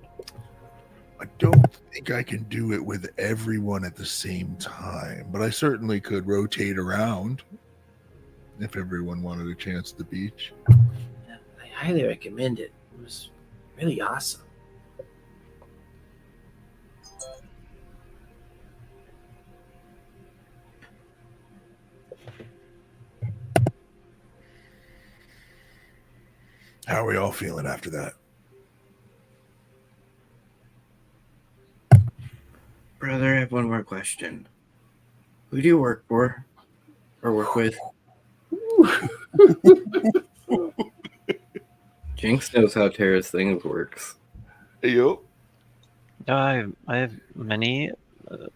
I don't think I can do it with everyone at the same time, but I certainly could rotate around if everyone wanted a chance at the beach. I highly recommend it. It was really awesome. How are we all feeling after that? Brother, I have one more question. Who do you work for? Or work with? Jinx knows how Tara's thing works. Hey, yo. I have many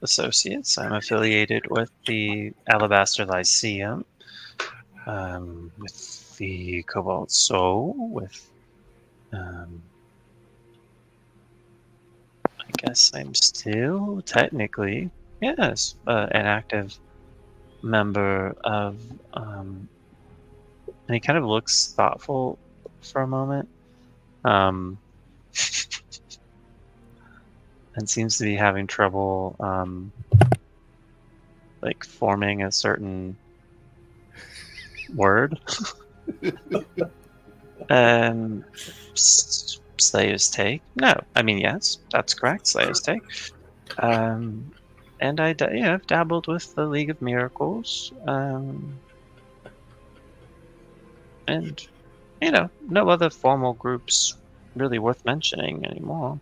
associates. I'm affiliated with the Alabaster Lyceum, with the Cobalt Soul, with I guess I'm still technically, yes, an active member of, and he kind of looks thoughtful for a moment, and seems to be having trouble, like forming a certain word. Slayer's Take. No, I mean, yes, that's correct. Slayer's Take. And I've dabbled with the League of Miracles. And, no other formal groups really worth mentioning anymore.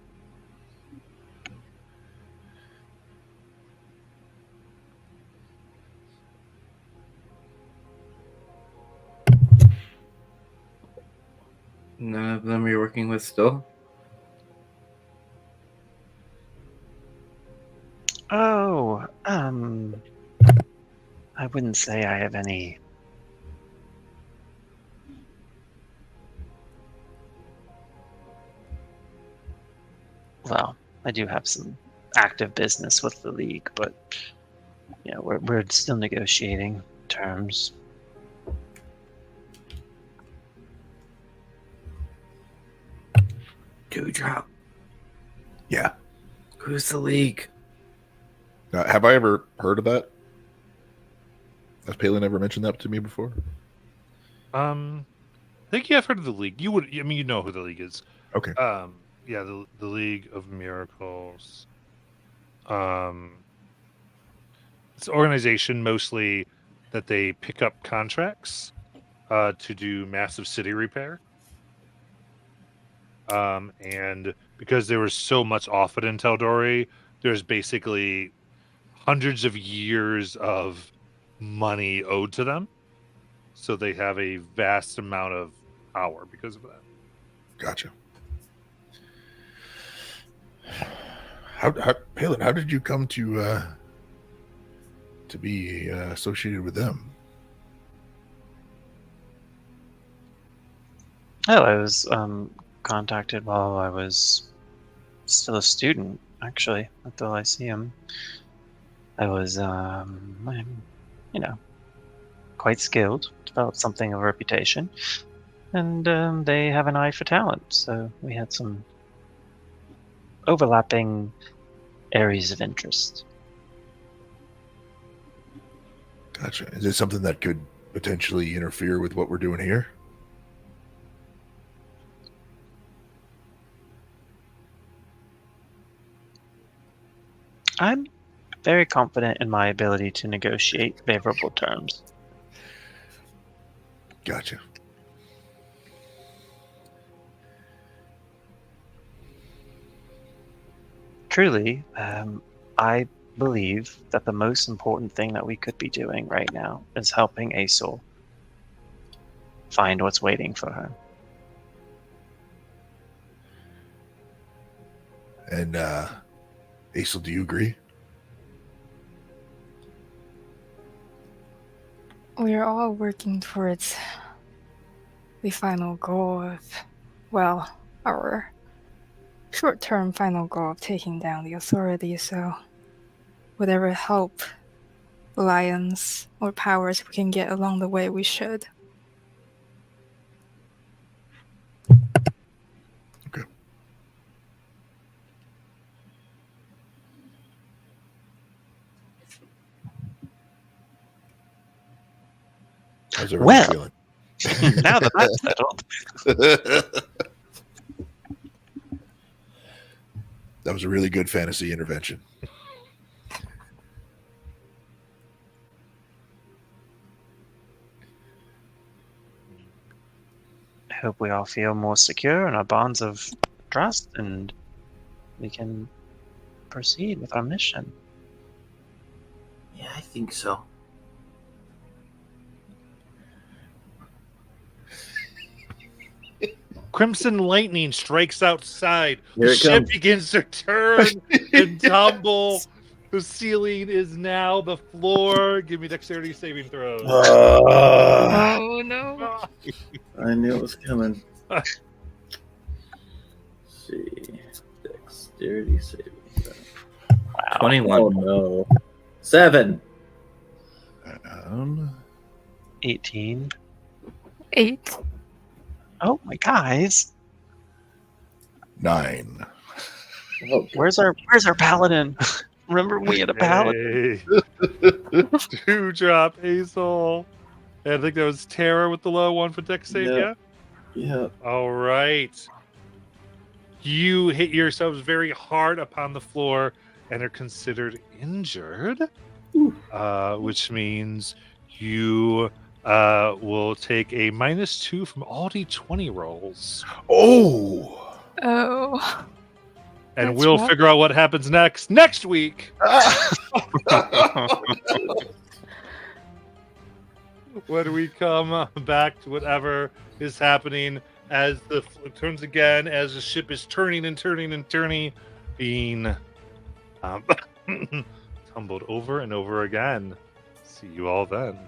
None of them you're working with still? Oh, I wouldn't say I have any. Well, I do have some active business with the League, but we're still negotiating terms. Dewdrop. Yeah. Who's the League? Have I ever heard of that? Has Palin ever mentioned that to me before? I think you have heard of the League. You would. I mean, you know who the League is. Okay. Yeah, the League of Miracles. It's an organization mostly that they pick up contracts to do massive city repair. And because there was so much off it in Teldori, there's basically hundreds of years of money owed to them. So they have a vast amount of power because of that. Gotcha. Palin, how did you come to be associated with them? Oh, I was contacted while I was still a student, actually, at the Lyceum. I was, quite skilled, developed something of a reputation, and they have an eye for talent. So we had some overlapping areas of interest. Gotcha. Is it something that could potentially interfere with what we're doing here? I'm very confident in my ability to negotiate favorable terms. Gotcha. Truly, I believe that the most important thing that we could be doing right now is helping Aesol find what's waiting for her. And Aesol, do you agree? We're all working towards the final goal of, well, our short-term final goal of taking down the authority, so whatever help, alliance, or powers we can get along the way, we should. Okay. How's everyone feeling? Now that that's settled. That was a really good fantasy intervention. I hope we all feel more secure in our bonds of trust, and we can proceed with our mission. Yeah, I think so. Crimson lightning strikes outside. Here The it ship comes. begins to turn and tumble. The ceiling is now the floor. Give me dexterity saving throws. Oh no. I knew it was coming. Let's see. Dexterity saving throw. Wow. 21. Oh no. 7. 18. 8. Oh my guys. 9. Oh, Where's our paladin? Remember we had a paladin? Yay. 2 drop Aesol. And I think that was Tara with the low one for dex save, Yeah. yeah? yeah. All right. You hit yourselves very hard upon the floor and are considered injured, which means you will take a -2 from all D20 rolls. Oh! Oh. And That's we'll rough. figure out what happens next week. When we come back to whatever is happening as it turns again, as the ship is turning and turning and turning, being tumbled over and over again. See you all then.